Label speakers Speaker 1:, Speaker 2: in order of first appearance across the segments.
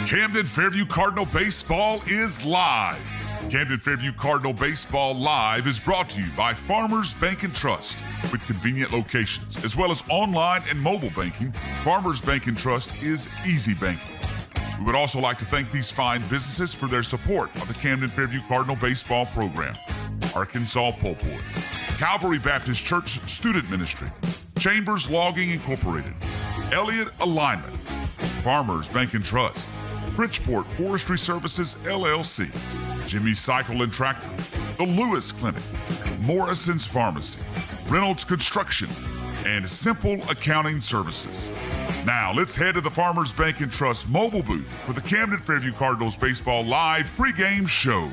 Speaker 1: Camden Fairview Cardinal Baseball is live. Camden Fairview Cardinal Baseball Live is brought to you by Farmers Bank and Trust with convenient locations, as well as online and mobile banking. Farmers Bank and Trust is easy banking. We would also like to thank these fine businesses for their support of the Camden Fairview Cardinal Baseball program. Arkansas Pulpwood, Calvary Baptist Church Student Ministry, Chambers Logging Incorporated, Elliott Alignment, Farmers Bank and Trust, Bridgeport Forestry Services, LLC, Jimmy's Cycle and Tractor, the Lewis Clinic, Morrison's Pharmacy, Reynolds Construction, and Simple Accounting Services. Now, let's head to the Farmers Bank and Trust mobile booth for the Camden Fairview Cardinals Baseball Live pregame show.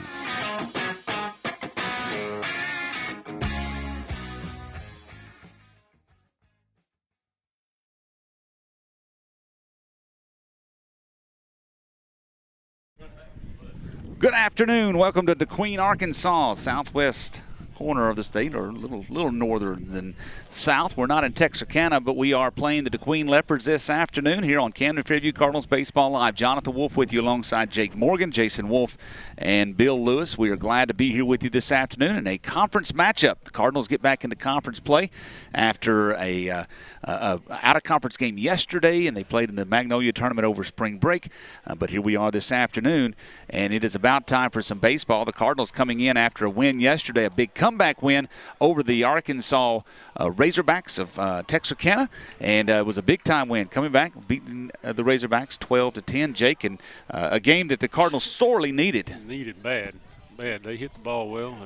Speaker 2: Good afternoon. Welcome to DeQueen, Arkansas, southwest corner of the state, or a little northern than south. We're not in Texarkana, but we are playing the DeQueen Leopards this afternoon here on Camden Fairview Cardinals Baseball Live. Jonathan Wolf with you alongside Jake Morgan, Jason Wolf, and Bill Lewis. We are glad to be here with you this afternoon in a conference matchup. The Cardinals get back into conference play after a out-of-conference game yesterday, and they played in the Magnolia Tournament over spring break. But here we are this afternoon, and it is about time for some baseball. The Cardinals coming in after a win yesterday, a big comeback win over the Arkansas Razorbacks of Texarkana, and it was a big-time win. Coming back, beating the Razorbacks 12-10, Jake, and a game that the Cardinals sorely needed.
Speaker 3: Needed bad. They hit the ball well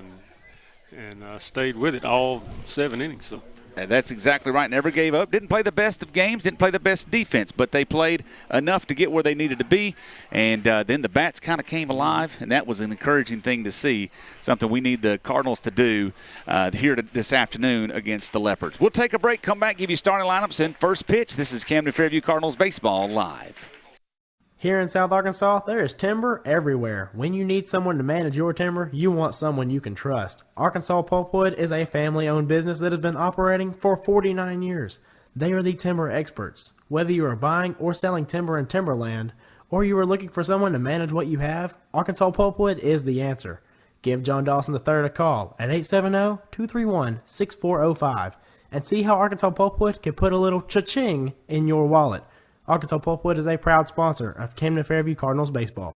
Speaker 3: and stayed with it all 7 innings. So.
Speaker 2: That's exactly right. Never gave up. Didn't play the best of games. Didn't play the best defense, but they played enough to get where they needed to be. And then the bats kind of came alive, and that was an encouraging thing to see. Something we need the Cardinals to do here this afternoon against the Leopards. We'll take a break, come back, give you starting lineups and first pitch. This is Camden Fairview Cardinals Baseball Live.
Speaker 4: Here in South Arkansas, there is timber everywhere. When you need someone to manage your timber, you want someone you can trust. Arkansas Pulpwood is a family-owned business that has been operating for 49 years. They are the timber experts. Whether you are buying or selling timber in timberland, or you are looking for someone to manage what you have, Arkansas Pulpwood is the answer. Give John Dawson III a call at 870-231-6405 and see how Arkansas Pulpwood can put a little cha-ching in your wallet. Arkansas Pulpwood is a proud sponsor of Camden Fairview Cardinals Baseball.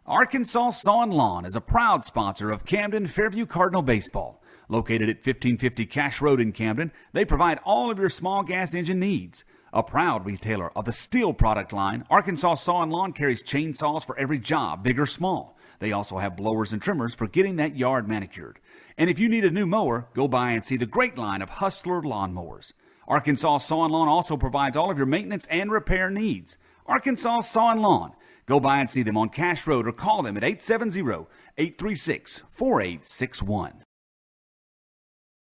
Speaker 2: Arkansas Saw & Lawn is a proud sponsor of Camden Fairview Cardinal Baseball. Located at 1550 Cash Road in Camden, they provide all of your small gas engine needs. A proud retailer of the steel product line, Arkansas Saw & Lawn carries chainsaws for every job, big or small. They also have blowers and trimmers for getting that yard manicured. And if you need a new mower, go by and see the great line of Hustler lawnmowers. Arkansas Saw & Lawn also provides all of your maintenance and repair needs. Arkansas Saw & Lawn. Go by and see them on Cash Road or call them at 870-836-4861.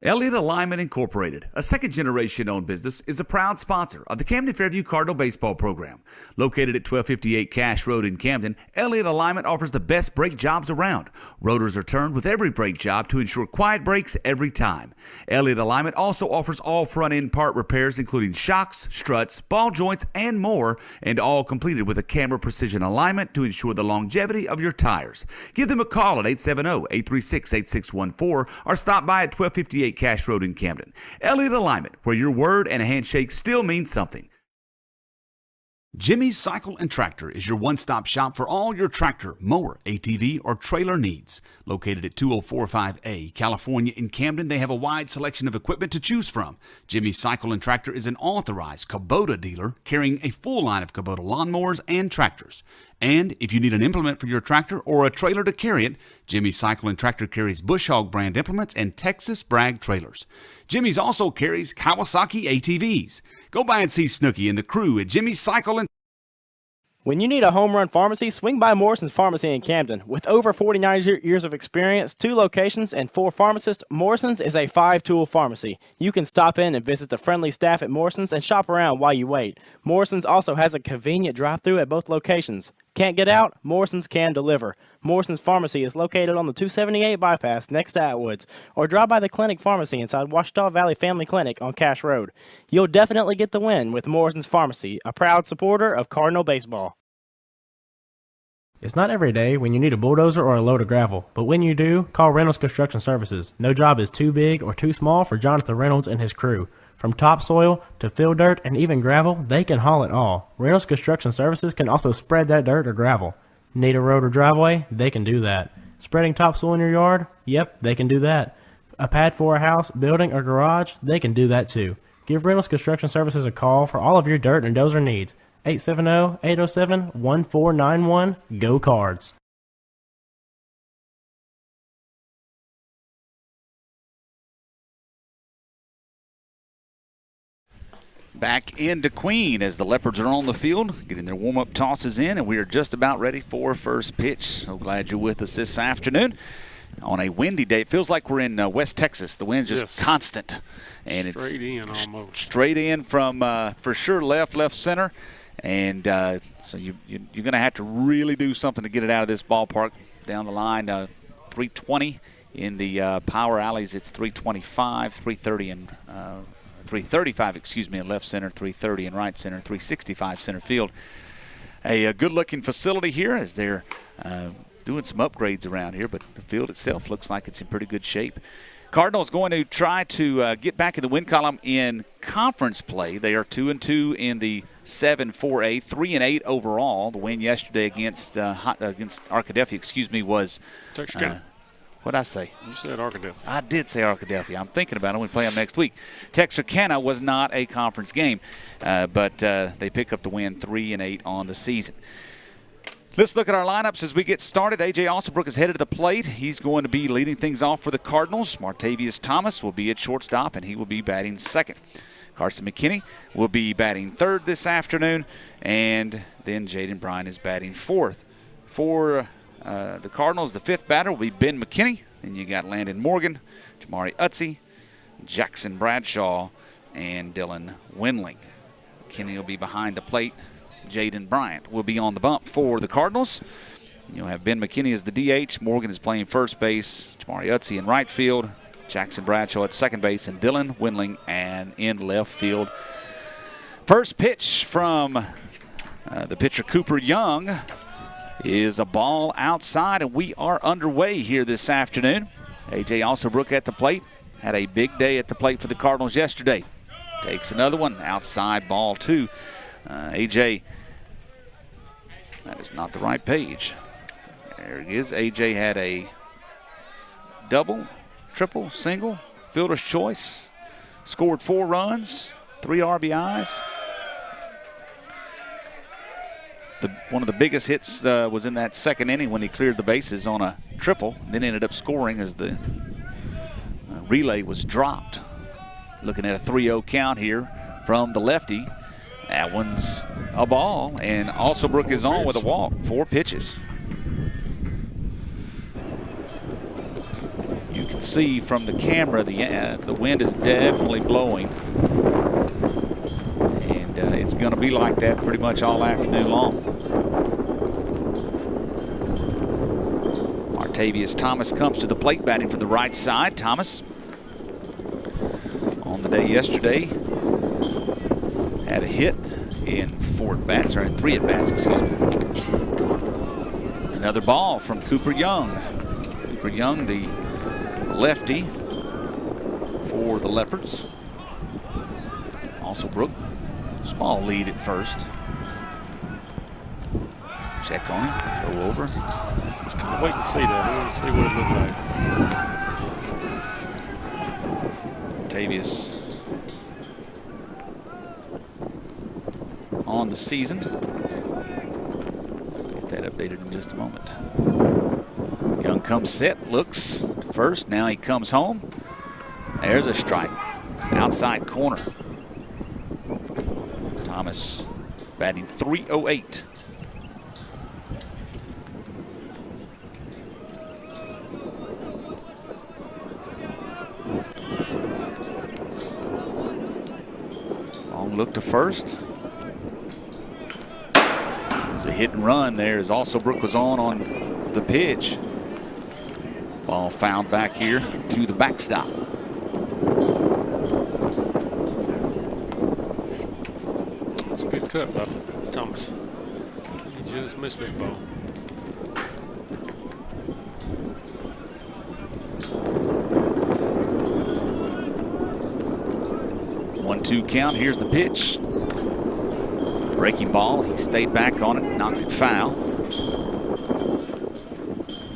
Speaker 2: Elliott Alignment Incorporated, a second-generation owned business, is a proud sponsor of the Camden Fairview Cardinal Baseball program. Located at 1258 Cash Road in Camden, Elliott Alignment offers the best brake jobs around. Rotors are turned with every brake job to ensure quiet brakes every time. Elliott Alignment also offers all front-end part repairs, including shocks, struts, ball joints, and more, and all completed with a camera precision alignment to ensure the longevity of your tires. Give them a call at 870-836-8614 or stop by at 1258 Cash Road in Camden. Elliott Alignment, where your word and a handshake still means something. Jimmy's Cycle and Tractor is your one-stop shop for all your tractor, mower, ATV, or trailer needs. Located at 2045A, California in Camden, they have a wide selection of equipment to choose from. Jimmy's Cycle and Tractor is an authorized Kubota dealer carrying a full line of Kubota lawnmowers and tractors. And if you need an implement for your tractor or a trailer to carry it, Jimmy's Cycle and Tractor carries Bush Hog brand implements and Texas Bragg trailers. Jimmy's also carries Kawasaki ATVs. Go by and see Snooky and the crew at Jimmy's Cycle and
Speaker 4: When you need a home run pharmacy, swing by Morrison's Pharmacy in Camden. With over 49 years of experience, 2 locations, and 4 pharmacists, Morrison's is a 5-tool pharmacy. You can stop in and visit the friendly staff at Morrison's and shop around while you wait. Morrison's also has a convenient drive-thru at both locations.
Speaker 5: Can't get out? Morrison's can deliver. Morrison's Pharmacy is located on the 278 bypass next to Atwoods, or drop by the Clinic Pharmacy inside Washita Valley Family Clinic on Cash Road. You'll definitely get the win with Morrison's Pharmacy, a proud supporter of Cardinal baseball.
Speaker 4: It's not every day when you need a bulldozer or a load of gravel, but when you do, call Reynolds Construction Services. No job is too big or too small for Jonathan Reynolds and his crew. From topsoil to field dirt and even gravel, they can haul it all. Reynolds Construction Services can also spread that dirt or gravel. Need a road or driveway? They can do that. Spreading topsoil in your yard? Yep, they can do that. A pad for a house, building, or garage? They can do that too. Give Reynolds Construction Services a call for all of your dirt and dozer needs. 870-807-1491. Go Cards.
Speaker 2: Back into Queen as the Leopards are on the field, getting their warm-up tosses in, and we are just about ready for first pitch. So glad you're with us this afternoon. On a windy day, it feels like we're in West Texas. The wind's just constant. And
Speaker 3: straight in almost.
Speaker 2: Straight in from, for sure, left center. And so you're going to have to really do something to get it out of this ballpark. Down the line, 320 in the power alleys. It's 325, 330 and 335, in left center, 330 in right center, 365 center field. A good-looking facility here as they're doing some upgrades around here, but the field itself looks like it's in pretty good shape. Cardinals going to try to get back in the win column in conference play. They are 2-2 in the 7-4A, 3-8 overall. The win yesterday against Arkadelphia, was
Speaker 3: Texarkana.
Speaker 2: What'd I say?
Speaker 3: You said Arkadelphia.
Speaker 2: I did say Arkadelphia. I'm thinking about it when we play them next week. Texarkana was not a conference game, but they pick up the win 3-8 on the season. Let's look at our lineups as we get started. A.J. Alsabrook is headed to the plate. He's going to be leading things off for the Cardinals. Martavius Thomas will be at shortstop, and he will be batting second. Carson McKinney will be batting third this afternoon, and then Jaden Bryan is batting fourth. For the Cardinals, the fifth batter will be Ben McKinney. Then you got Landon Morgan, Jamari Utze, Jackson Bradshaw, and Dylan Windling. McKinney will be behind the plate. Jaden Bryant will be on the bump for the Cardinals. You'll have Ben McKinney as the DH. Morgan is playing first base. Jamari Utze in right field. Jackson Bradshaw at second base. And Dylan Windling and in left field. First pitch from the pitcher Cooper Young is a ball outside, and we are underway here this afternoon. A.J. Alsabrook at the plate. Had a big day at the plate for the Cardinals yesterday. Takes another one. Outside ball two. A.J. That is not the right page. There it is. A.J. had a double, triple, single, fielder's choice. Scored 4 runs, 3 RBIs. One of the biggest hits was in that second inning when he cleared the bases on a triple, then ended up scoring as the relay was dropped. Looking at a 3-0 count here from the lefty. That one's a ball, and Alsabrook is on with a walk. 4 pitches. You can see from the camera the wind is definitely blowing. And it's going to be like that pretty much all afternoon long. Martavius Thomas comes to the plate batting from the right side. Thomas, on the day yesterday, had a hit in 4 at-bats, or in 3 at-bats, excuse me. Another ball from Cooper Young. Cooper Young, the lefty for the Leopards. Alsabrook, small lead at first. Check on him, throw over.
Speaker 3: Just kind of wait and see that. I want to see what it looked like.
Speaker 2: Martavius on the season. Get that updated in just a moment. Young comes set, looks first. Now he comes home. There's a strike. Outside corner. Thomas batting .308. Long look to first. There's a hit and run there as Alsobrook was on the pitch. Ball fouled back here to the backstop.
Speaker 3: It's a good cut by Thomas. He just missed that ball.
Speaker 2: One-two count. Here's the pitch. Breaking ball. He stayed back on it, knocked it foul.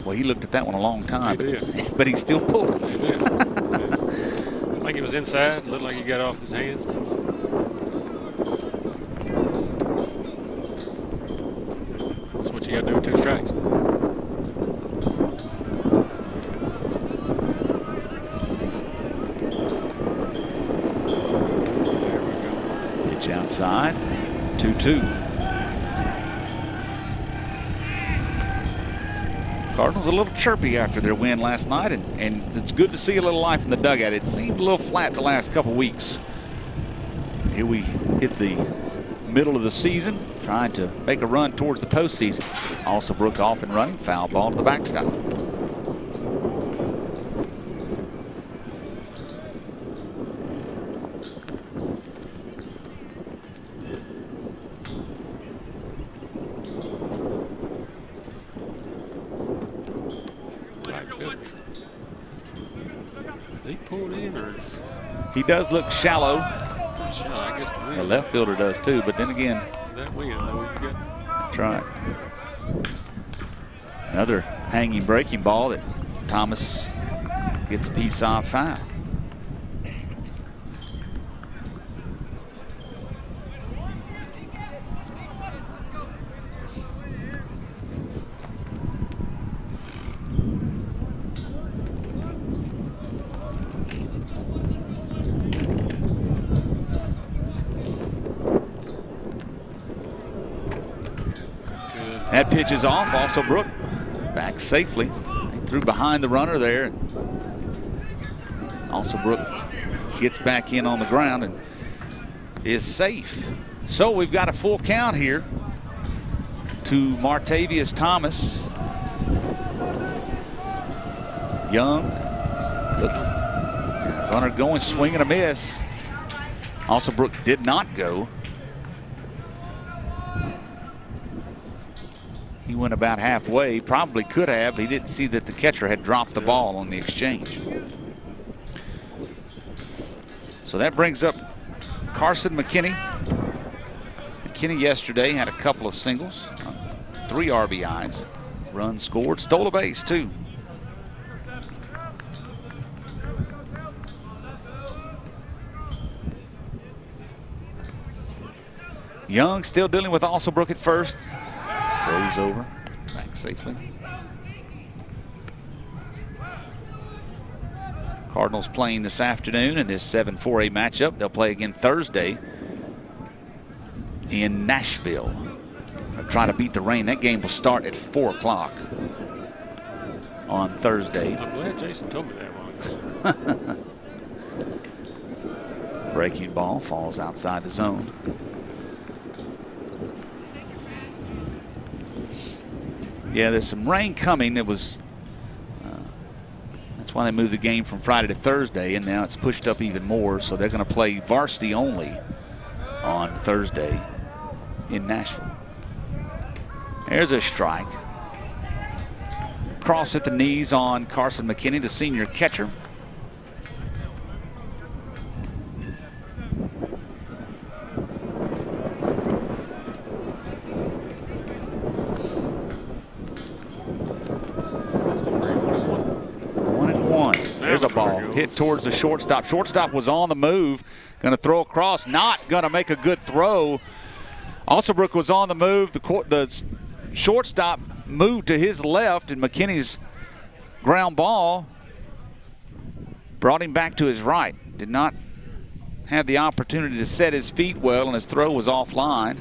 Speaker 2: Well, he looked at that one a long time.
Speaker 3: He did.
Speaker 2: But he still pulled it.
Speaker 3: He did. I think it was inside. Looked like he got off his hands. That's what you got to do with 2 strikes.
Speaker 2: Pitch outside. 2-2. Cardinals a little chirpy after their win last night, and it's good to see a little life in the dugout. It seemed a little flat the last couple weeks. Here we hit the middle of the season, trying to make a run towards the postseason. Alsobrook off and running, foul ball to the backstop. He does look shallow.
Speaker 3: Pretty shallow, I guess.
Speaker 2: The left fielder does too, but then again,
Speaker 3: that wind, though, you get.
Speaker 2: That's right. Another hanging breaking ball that Thomas gets a piece off foul. That pitch is off. Alsobrook back safely. He threw behind the runner there. Alsobrook gets back in on the ground and is safe. So we've got a full count here to Martavius Thomas. Young. Runner going, swing and a miss. Alsobrook did not go. He went about halfway, probably could have. He didn't see that the catcher had dropped the ball on the exchange. So that brings up Carson McKinney. McKinney yesterday had a couple of singles, 3 RBIs, run scored, stole a base too. Young still dealing with Alsobrook at first. Throws over, back safely. Cardinals playing this afternoon in this 7-4A matchup. They'll play again Thursday in Nashville. They'll try to beat the rain. That game will start at 4 o'clock on Thursday.
Speaker 3: I'm glad Jason told me that one.
Speaker 2: Breaking ball falls outside the zone. Yeah, there's some rain coming. It was that's why they moved the game from Friday to Thursday, and now it's pushed up even more. So they're going to play varsity only on Thursday in Nashville. There's a strike. Cross at the knees on Carson McKinney, the senior catcher. There's a ball hit towards the shortstop. Shortstop was on the move, going to throw across, not going to make a good throw. Alsobrook was on the move. The shortstop moved to his left, and McKinney's ground ball brought him back to his right. Did not have the opportunity to set his feet well, and his throw was offline.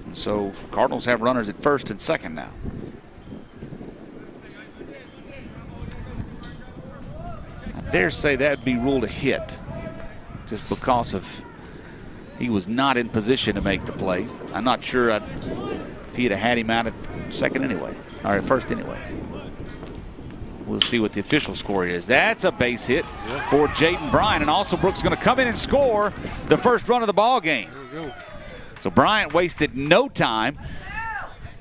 Speaker 2: And so Cardinals have runners at first and second now. I dare say that would be ruled a hit just because of He was not in position to make the play. I'm not sure if he'd have had him out at second anyway, or at first anyway. We'll see what the official score is. That's a base hit for Jaden Bryant, and also Brooks going to come in and score the first run of the ball game. So Bryant wasted no time,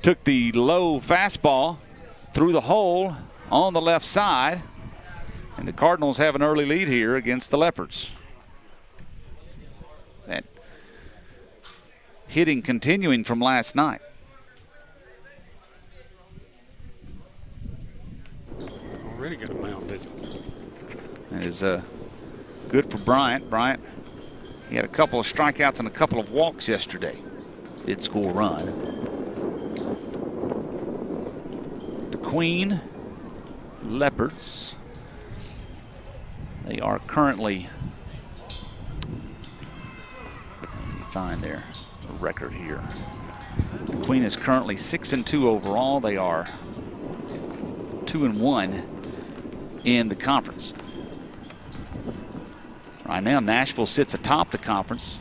Speaker 2: took the low fastball through the hole on the left side, and the Cardinals have an early lead here against the Leopards. That hitting continuing from last night.
Speaker 3: Already got a mound visit.
Speaker 2: That is good for Bryant. Bryant, he had a couple of strikeouts and a couple of walks yesterday. Did score a run. The Queen Leopards, they are currently, let me find their record here. The Queen is currently 6-2 overall. They are 2-1 in the conference. Right now, Nashville sits atop the conference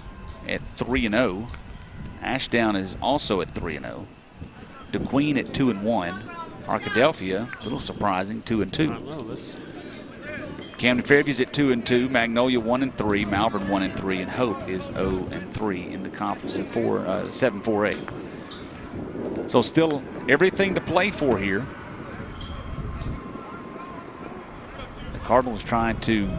Speaker 2: at 3-0. Ashdown is also at 3-0. DeQueen at 2-1. Arkadelphia, a little surprising, 2-2. Camden Fairview's at 2-2. Magnolia 1-3. Malvern 1-3, and Hope is 0-3 in the conference at 7-4-8. So still everything to play for here. The Cardinals trying to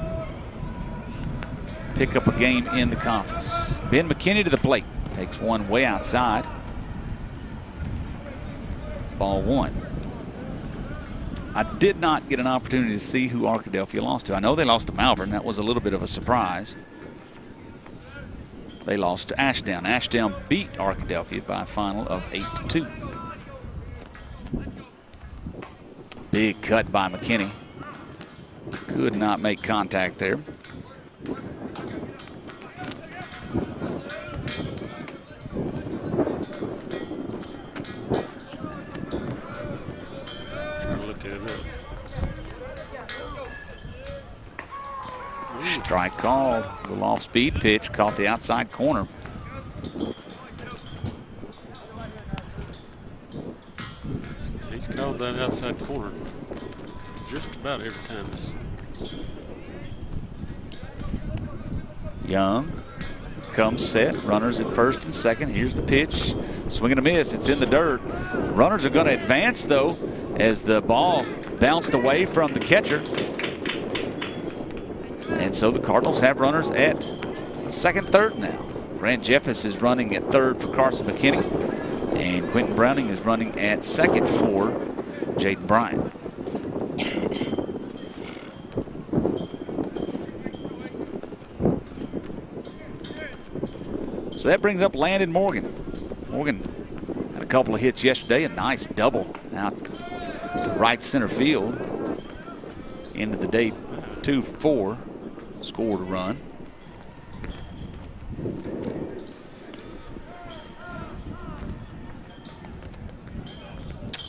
Speaker 2: pick up a game in the conference. Ben McKinney to the plate. Takes one way outside. Ball one. I did not get an opportunity to see who Arkadelphia lost to. I know they lost to Malvern. That was a little bit of a surprise. They lost to Ashdown. Ashdown beat Arkadelphia by a final of 8-2. Big cut by McKinney. Could not make contact there. Strike called. A little off-speed pitch. Caught the outside corner.
Speaker 3: He's called that outside corner just about every time.
Speaker 2: Young comes set. Runners at first and second. Here's the pitch. Swing and a miss. It's in the dirt. Runners are going to advance, though, as the ball bounced away from the catcher. And so the Cardinals have runners at second, third now. Grant Jeffers is running at third for Carson McKinney. And Quentin Browning is running at second for Jaden Bryant. So that brings up Landon Morgan. Morgan had a couple of hits yesterday. A nice double out to right center field. Into the day 2-4. Scored a run.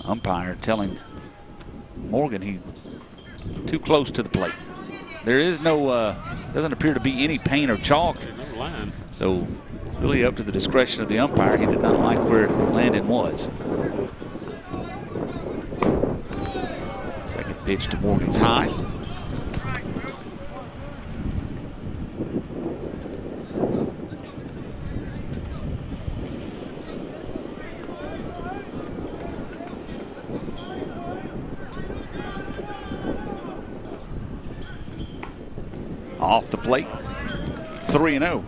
Speaker 2: Umpire telling Morgan he's too close to the plate. There is no, doesn't appear to be any paint or chalk. So really up to the discretion of the umpire. He did not like where Landon was. Second pitch to Morgan's high. Off the plate, 3-0.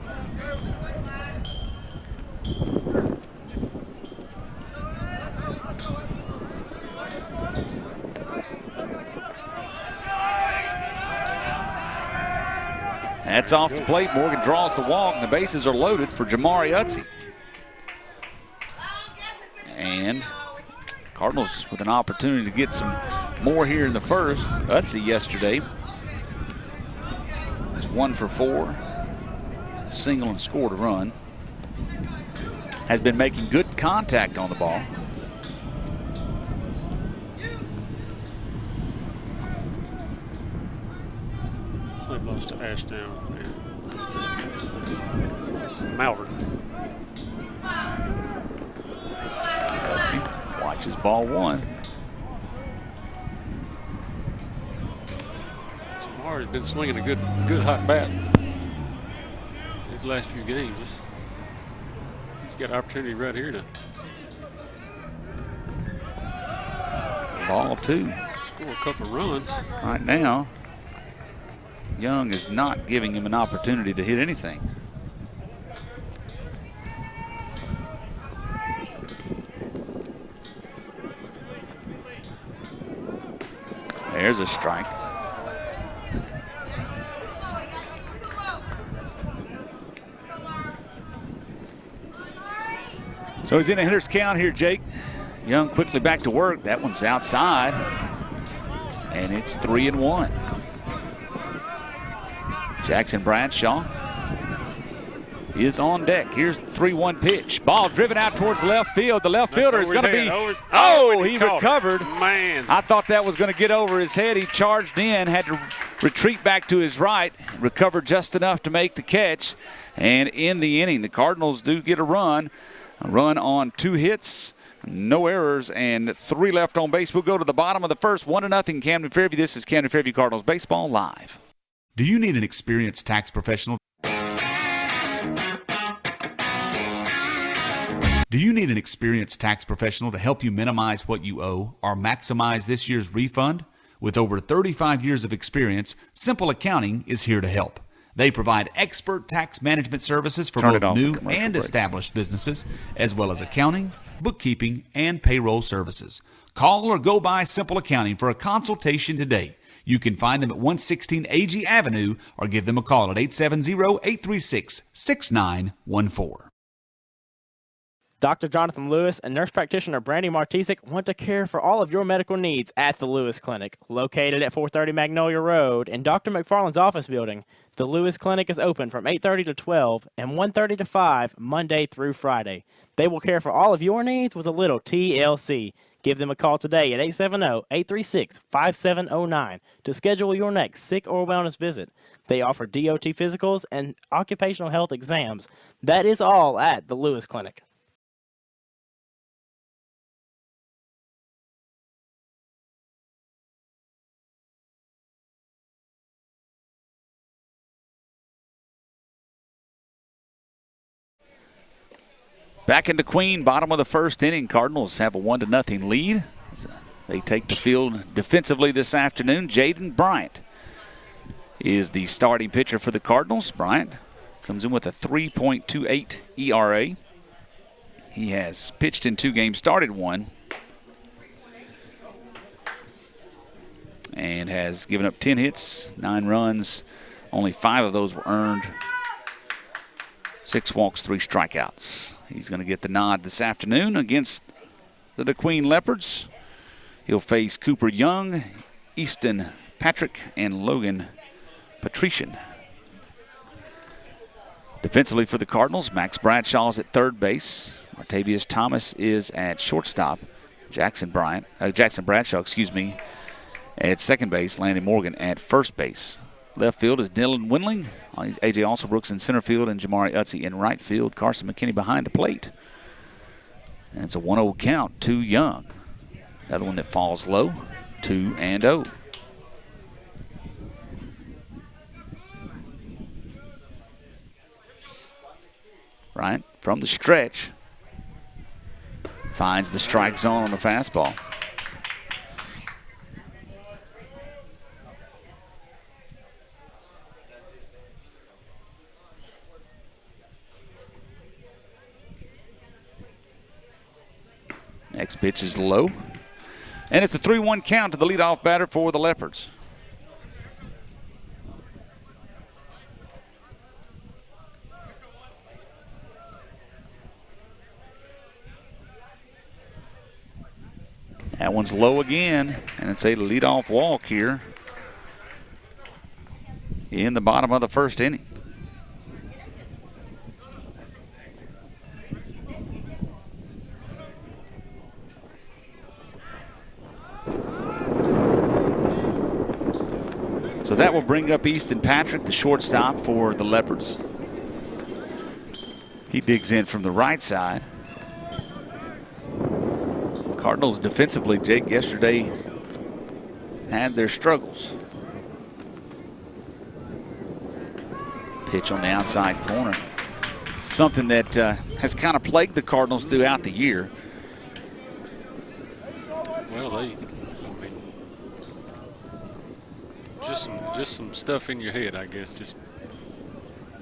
Speaker 2: That's off the plate. Morgan draws the walk, and the bases are loaded for Jamari Utsey. And Cardinals with an opportunity to get some more here in the first. Utsey yesterday was 1 for 4, single and scored a run. Has been making good contact on the ball.
Speaker 3: They've lost to Ashdown. Malvern.
Speaker 2: Watches ball one.
Speaker 3: Jamar has been swinging a good hot bat these last few games. He's got an opportunity right here to
Speaker 2: Ball two.
Speaker 3: score a couple of runs.
Speaker 2: Right now, Young is not giving him an opportunity to hit anything. There's a strike. So he's in a hitter's count here, Jake. Young quickly back to work. That one's outside. And it's 3-1. Jackson Bradshaw is on deck. Here's the 3-1 pitch. Ball driven out towards left field. The left fielder is going to be. He recovered.
Speaker 3: Man.
Speaker 2: I thought that was going to get over his head. He charged in, had to retreat back to his right, recovered just enough to make the catch. And in the inning, the Cardinals do get a run on 2 hits. No errors and 3 left on base. We'll go to the bottom of the first, 1-0 Camden Fairview. This is Camden Fairview Cardinals Baseball Live.
Speaker 6: Do you need an experienced tax professional? Do you need an experienced tax professional to help you minimize what you owe or maximize this year's refund? With over 35 years of experience, Simple Accounting is here to help. They provide expert tax management services for both new and established businesses, as well as accounting, bookkeeping, and payroll services. Call or go by Simple Accounting for a consultation today. You can find them at 116 AG Avenue or give them a call at 870-836-6914.
Speaker 5: Dr. Jonathan Lewis and nurse practitioner Brandy Martisic want to care for all of your medical needs at the Lewis Clinic, located at 430 Magnolia Road in Dr. McFarland's office building. The Lewis Clinic is open from 8:30 to 12 and 1:30 to 5 Monday through Friday. They will care for all of your needs with a little TLC. Give them a call today at 870-836-5709 to schedule your next sick or wellness visit. They offer DOT physicals and occupational health exams. That is all at the Lewis Clinic.
Speaker 2: Back into Queen, bottom of the first inning. Cardinals have a 1-0 lead. They take the field defensively this afternoon. Jaden Bryant is the starting pitcher for the Cardinals. Bryant comes in with a 3.28 ERA. He has pitched in 2 games, started 1, and has given up 10 hits, 9 runs. Only 5 of those were earned. 6 walks, 3 strikeouts. He's going to get the nod this afternoon against the DeQueen Leopards. He'll face Cooper Young, Easton Patrick, and Logan Patrician. Defensively for the Cardinals, Max Bradshaw is at third base. Martavius Thomas is at shortstop. Jackson Bradshaw, at second base. Landon Morgan at first base. Left field is Dylan Windling, A.J. Alsobrooks in center field, and Jamari Utsey in right field. Carson McKinney behind the plate. And it's a 1-0 count to Young. Another one that falls low, 2-0. Bryant from the stretch finds the strike zone on the fastball. Next pitch is low. And it's a 3-1 count to the leadoff batter for the Leopards. That one's low again, and it's a leadoff walk here in the bottom of the first inning. So that will bring up Easton Patrick, the shortstop for the Leopards. He digs in from the right side. Cardinals defensively, Jake, yesterday had their struggles. Pitch on the outside corner. Something that has kind of plagued the Cardinals throughout the year.
Speaker 3: Well, just some stuff in your head, I guess. Just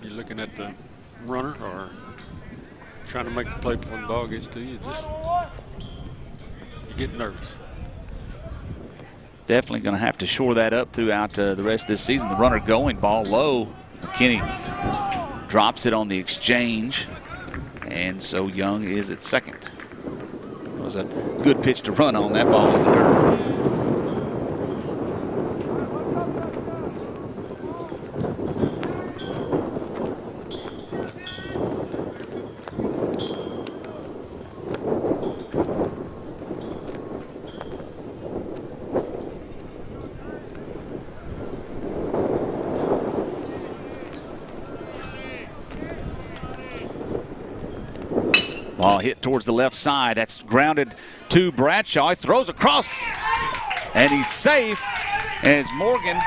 Speaker 3: you're looking at the runner or trying to make the play before the ball gets to you. You get nervous.
Speaker 2: Definitely going to have to shore that up throughout the rest of this season. The runner going, ball low. McKinney drops it on the exchange, and so Young is at second. It was a good pitch to run on. That ball in the dirt. Ball hit towards the left side. That's grounded to Bradshaw. He throws across, and he's safe as Morgan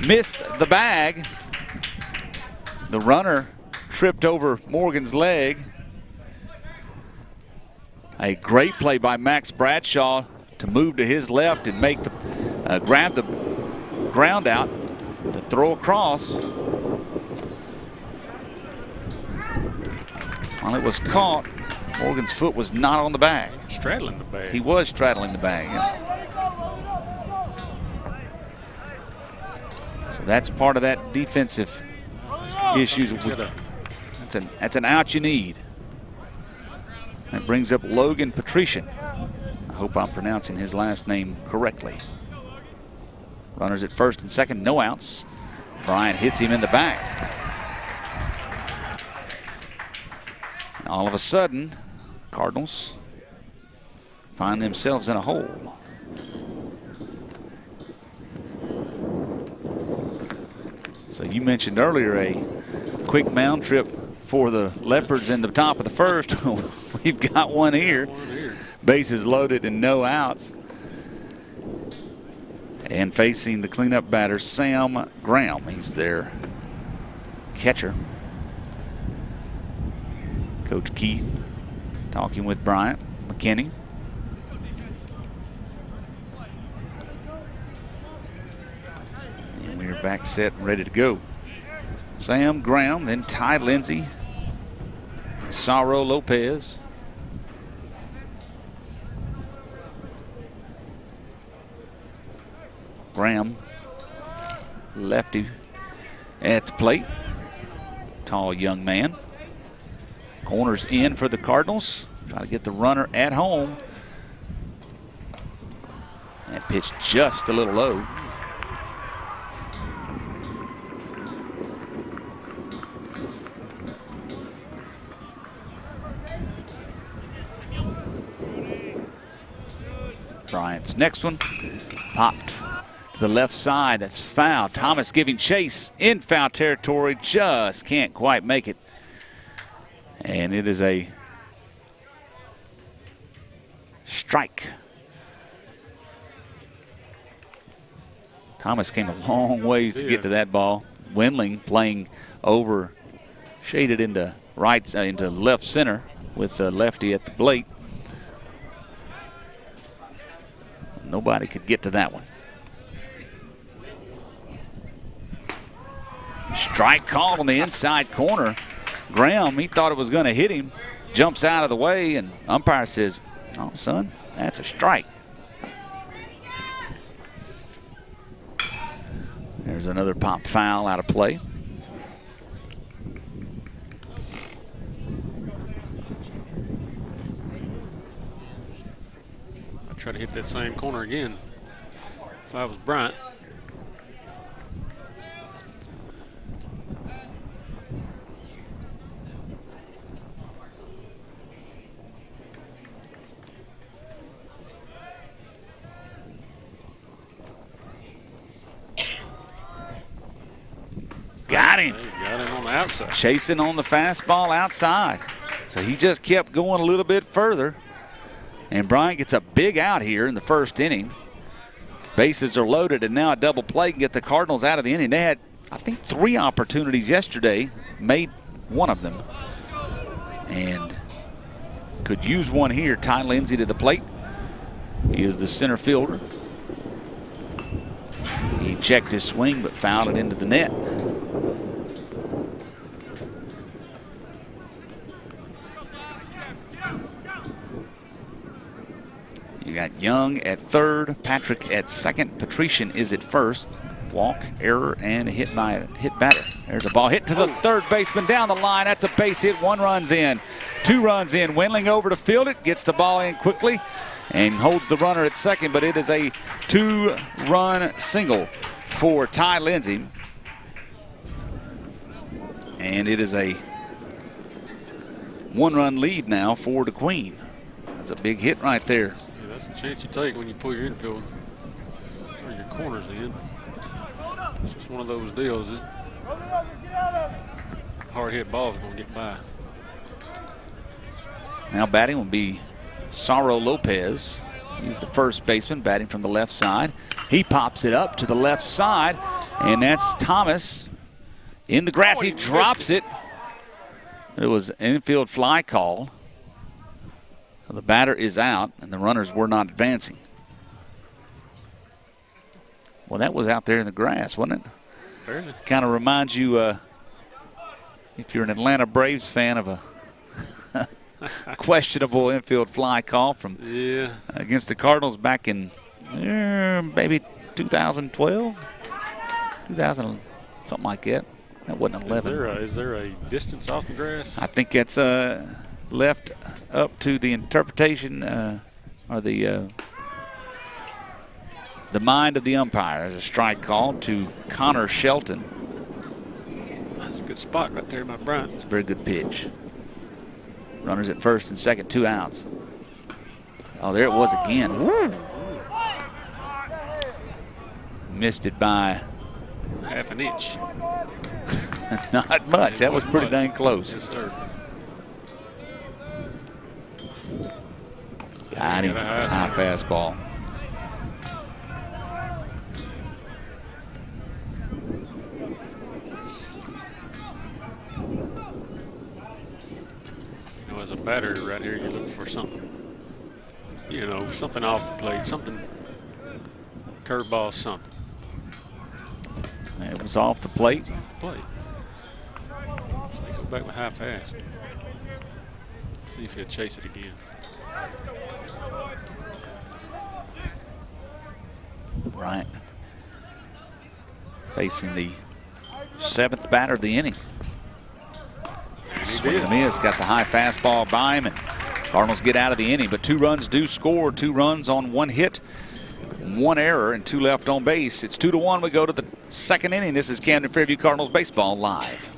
Speaker 2: missed the bag. The runner tripped over Morgan's leg. A great play by Max Bradshaw to move to his left and make the grab the ground out with a throw across. While it was caught, Morgan's foot was not on the bag.
Speaker 3: Straddling the bag.
Speaker 2: He was straddling the bag. Yeah. So that's part of that defensive issues. That's an out you need. That brings up Logan Patrician. I hope I'm pronouncing his last name correctly. Runners at first and second, no outs. Bryant hits him in the back. And all of a sudden, Cardinals find themselves in a hole. So you mentioned earlier a quick mound trip for the Leopards in the top of the first. We've got one here. Bases loaded and no outs. And facing the cleanup batter, Sam Graham. He's their catcher. Coach Keith talking with Bryant McKinney. And we're back set and ready to go. Sam Graham, then Ty Lindsay, Saro Lopez. Graham, lefty at the plate. Tall young man. Corners in for the Cardinals. Try to get the runner at home. That pitch just a little low. Bryant's next one popped to the left side. That's foul. Thomas giving chase in foul territory. Just can't quite make it. And it is a strike. Thomas came a long ways to get to that ball. Wendling playing over, shaded into into left center with the lefty at the plate. Nobody could get to that one. Strike called on the inside corner. Graham, he thought it was going to hit him, jumps out of the way, and umpire says, "Oh, son, that's a strike." There's another pop foul out of play.
Speaker 3: I'd try to hit that same corner again if I was Bryant.
Speaker 2: Got him.
Speaker 3: Got him on the outside.
Speaker 2: Chasing on the fastball outside. So he just kept going a little bit further. And Bryant gets a big out here in the first inning. Bases are loaded, and now a double play can get the Cardinals out of the inning. They had, I think, 3 opportunities yesterday, made one of them, and could use one here. Ty Lindsay to the plate. He is the center fielder. He checked his swing but fouled it into the net. You got Young at third, Patrick at second, Patrician is at first. Walk, error, and a hit batter. There's a ball hit to the third baseman down the line. That's a base hit. 1 run's in. 2 runs in. Wendling over to field it. Gets the ball in quickly and holds the runner at second, but it is a 2-run single for Ty Lindsay. And it is a 1-run lead now for DeQueen. That's a big hit right there.
Speaker 3: Yeah, that's a chance you take when you pull your infield or your corners in. It's just one of those deals. Hard hit ball is going to get by.
Speaker 2: Now batting will be Saro Lopez. He's the first baseman, batting from the left side. He pops it up to the left side, and that's Thomas in the grass. He drops it. It was an infield fly call. So the batter is out, and the runners were not advancing. Well, that was out there in the grass, wasn't it?
Speaker 3: Barely.
Speaker 2: Kind of reminds you, if you're an Atlanta Braves fan, of a questionable infield fly call from against the Cardinals back in maybe 2012, 2000, something like that. That wasn't 11.
Speaker 3: Is there a distance off the grass?
Speaker 2: I think that's left up to the interpretation or the mind of the umpire. There's a strike call to Connor Shelton.
Speaker 3: That's a good spot right there by Bryant.
Speaker 2: It's a very good pitch. Runners at first and second, 2 outs. Oh, there it was again. Woo. Missed it by
Speaker 3: half an inch.
Speaker 2: Not much. That was pretty dang close.
Speaker 3: Yes, sir.
Speaker 2: Got him. High fastball.
Speaker 3: As a batter right here, you look for something, something off the plate, something, curveball, something.
Speaker 2: It was off the plate.
Speaker 3: It's off the plate. So they go back with high fast. See if he'll chase it again.
Speaker 2: Right. Facing the 7th batter of the inning. Swing and a miss, got the high fastball by him, and Cardinals get out of the inning. But 2 runs do score, 2 runs on 1 hit, 1 error, and 2 left on base. It's 2-1. We go to the 2nd inning. This is Camden Fairview Cardinals baseball live.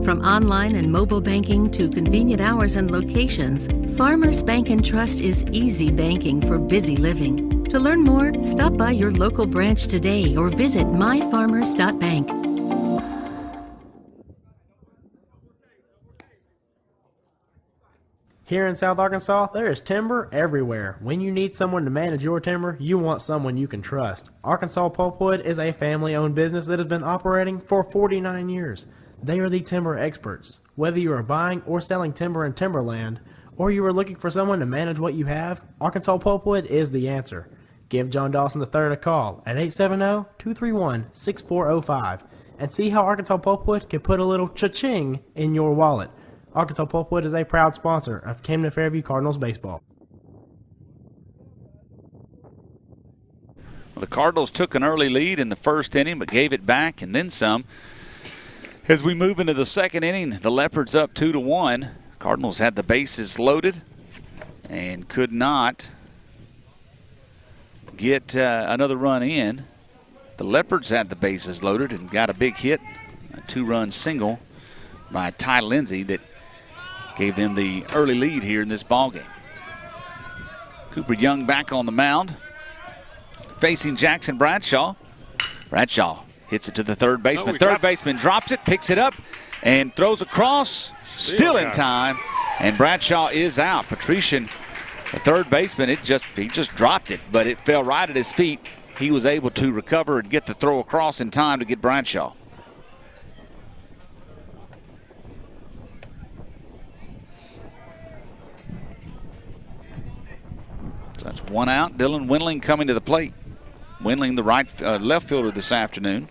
Speaker 7: From online and mobile banking to convenient hours and locations, Farmers Bank & Trust is easy banking for busy living. To learn more, stop by your local branch today or visit myfarmers.bank.
Speaker 4: Here in South Arkansas, there is timber everywhere. When you need someone to manage your timber, you want someone you can trust. Arkansas Pulpwood is a family-owned business that has been operating for 49 years. They are the timber experts. Whether you are buying or selling timber in timberland, or you are looking for someone to manage what you have, Arkansas Pulpwood is the answer. Give John Dawson III a call at 870-231-6405 and see how Arkansas Pulpwood can put a little cha-ching in your wallet. Arkansas Pulpwood is a proud sponsor of Camden Fairview Cardinals baseball.
Speaker 2: Well, the Cardinals took an early lead in the first inning, but gave it back and then some. As we move into the 2nd inning, the Leopards up 2-1. Cardinals had the bases loaded and could not get another run in. The Leopards had the bases loaded and got a big hit, a 2-run single by Ty Lindsay that gave them the early lead here in this ballgame. Cooper Young back on the mound, facing Jackson Bradshaw. Bradshaw Hits it to the third baseman.
Speaker 3: he
Speaker 2: Third
Speaker 3: drops it.
Speaker 2: baseman drops it, picks it up, and throws across. Still in
Speaker 3: got it.
Speaker 2: time. And Bradshaw is out. Patrician, the third baseman, he just dropped it, but it fell right at his feet. He was able to recover and get the throw across in time to get Bradshaw. So that's one out. Dylan Windling coming to the plate. Windling, the left fielder this afternoon.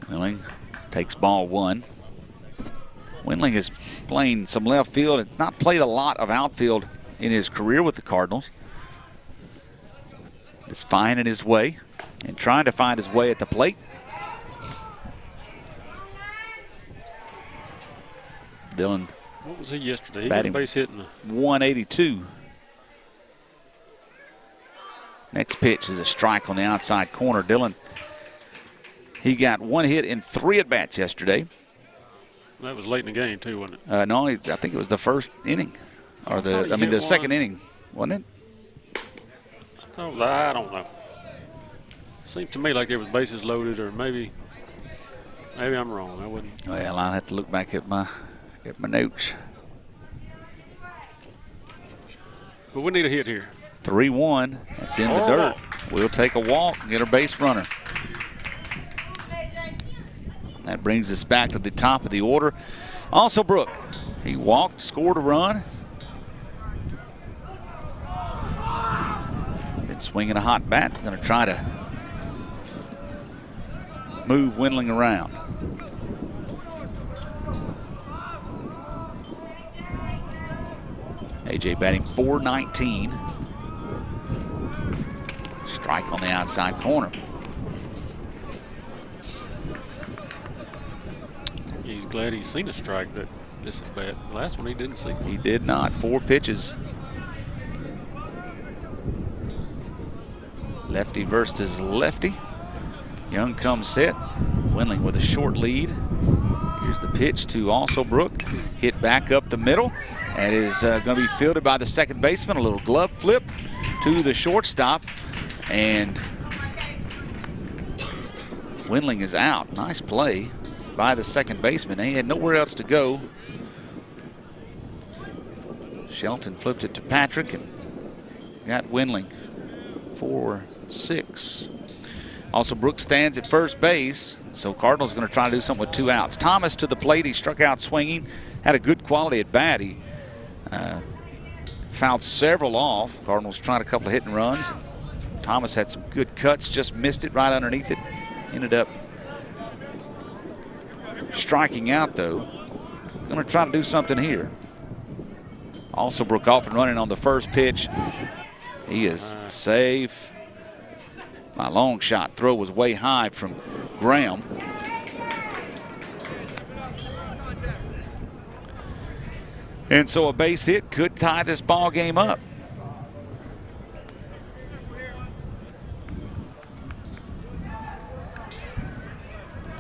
Speaker 2: Windling takes ball one. Windling is playing some left field and not played a lot of outfield in his career with the Cardinals. Is finding his way and trying to find his way at the plate. Dylan.
Speaker 3: What was he yesterday? He
Speaker 2: batting
Speaker 3: got a base hit in the
Speaker 2: 182. Next pitch is a strike on the outside corner. Dylan, he got one hit in 3 at-bats yesterday.
Speaker 3: That was late in the game, too, wasn't it?
Speaker 2: No, I think it was the first inning. Or the second inning, wasn't it?
Speaker 3: I don't know. Seemed to me like there was bases loaded, or maybe I'm wrong. I wouldn't.
Speaker 2: Well, I'll have to look back at my notes.
Speaker 3: But we need a hit here.
Speaker 2: 3-1. That's in the dirt. We'll take a walk and get our base runner. That brings us back to the top of the order. Also, Brook, he walked, scored a run. Been swinging a hot bat. Going to try to move Windling around. AJ batting .419. Strike on the outside corner.
Speaker 3: He's glad he's seen a strike that this is bad. The last one he didn't see.
Speaker 2: He did not. 4 pitches. Lefty versus lefty. Young comes set. Windling with a short lead. Here's the pitch to also Brook. Hit back up the middle. And is going to be fielded by the second baseman. A little glove flip to the shortstop. And Windling is out. Nice play by the second baseman. He had nowhere else to go. Shelton flipped it to Patrick and got Windling 4-6. Also, Brooks stands at first base, so Cardinals going to try to do something with 2 outs. Thomas to the plate. He struck out swinging. Had a good quality at bat. He fouled several off. Cardinals tried a couple of hit and runs. Thomas had some good cuts, just missed it right underneath it. Ended up striking out, though. Going to try to do something here. Also, Brook off and running on the first pitch. He is safe. My long shot throw was way high from Graham. And so a base hit could tie this ball game up.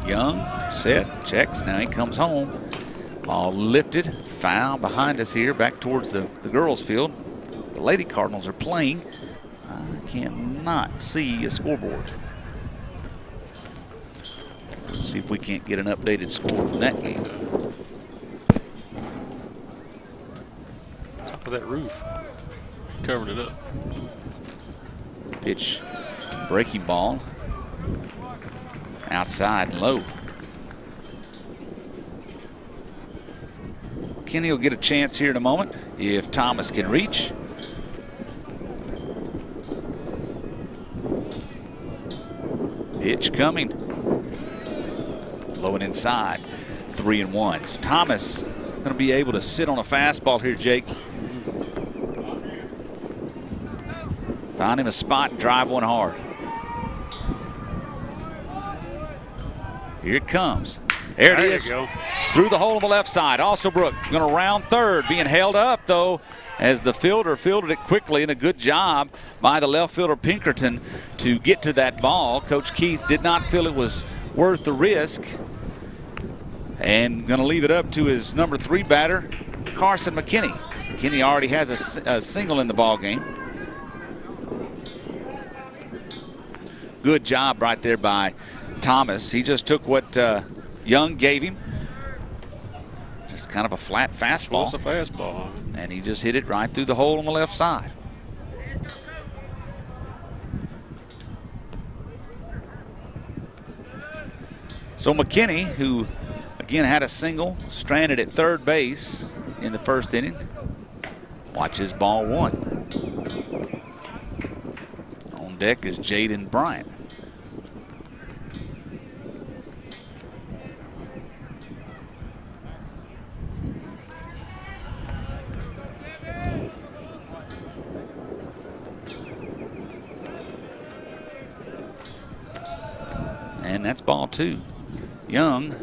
Speaker 2: Young, set, checks. Now he comes home. Ball lifted, foul behind us here, back towards the girls' field. The Lady Cardinals are playing. I cannot see a scoreboard. Let's see if we can't get an updated score from that game.
Speaker 3: Top of that roof, covering it up.
Speaker 2: Pitch, breaking ball. Outside and low. Kenny will get a chance here in a moment if Thomas can reach. Pitch coming. Low and inside. 3-1. So Thomas going to be able to sit on a fastball here, Jake. Find him a spot and drive one hard. Here it comes. There it is. Through the hole on the left side. Also Brooks going to round third. Being held up, though, as the fielder fielded it quickly, and a good job by the left fielder Pinkerton to get to that ball. Coach Keith did not feel it was worth the risk. And going to leave it up to his number 3 batter, Carson McKinney. McKinney already has a single in the ball game. Good job right there by Thomas. He just took what Young gave him. Just kind of a flat fastball.
Speaker 3: It's a fastball.
Speaker 2: And he just hit it right through the hole on the left side. So McKinney, who again had a single, stranded at third base in the first inning. Watches ball 1. On deck is Jaden Bryant. And that's ball 2. Young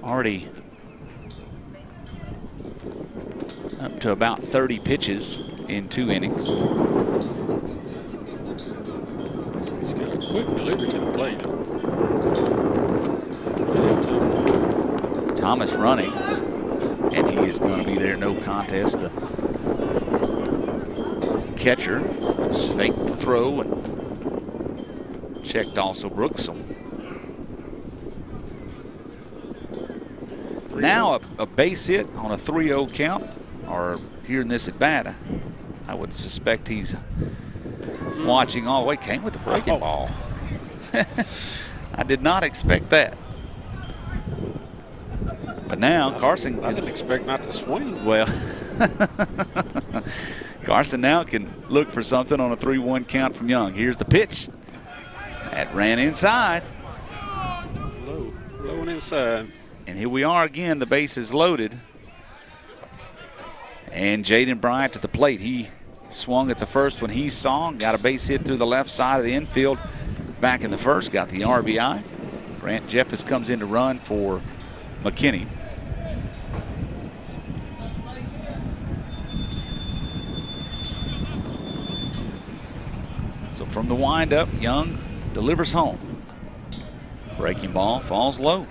Speaker 2: already up to about 30 pitches in 2 innings.
Speaker 3: He's got a quick delivery to the plate.
Speaker 2: Thomas running, and he is going to be there, no contest. The catcher just faked the throw and checked also Brooks. So now a base hit on a 3-0 count, or here in this at bat, I would suspect he's watching all the way. Came with the breaking ball. I did not expect that. But now Carson,
Speaker 3: I didn't expect not to swing.
Speaker 2: Well, Carson now can look for something on a 3-1 count from Young. Here's the pitch. That ran inside.
Speaker 3: Low and inside.
Speaker 2: And here we are again. The base is loaded. And Jaden Bryant to the plate. He swung at the first one he saw. Got a base hit through the left side of the infield. Back in the first, got the RBI. Grant Jeffers comes in to run for McKinney. So from the windup, Young delivers home. Breaking ball falls low.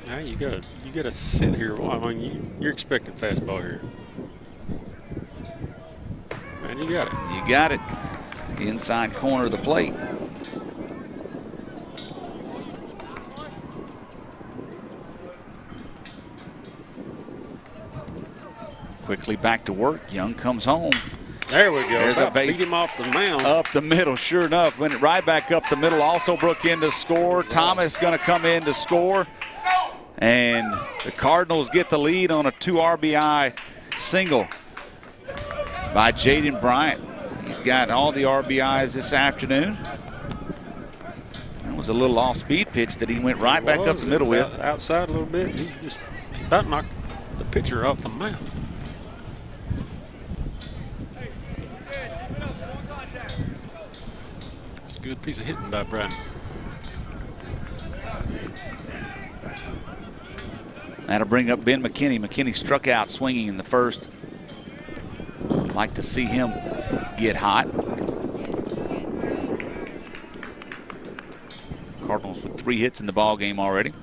Speaker 3: Now you gotta sit here. Well, I mean, you're expecting fastball here. Man, you got it.
Speaker 2: You got it. Inside corner of the plate. Quickly back to work. Young comes home.
Speaker 3: There we go.
Speaker 2: There's a base.
Speaker 3: Beat him off the mound.
Speaker 2: Up the middle, sure enough. Went right back up the middle. Also Brook in to score. Thomas going to come in to score. And the Cardinals get the lead on a 2 RBI single by Jaden Bryant. He's got all the RBIs this afternoon. That was a little off-speed pitch that he went right back up the middle with.
Speaker 3: Outside a little bit. He just about knocked the pitcher off the mound. It's a good piece of hitting by Bryant.
Speaker 2: That'll bring up Ben McKinney. McKinney struck out swinging in the first. Like to see him get hot. Cardinals with 3 hits in the ball game already.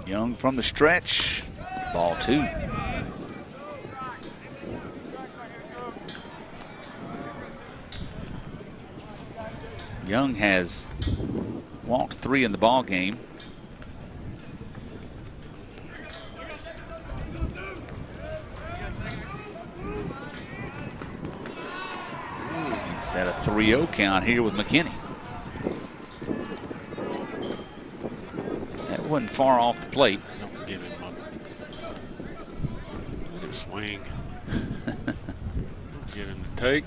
Speaker 2: Young from the stretch. Ball 2. Young has walked 3 in the ball game. He's at a 3-0 count here with McKinney. That wasn't far off the plate.
Speaker 3: Don't give him up. Let him swing. Give him the take.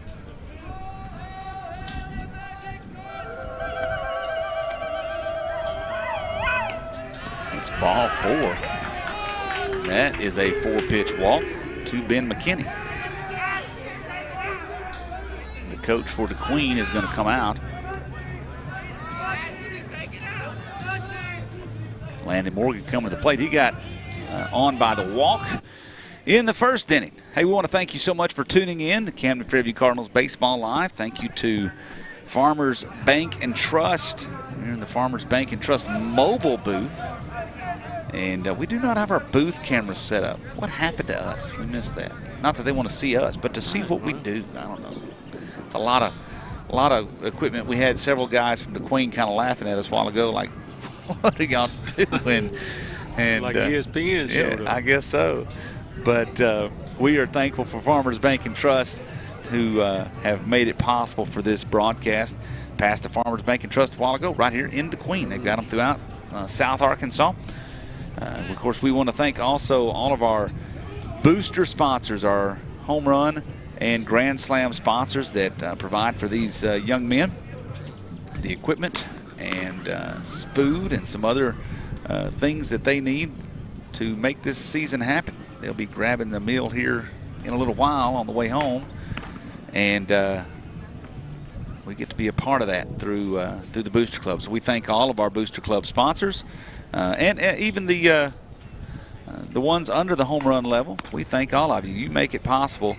Speaker 2: It's ball 4. That is a 4-pitch walk to Ben McKinney. The coach for the Queen is going to come out. Landon Morgan coming to the plate. He got on by the walk in the first inning. Hey, we want to thank you so much for tuning in to Camden Fairview Cardinals Baseball Live. Thank you to Farmers Bank and Trust. We're in the Farmers Bank and Trust mobile booth. And we do not have our booth cameras set up. What happened to us? We missed that. Not that they want to see us, but to see what we do. I don't know. It's a lot of equipment. We had several guys from the Queen kind of laughing at us a while ago, like, what are y'all doing? And
Speaker 3: like ESPN showed up.
Speaker 2: I guess so. But we are thankful for Farmers Bank and Trust, who have made it possible for this broadcast. Passed the Farmers Bank and Trust a while ago, right here in the Queen. They've got them throughout South Arkansas. Of course, we want to thank also all of our booster sponsors, our home run and Grand Slam sponsors that provide for these young men the equipment and food and some other things that they need to make this season happen. They'll be grabbing the meal here in a little while on the way home, and we get to be a part of that through the Booster Club. So we thank all of our Booster Club sponsors, and even the ones under the home run level. We thank all of you. You make it possible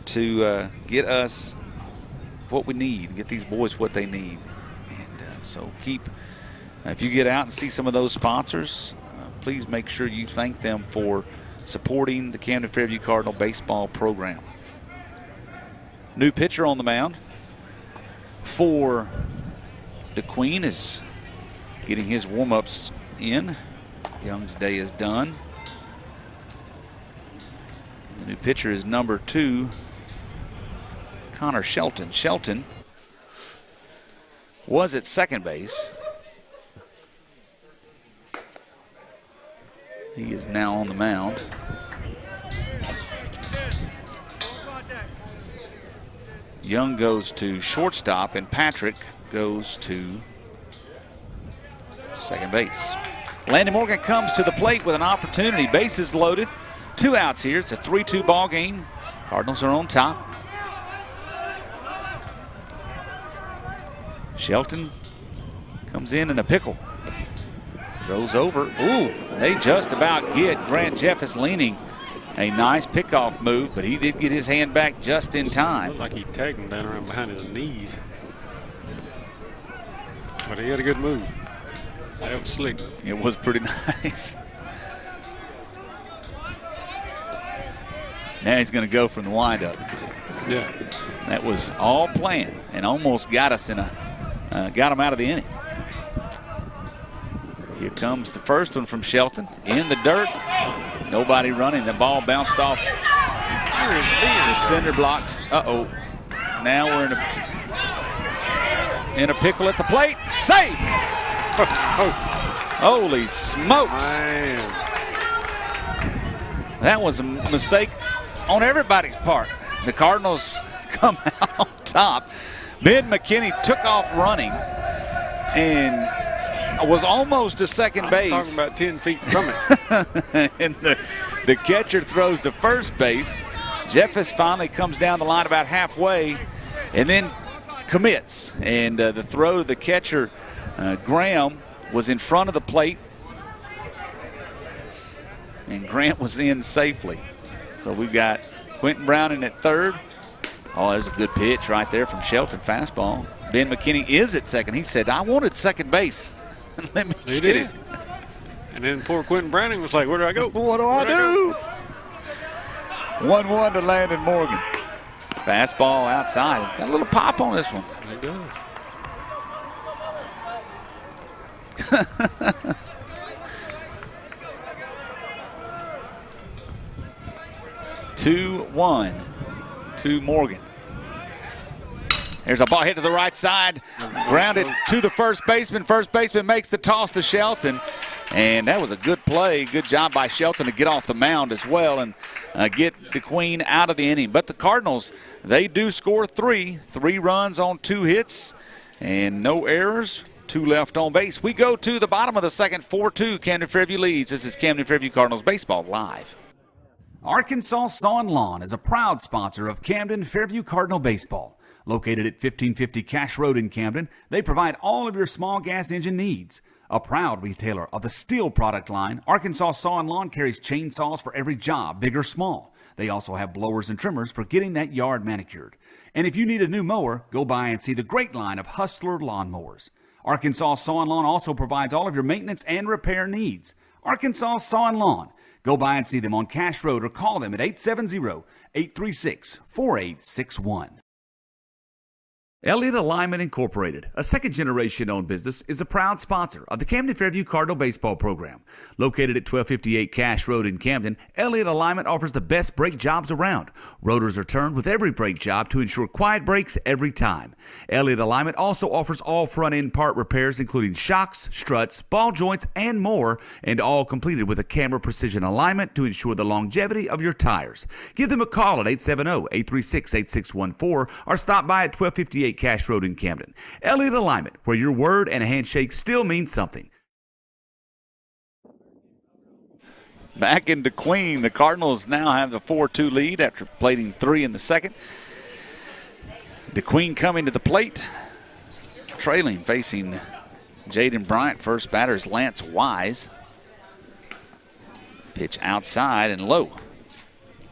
Speaker 2: to get us what we need, get these boys what they need. And so keep, if you get out and see some of those sponsors, please make sure you thank them for supporting the Camden Fairview Cardinal baseball program. New pitcher on the mound for the Queen is getting his warm-ups in. Young's day is done. The new pitcher is number 2, Connor Shelton. Shelton was at second base. He is now on the mound. Young goes to shortstop, and Patrick goes to second base. Landon Morgan comes to the plate with an opportunity. Bases loaded. 2 outs here. It's a 3-2 ball game. Cardinals are on top. Shelton comes in a pickle. Throws over. Ooh, they just about get Grant Jeffers leaning. A nice pickoff move, but he did get his hand back just in time.
Speaker 3: Looked like he tagged him down around behind his knees. But he had a good move. That was slick.
Speaker 2: It was pretty nice. Now he's going to go from the windup.
Speaker 3: Yeah.
Speaker 2: That was all planned and almost got us in got him out of the inning. Here comes the first one from Shelton in the dirt. Nobody running. The ball bounced off the cinder blocks. Uh-oh. Now we're in a pickle at the plate. Safe! Holy smokes.
Speaker 3: Man.
Speaker 2: That was a mistake on everybody's part. The Cardinals come out on top. Ben McKinney took off running and was almost to second base.
Speaker 3: Talking about 10 feet from it.
Speaker 2: And the catcher throws to first base. Jeffers finally comes down the line about halfway and then commits. And the throw to the catcher, Graham, was in front of the plate. And Grant was in safely. So we've got Quentin Browning at third. Oh, there's a good pitch right there from Shelton, fastball. Ben McKinney is at second. He said, I wanted second base. Let me get it.
Speaker 3: And then poor Quentin Browning was like, where do I go?
Speaker 2: What do I do? 1-1 to Landon Morgan. Fastball outside. Got a little pop on this one.
Speaker 3: It does.
Speaker 2: 2-1 to Morgan. There's a ball hit to the right side, grounded to the first baseman. First baseman makes the toss to Shelton, and that was a good play. Good job by Shelton to get off the mound as well and get the Queen out of the inning. But the Cardinals, they do score 3 runs on 2 hits, and no errors. 2 left on base. We go to the bottom of the second, 4-2. Camden Fairview leads. This is Camden Fairview Cardinals Baseball Live.
Speaker 6: Arkansas Saw and Lawn is a proud sponsor of Camden Fairview Cardinal Baseball. Located at 1550 Cash Road in Camden, they provide all of your small gas engine needs. A proud retailer of the Steel product line, Arkansas Saw and Lawn carries chainsaws for every job, big or small. They also have blowers and trimmers for getting that yard manicured. And if you need a new mower, go by and see the great line of Hustler lawnmowers. Arkansas Saw and Lawn also provides all of your maintenance and repair needs. Arkansas Saw and Lawn. Go by and see them on Cash Road or call them at 870-836-4861. Elliott Alignment Incorporated, a second-generation owned business, is a proud sponsor of the Camden Fairview Cardinal baseball program. Located at 1258 Cash Road in Camden, Elliott Alignment offers the best brake jobs around. Rotors are turned with every brake job to ensure quiet brakes every time. Elliott Alignment also offers all front-end part repairs, including shocks, struts, ball joints, and more, and all completed with a camera precision alignment to ensure the longevity of your tires. Give them a call at 870-836-8614 or stop by at 1258 Cash Road in Camden. Elliott Alignment, where your word and a handshake still means something.
Speaker 2: Back into Queen, the Cardinals now have the 4-2 lead after plating 3 in the second. DeQueen coming to the plate, trailing, facing Jaden Bryant. First batter is Lance Wise. Pitch outside and low.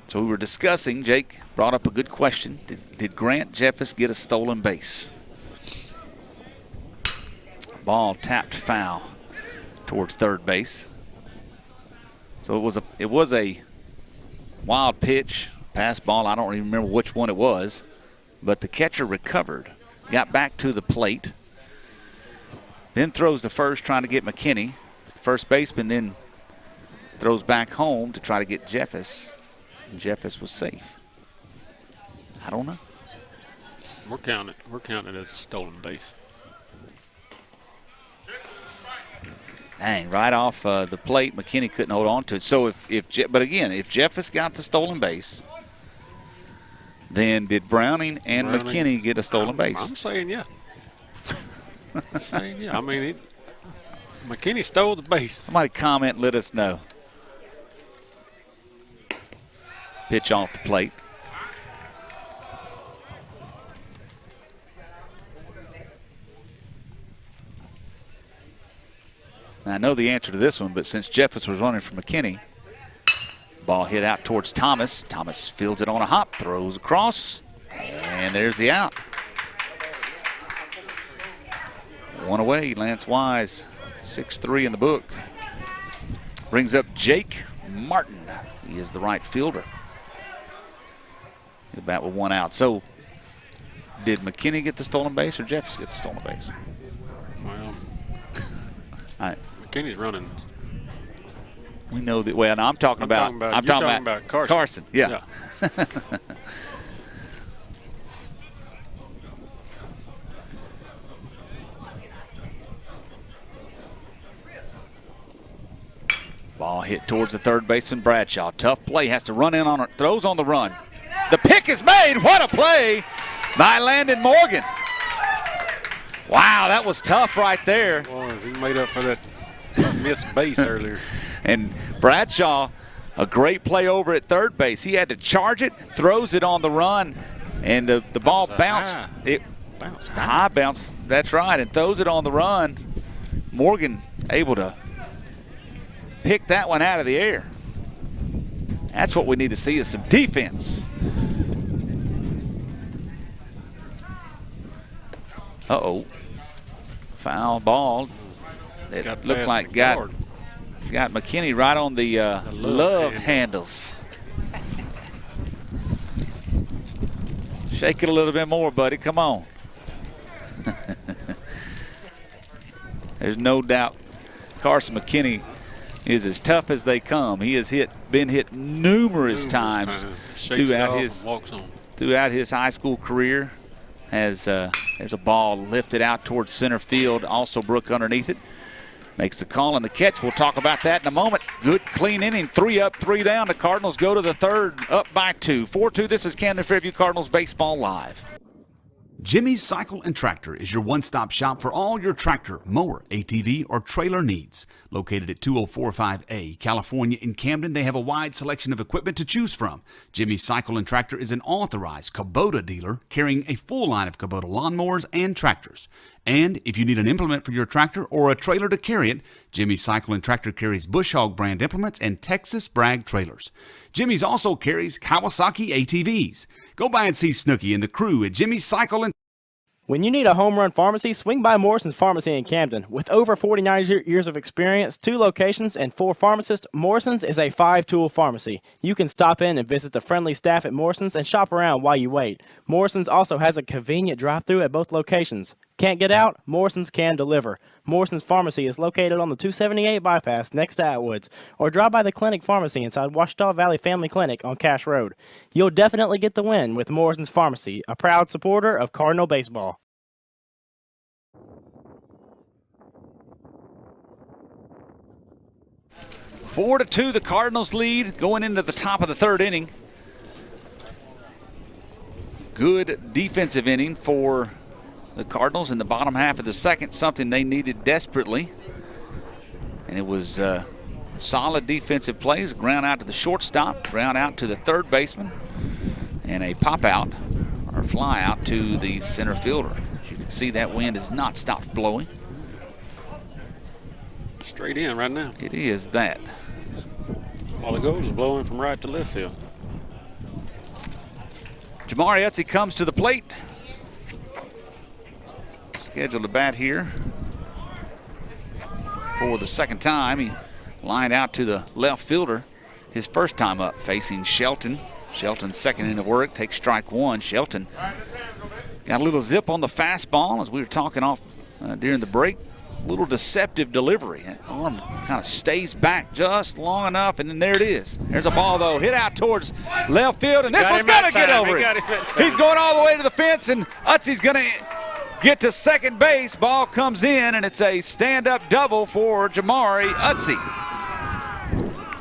Speaker 2: So we were discussing, Jake brought up a good question. Did Grant Jeffers get a stolen base? Ball tapped foul towards third base. So it was a wild pitch, pass ball. I don't even remember which one it was, but the catcher recovered, got back to the plate, then throws to first trying to get McKinney. First baseman then throws back home to try to get Jeffers. And Jeffers was safe. I don't know.
Speaker 3: We're counting it as a stolen base.
Speaker 2: Dang, right off the plate, McKinney couldn't hold on to it. So but again, if Jeffers got the stolen base, then did Browning and McKinney get a stolen base?
Speaker 3: I'm saying yeah. I mean, McKinney stole the base.
Speaker 2: Somebody comment and let us know. Pitch off the plate. Now, I know the answer to this one, but since Jeffers was running for McKinney, ball hit out towards Thomas. Thomas fields it on a hop, throws across, and there's the out. One away, Lance Wise, 6'3" in the book. Brings up Jake Martin. He is the right fielder. The bat with one out. So, did McKinney get the stolen base or Jeffers get the stolen base?
Speaker 3: Well, McKinney's running.
Speaker 2: We know that. Well, no, I'm talking about Carson. Yeah. Ball hit towards the third baseman, Bradshaw. Tough play, has to run in on it, throws on the run. The pick is made. What a play by Landon Morgan. Wow, that was tough right there.
Speaker 3: He made up for that missed base earlier.
Speaker 2: And Bradshaw, a great play over at third base. He had to charge it, throws it on the run, and the ball bounced. High bounce, that's right, and throws it on the run. Morgan able to pick that one out of the air. That's what we need to see is some defense. Uh-oh. Foul ball. It looked like got McKinney right on the love handles. Shake it a little bit more, buddy. Come on. There's no doubt Carson McKinney is as tough as they come. He has been hit numerous times throughout his high school career. There's a ball lifted out towards center field. Also Brook underneath it. Makes the call and the catch. We'll talk about that in a moment. Good, clean inning. 3 up, 3 down. The Cardinals go to the third, up by 2. 4-2. This is Camden Fairview Cardinals Baseball Live.
Speaker 6: Jimmy's Cycle and Tractor is your one-stop shop for all your tractor, mower, ATV, or trailer needs. Located at 2045A, California in Camden, they have a wide selection of equipment to choose from. Jimmy's Cycle and Tractor is an authorized Kubota dealer carrying a full line of Kubota lawnmowers and tractors. And if you need an implement for your tractor or a trailer to carry it, Jimmy's Cycle and Tractor carries Bush Hog brand implements and Texas Brag trailers. Jimmy's also carries Kawasaki ATVs. Go by and see Snooky and the crew at Jimmy's Cycle and
Speaker 5: When you need a home run pharmacy, swing by Morrison's Pharmacy in Camden. With over 49 years of experience, 2 locations, and 4 pharmacists, Morrison's is a 5-tool pharmacy. You can stop in and visit the friendly staff at Morrison's and shop around while you wait. Morrison's also has a convenient drive-thru at both locations. Can't get out? Morrison's can deliver. Morrison's Pharmacy is located on the 278 bypass next to Atwoods, or drop by the Clinic Pharmacy inside Washita Valley Family Clinic on Cash Road. You'll definitely get the win with Morrison's Pharmacy, a proud supporter of Cardinal baseball.
Speaker 2: Four to 2, the Cardinals lead going into the top of the 3rd inning. Good defensive inning for the Cardinals in the bottom half of the 2nd, something they needed desperately. And it was solid defensive plays, ground out to the shortstop, ground out to the 3rd baseman, and a pop out or fly out to the center fielder. As you can see, that wind has not stopped blowing.
Speaker 3: Straight in right now.
Speaker 2: It is that.
Speaker 3: A while ago, it was blowing from right to left field.
Speaker 2: Jamari Utsey comes to the plate. Scheduled to bat here for the 2nd time. He lined out to the left fielder his first time up, facing Shelton. Shelton's 2nd inning of work, takes strike 1. Shelton got a little zip on the fastball as we were talking off during the break. A little deceptive delivery. That arm kind of stays back just long enough, and then there it is. There's a ball, though, hit out towards left field, and this one's got to get over it. He's going all the way to the fence, and Utsey's going to get to second base. Ball comes in, and it's a stand-up double for Jamari Utsey.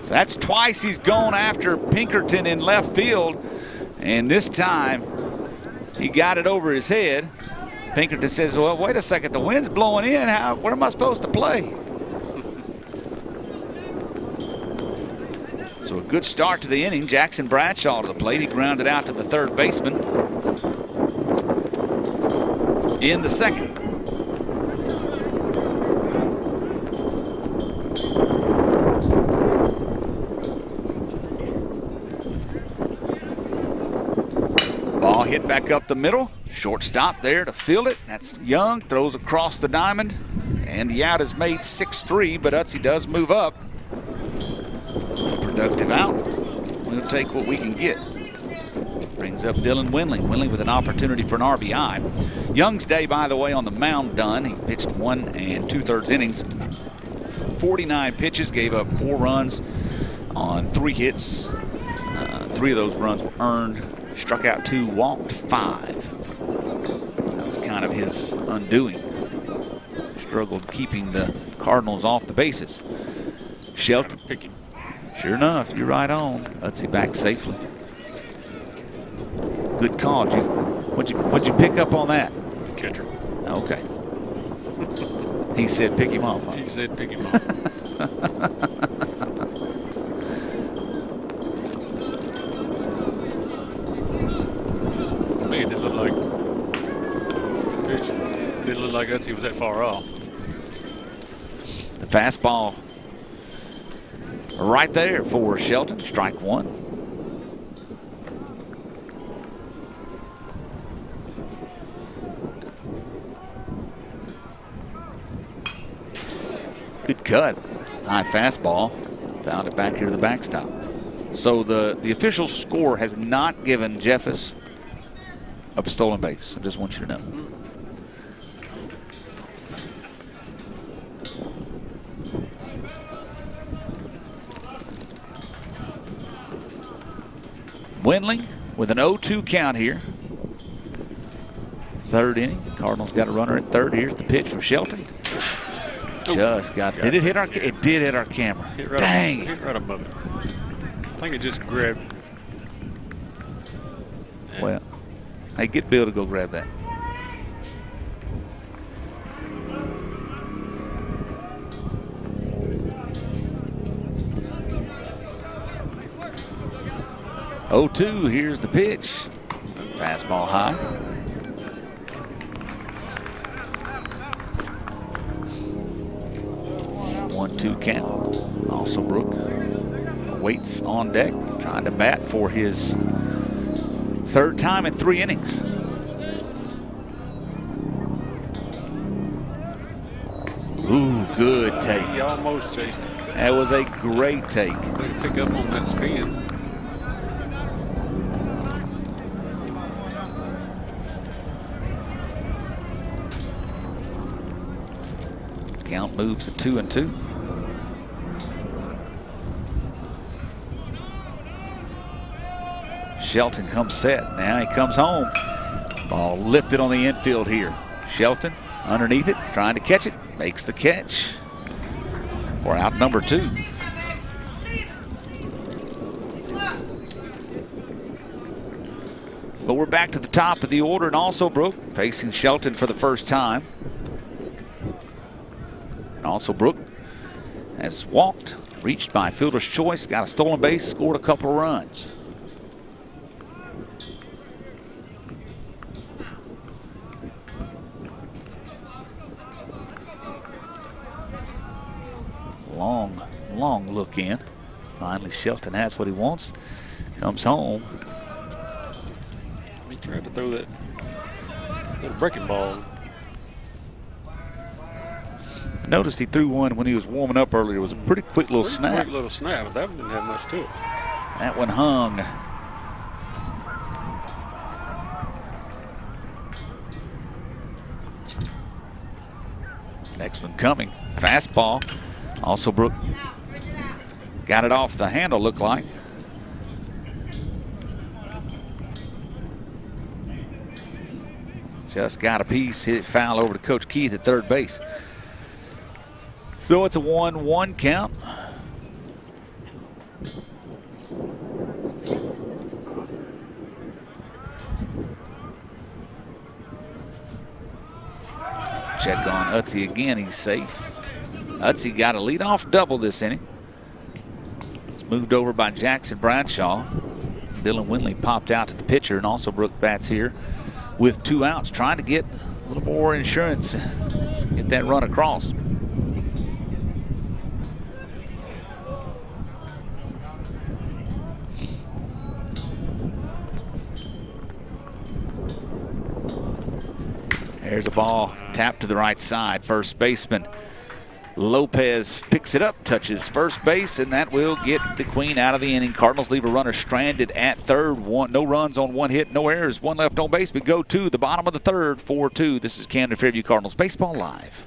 Speaker 2: So that's twice he's gone after Pinkerton in left field, and this time he got it over his head. Pinkerton says, well, wait a second, the wind's blowing in. Where am I supposed to play? So a good start to the inning. Jackson Bradshaw to the plate. He grounded out to the 3rd baseman in the 2nd. Ball hit back up the middle. Shortstop there to field it. That's Young. Throws across the diamond. And the out is made 6-3, but Utsey does move up. Productive out. We'll take what we can get. Brings up Dylan Winley. Winley with an opportunity for an RBI. Young's day, by the way, on the mound done. He pitched 1 2/3 innings. 49 pitches, gave up 4 runs on 3 hits. 3 of those runs were earned. Struck out 2, walked 5. That was kind of his undoing. Struggled keeping the Cardinals off the bases. Shelton. Sure enough, you're right on. Utsey back safely. Good call. What'd you pick up on that?
Speaker 3: Catcher.
Speaker 2: Okay. He said pick him off. Huh?
Speaker 3: He said pick him off. To me, it didn't look like pitch. It didn't look like Utsey was that far off.
Speaker 2: The fastball right there for Shelton. Strike 1. Good cut. High fastball. Found it back here to the backstop. So the official score has not given Jeffus a stolen base. I just want you to know. Winley with an 0-2 count here. 3rd inning. The Cardinals got a runner at 3rd. Here's the pitch from Shelton. Just got. Did it hit our? It did hit our camera.
Speaker 3: Right
Speaker 2: Dang.
Speaker 3: Hit right above it. I think it just grabbed.
Speaker 2: Well, hey, get Bill to go grab that. 0-2, here's the pitch. Fastball high. One-two count. Also Brook waits on deck, trying to bat for his third time in 3 innings. Ooh, good take.
Speaker 3: He almost chased it.
Speaker 2: That was a great take.
Speaker 3: Pick up on that spin.
Speaker 2: Count moves to 2-2. Shelton comes set. Now he comes home. Ball lifted on the infield here. Shelton underneath it, trying to catch it. Makes the catch for out number 2. But we're back to the top of the order, and also Brook facing Shelton for the first time. And also Brook has walked, reached by fielder's choice, got a stolen base, scored a couple of runs. Long look in. Finally, Shelton has what he wants. Comes home.
Speaker 3: He tried to throw that little breaking ball.
Speaker 2: I noticed he threw one when he was warming up earlier. It was a pretty quick little snap.
Speaker 3: Quick little snap, but that one didn't have much to it.
Speaker 2: That one hung. Next one coming. Fastball. Also Brook got it off the handle, looked like. Just got a piece, hit it foul over to Coach Keith at third base. So it's a 1-1 count. Check on Utzi again, he's safe. Utzi got a leadoff double this inning. It's moved over by Jackson Bradshaw. Dylan Winley popped out to the pitcher, and also Brook bats here with 2 outs, trying to get a little more insurance, get that run across. There's a ball tapped to the right side. First baseman Lopez picks it up, touches first base, and that will get the Queen out of the inning. Cardinals leave a runner stranded at third. No runs on 1 hit, no errors, 1 left on base. We go to the bottom of the third, 4-2. This is Camden Fairview Cardinals Baseball Live.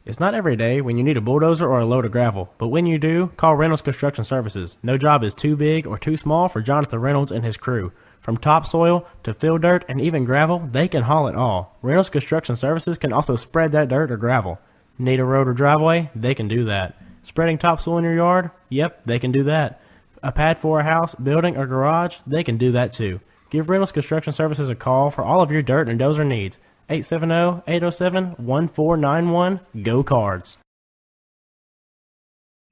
Speaker 4: It's not every day when you need a bulldozer or a load of gravel, but when you do, call Reynolds Construction Services. No job is too big or too small for Jonathan Reynolds and his crew. From topsoil to field dirt and even gravel, they can haul it all. Reynolds Construction Services can also spread that dirt or gravel. Need a road or driveway? They can do that. Spreading topsoil in your yard? Yep, they can do that. A pad for a house, building, or garage? They can do that too. Give Reynolds Construction Services a call for all of your dirt and dozer needs. 870-807-1491. Go Cards.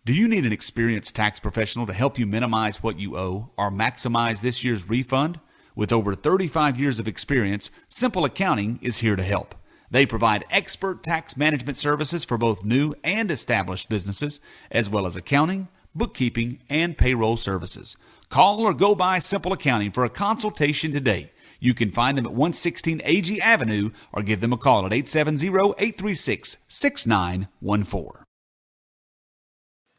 Speaker 6: Do you need an experienced tax professional to help you minimize what you owe or maximize this year's refund? With over 35 years of experience, Simple Accounting is here to help. They provide expert tax management services for both new and established businesses, as well as accounting, bookkeeping, and payroll services. Call or go by Simple Accounting for a consultation today. You can find them at 116 AG Avenue or give them a call at 870-836-6914.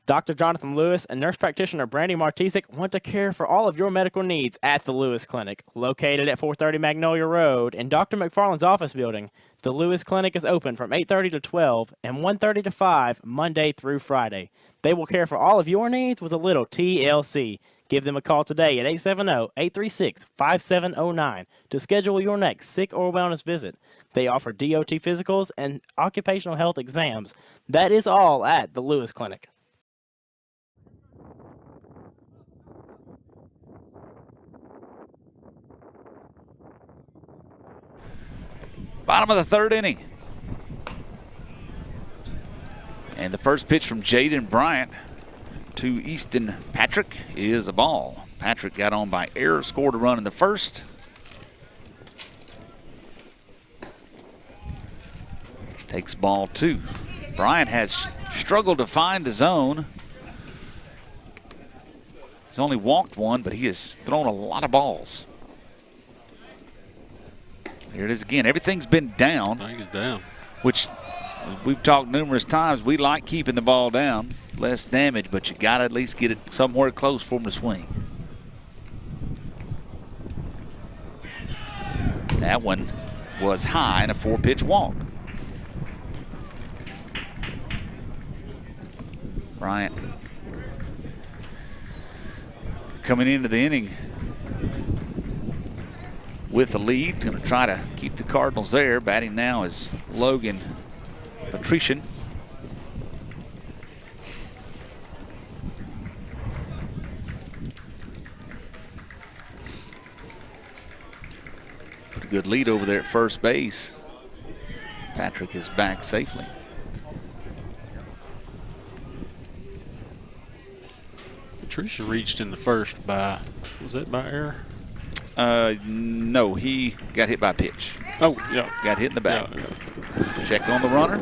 Speaker 5: Dr. Jonathan Lewis and nurse practitioner Brandy Martisic want to care for all of your medical needs at the Lewis Clinic, located at 430 Magnolia Road in Dr. McFarland's office building. The Lewis Clinic is open from 8:30 to 12 and 1:30 to 5 Monday through Friday. They will care for all of your needs with a little TLC. Give them a call today at 870-836-5709 to schedule your next sick or wellness visit. They offer DOT physicals and occupational health exams. That is all at the Lewis Clinic.
Speaker 2: Bottom of the third inning. And the first pitch from Jaden Bryant to Easton Patrick is a ball. Patrick got on by error, scored a run in the first. Takes ball 2. Bryant has struggled to find the zone. He's only walked one, but he has thrown a lot of balls. Here it is again. Everything's been down.
Speaker 3: I think he's down.
Speaker 2: Which we've talked numerous times. We like keeping the ball down, less damage, but you got to at least get it somewhere close for him to swing. That one was high and a 4-pitch walk. Bryant coming into the inning with the lead, going to try to keep the Cardinals there. Batting now is Logan Patrician. Put a good lead over there at first base. Patrick is back safely.
Speaker 3: Patricia reached in the first by, was that by error?
Speaker 2: No, he got hit by a pitch.
Speaker 3: Oh, yeah.
Speaker 2: Got hit in the back.
Speaker 3: Yeah.
Speaker 2: Check on the runner.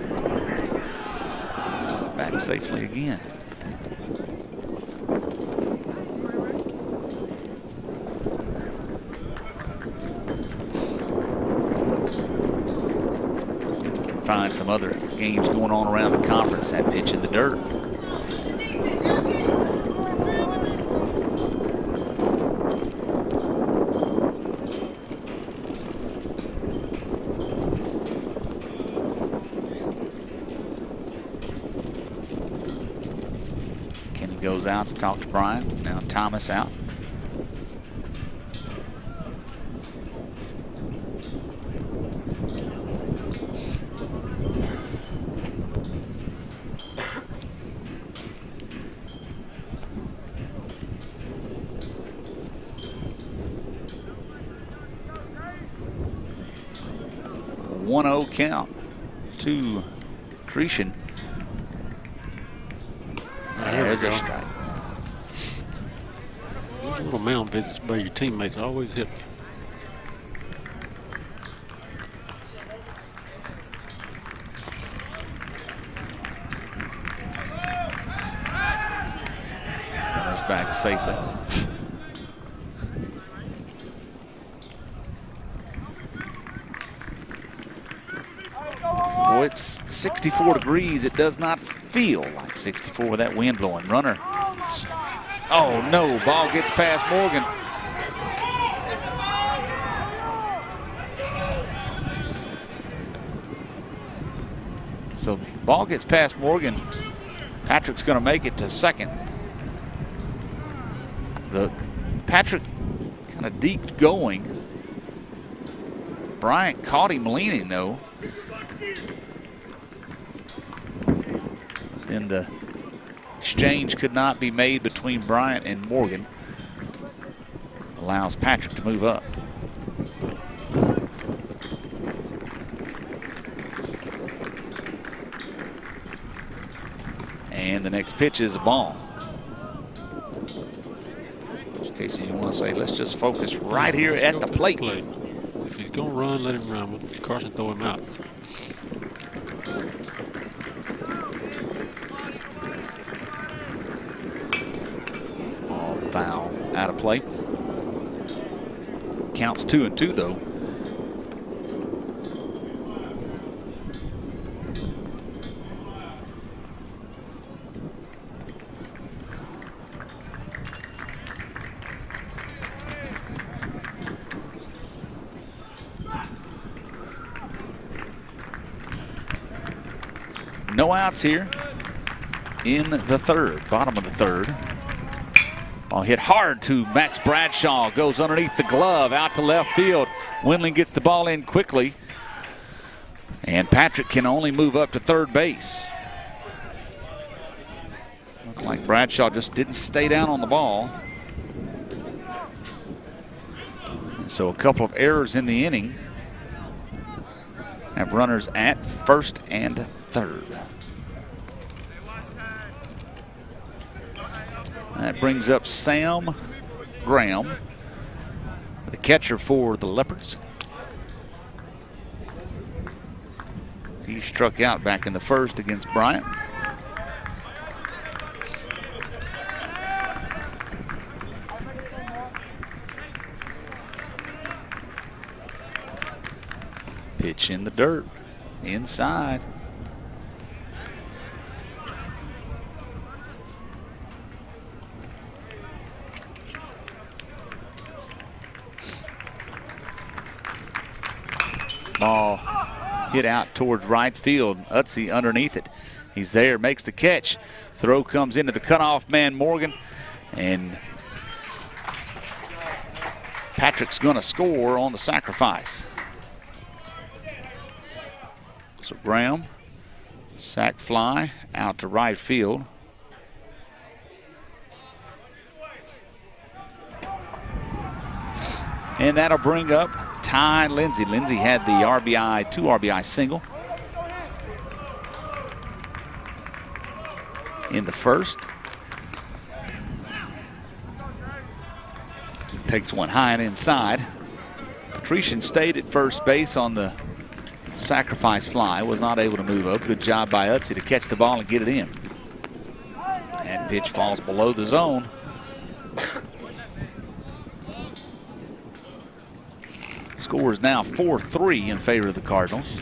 Speaker 2: Back safely again. Find some other games going on around the conference. That pitch in the dirt. Goes out to talk to Brian. Now Thomas out. One-0 count to Grecian. There's a strike.
Speaker 3: Those little mound visits by your teammates always hit.
Speaker 2: Runner's back safely. Well, it's 64 degrees. It does not feel like 64 with that wind blowing. Runner. Oh no, ball gets past Morgan. So ball gets past Morgan. Patrick's going to make it to second. Patrick kind of deep going. Bryant caught him leaning though. Then the exchange could not be made between Bryant and Morgan. Allows Patrick to move up. And the next pitch is a ball. In most cases you want to say, let's just focus right here at the plate.
Speaker 3: If he's going to run, let him run. Carson throw him out.
Speaker 2: Foul out of play. Counts 2-2 though. No outs here in the third, bottom of the third. Ball hit hard to Max Bradshaw, goes underneath the glove, out to left field. Windling gets the ball in quickly, and Patrick can only move up to third base. Looked like Bradshaw just didn't stay down on the ball. And so a couple of errors in the inning have runners at first and third. That brings up Sam Graham, the catcher for the Leopards. He struck out back in the first against Bryant. Pitch in the dirt, inside. Ball hit out towards right field. Utsi underneath it. He's there, makes the catch. Throw comes into the cutoff man, Morgan. And Patrick's going to score on the sacrifice. So Graham, sac fly out to right field. And that'll bring up Ty Lindsay. Lindsay had the RBI, 2 RBI single in the first. Takes one high and inside. Patrician stayed at first base on the sacrifice fly. Was not able to move up. Good job by Utsi to catch the ball and get it in. And pitch falls below the zone. Score is now 4-3 in favor of the Cardinals.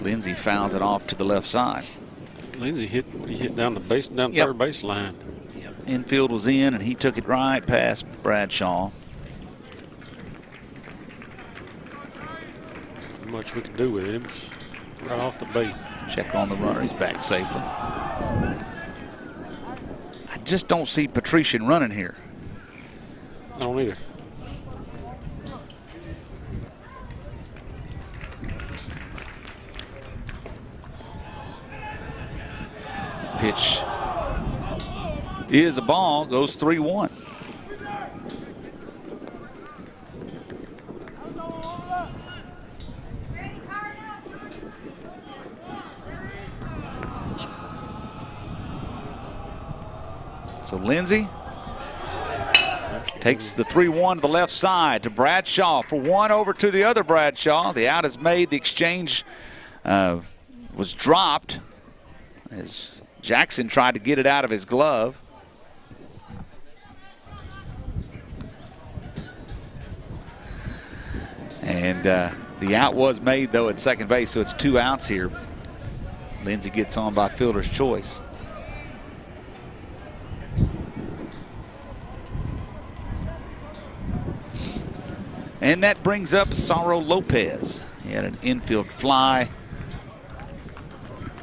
Speaker 2: Lindsay fouls it off to the left side.
Speaker 3: Lindsay hit down the base, down third base line.
Speaker 2: Yep. Infield was in, and he took it right past Bradshaw.
Speaker 3: Not much we can do with it. It was right off the base.
Speaker 2: Check on the runner. He's back safely. I just don't see Patrician running here.
Speaker 3: I don't either.
Speaker 2: Pitch is a ball, goes 3-1. So Lindsay takes the 3-1 to the left side to Bradshaw for one over to the other Bradshaw. The out is made. The exchange was dropped as Jackson tried to get it out of his glove. And the out was made, though, at second base, so it's 2 outs here. Lindsay gets on by fielder's choice. And that brings up Sauro Lopez. He had an infield fly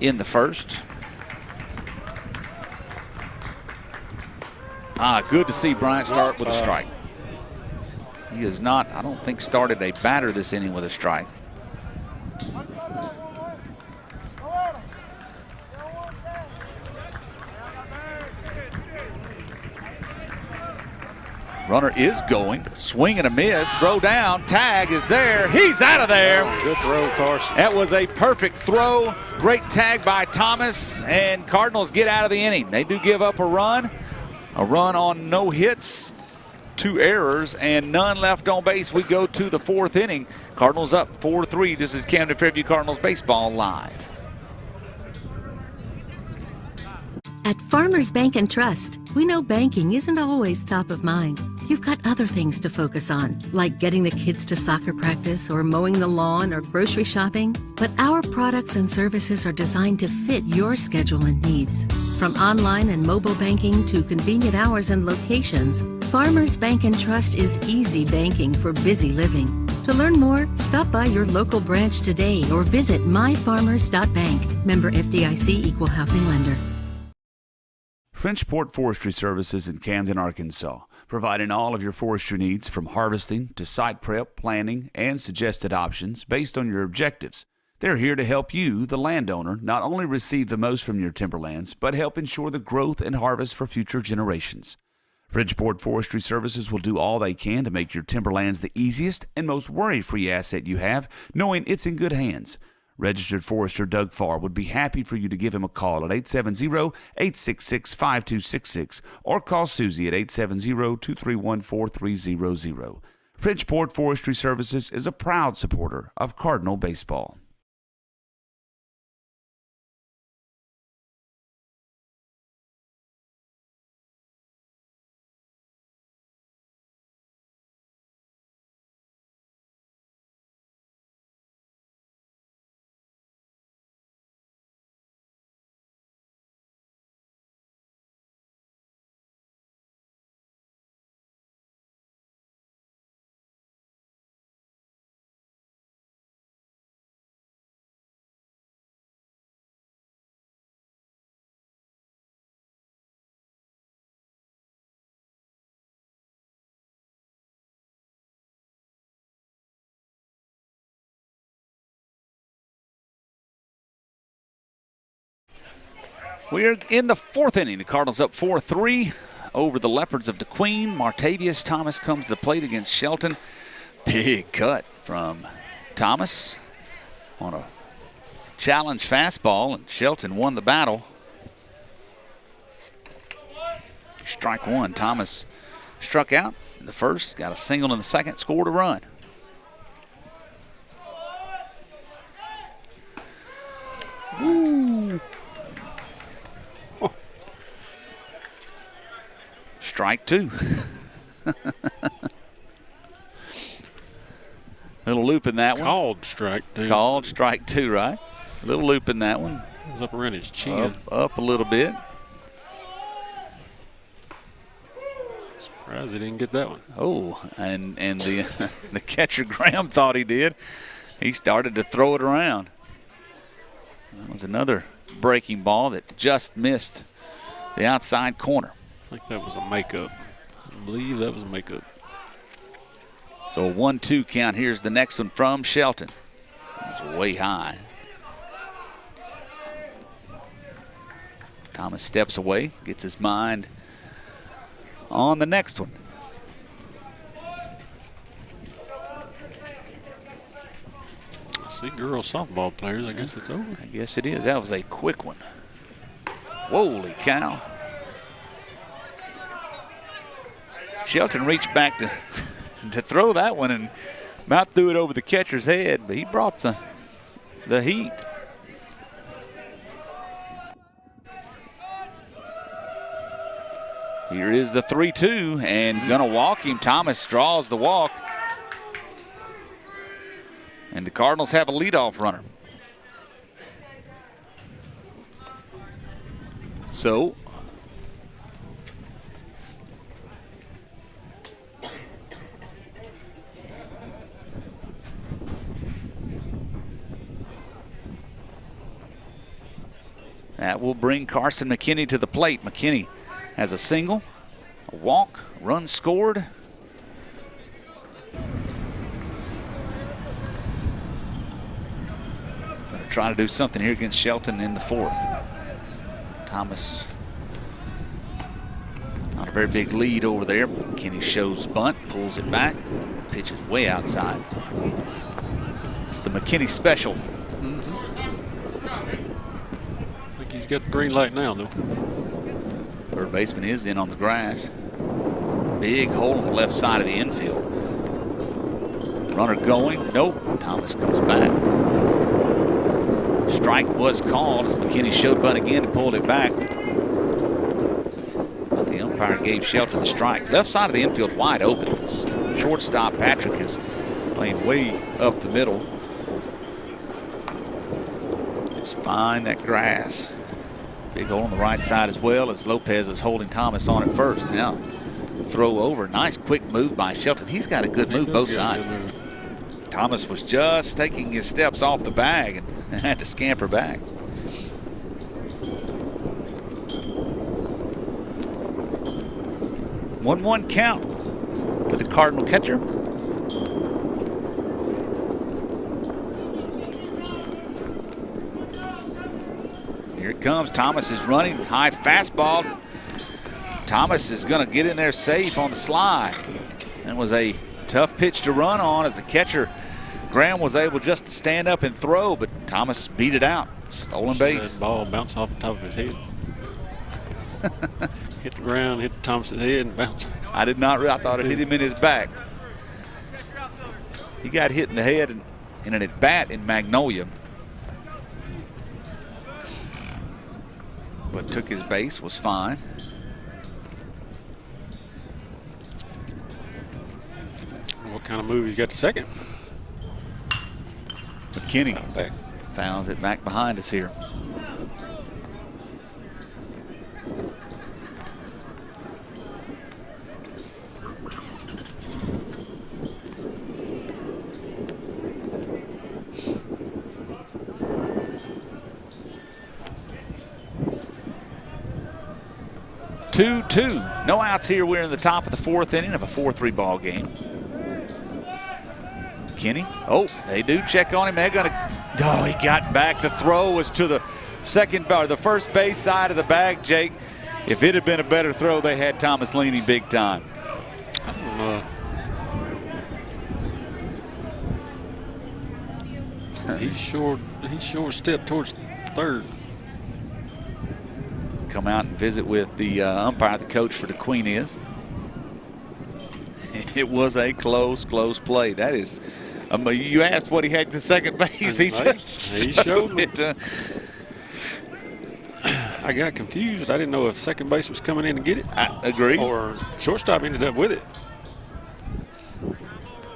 Speaker 2: in the first. Good to see Bryant start with a strike. He has not, I don't think, started a batter this inning with a strike. Runner is going, swing and a miss, throw down, tag is there, he's out of there.
Speaker 3: Good throw, Carson.
Speaker 2: That was a perfect throw, great tag by Thomas, and Cardinals get out of the inning. They do give up a run on no hits, 2 errors, and none left on base. We go to the 4th inning. Cardinals up 4-3. This is Camden Fairview Cardinals Baseball Live.
Speaker 7: At Farmers Bank and Trust, we know banking isn't always top of mind. You've got other things to focus on, like getting the kids to soccer practice or mowing the lawn or grocery shopping. But our products and services are designed to fit your schedule and needs. From online and mobile banking to convenient hours and locations, Farmers Bank and Trust is easy banking for busy living. To learn more, stop by your local branch today or visit myfarmers.bank. Member FDIC Equal Housing Lender.
Speaker 6: Frenchport Forestry Services in Camden, Arkansas, providing all of your forestry needs from harvesting to site prep, planning, and suggested options based on your objectives. They're here to help you, the landowner, not only receive the most from your timberlands, but help ensure the growth and harvest for future generations. Frenchport Forestry Services will do all they can to make your timberlands the easiest and most worry-free asset you have, knowing it's in good hands. Registered forester Doug Farr would be happy for you to give him a call at 870-866-5266 or call Susie at 870-231-4300. Frenchport Forestry Services is a proud supporter of Cardinal baseball.
Speaker 2: We're in the fourth inning. The Cardinals up 4-3 over the Leopards of DeQueen. Martavius Thomas comes to the plate against Shelton. Big cut from Thomas on a challenge fastball, and Shelton won the battle. Strike one. Thomas struck out in the first, got a single in the second, scored a run. Woo! Strike two. Little loop in that one.
Speaker 3: Called strike two.
Speaker 2: Called strike two, right? Little loop in that one.
Speaker 3: It was up around his chin.
Speaker 2: Up a little bit.
Speaker 3: Surprised he didn't get that one.
Speaker 2: Oh, and the the catcher Graham thought he did. He started to throw it around. That was another breaking ball that just missed the outside corner.
Speaker 3: I think that was a makeup. I believe that was a makeup.
Speaker 2: So a 1-2 count. Here's the next one from Shelton. That's way high. Thomas steps away, gets his mind on the next one.
Speaker 3: See, girls softball players, I guess it's over.
Speaker 2: I guess it is. That was a quick one. Holy cow. Shelton reached back to throw that one and about threw it over the catcher's head, but he brought the heat. Here is the 3-2, and he's going to walk him. Thomas draws the walk. And the Cardinals have a leadoff runner. So that will bring Carson McKinney to the plate. McKinney has a single, a walk, run scored. Going to try to do something here against Shelton in the fourth. Thomas, not a very big lead over there. McKinney shows bunt, pulls it back, pitches way outside. It's the McKinney special.
Speaker 3: He's got the green light now, though.
Speaker 2: Third baseman is in on the grass. Big hole on the left side of the infield. Runner going. Nope. Thomas comes back. Strike was called as McKinney showed bunt again and pulled it back. But the umpire gave Shelton the strike. Left side of the infield wide open. Shortstop Patrick is playing way up the middle. Just find that grass. Big hole on the right side as well as Lopez is holding Thomas on at first. Now throw over. Nice quick move by Shelton. He's got a good move both sides. Thomas was just taking his steps off the bag and had to scamper back. One count with the Cardinal catcher. Here it comes. Thomas is running. High fastball. Thomas is going to get in there safe on the slide. That was a tough pitch to run on as the catcher Graham was able just to stand up and throw, but Thomas beat it out. Stolen base.
Speaker 3: That ball bounced off the top of his head. Hit the ground, hit Thomas's head, and bounced.
Speaker 2: I did not. I thought it hit him in his back. He got hit in the head in an at-bat in Magnolia, but took his base, was fine.
Speaker 3: What kind of move he's got to second?
Speaker 2: McKinney
Speaker 3: Back.
Speaker 2: fouls it back behind us here. Two. No outs here. We're in the top of the fourth inning of a 4-3 ball game. McKinney. Oh, they do check on him. They're going to. Oh, he got back. The throw was to the the first base side of the bag, Jake. If it had been a better throw, they had Thomas leaning big time.
Speaker 3: I don't know. He sure stepped towards third.
Speaker 2: Come out and visit with the umpire, the coach for the Queen is. It was a close play. That is, you asked what he had to second base. He
Speaker 3: showed me. I got confused. I didn't know if second base was coming in to get it.
Speaker 2: I agree.
Speaker 3: Or shortstop ended up with it.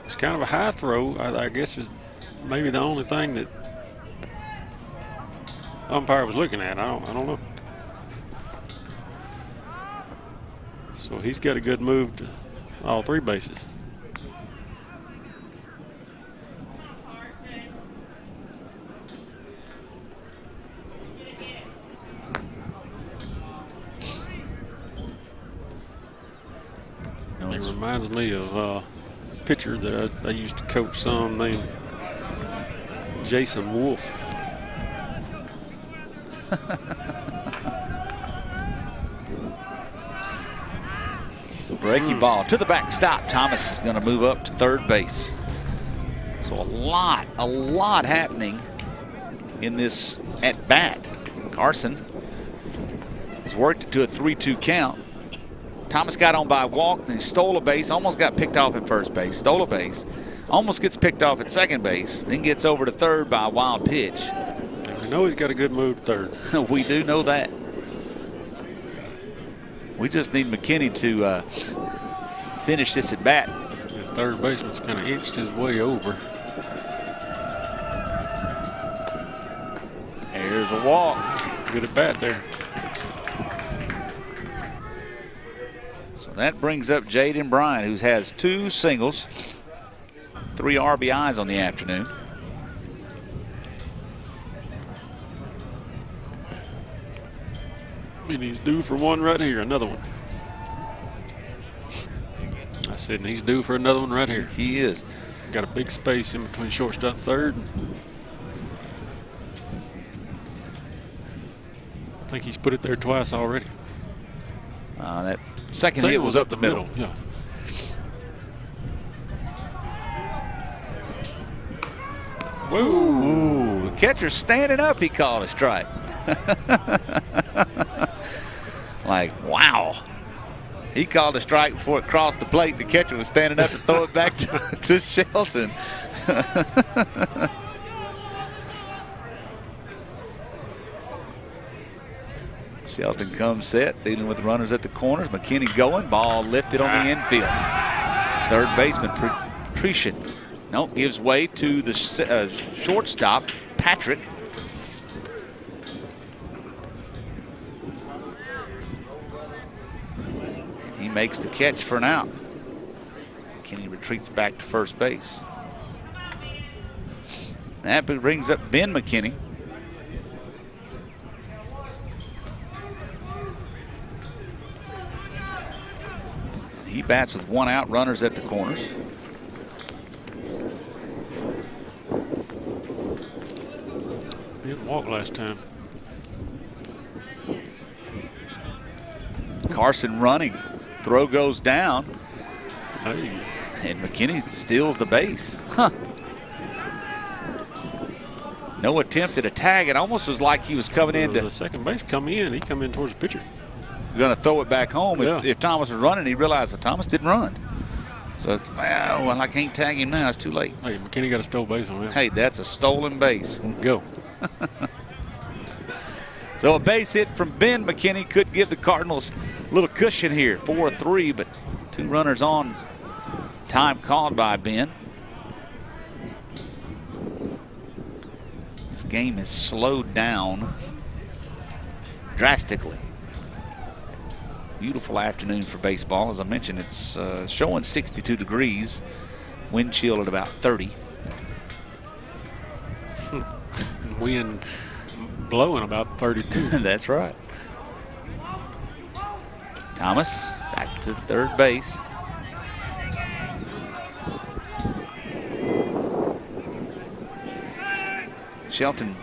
Speaker 3: It's kind of a high throw. I guess is maybe the only thing that umpire was looking at. I don't know. So he's got a good move to all three bases. It reminds me of a pitcher that I used to coach some named Jason Wolf.
Speaker 2: Breaking ball to the backstop. Thomas is going to move up to third base. So a lot happening in this at bat. Carson has worked it to a 3-2 count. Thomas got on by a walk, then he stole a base, almost got picked off at first base, stole a base, almost gets picked off at second base, then gets over to third by a wild pitch.
Speaker 3: And we know he's got a good move to third.
Speaker 2: We do know that. We just need McKinney to finish this at bat.
Speaker 3: The third baseman's kind of inched his way over.
Speaker 2: There's a walk.
Speaker 3: Good at bat there.
Speaker 2: So that brings up Jaden Bryant, who has 2 singles, 3 RBIs on the afternoon.
Speaker 3: And he's due for one right here, another one. I said, and he's due for another one right here.
Speaker 2: He is.
Speaker 3: Got a big space in between shortstop and third. I think he's put it there twice already.
Speaker 2: That second hit was up the middle.
Speaker 3: Yeah.
Speaker 2: Ooh, the catcher standing up, he called a strike. Like, wow. He called a strike before it crossed the plate. The catcher was standing up to throw it back to Shelton. Shelton comes set, dealing with runners at the corners. McKinney going, ball lifted on the infield. Third baseman, Patrician. No, gives way to the shortstop, Patrick. He makes the catch for an out. McKinney retreats back to first base. That brings up Ben McKinney. He bats with 1 out, runners at the corners.
Speaker 3: He didn't walk last time.
Speaker 2: Carson running. Throw goes down.
Speaker 3: Hey.
Speaker 2: And McKinney steals the base. Huh. No attempt at a tag. It almost was like he was coming in to
Speaker 3: the second base come in. He come in towards the pitcher.
Speaker 2: Going to throw it back home.
Speaker 3: Yeah.
Speaker 2: If Thomas was running, he realized that Thomas didn't run. So it's, well, I can't tag him now. It's too late.
Speaker 3: Hey, McKinney got a stolen base on him.
Speaker 2: Hey, that's a stolen base.
Speaker 3: Go.
Speaker 2: So a base hit from Ben McKinney could give the Cardinals a little cushion here. 4-3, but 2 runners on. Time called by Ben. This game has slowed down drastically. Beautiful afternoon for baseball. As I mentioned, it's showing 62 degrees. Wind chill at about 30.
Speaker 3: Wind blowing about 32.
Speaker 2: That's right. Thomas back to third base. Shelton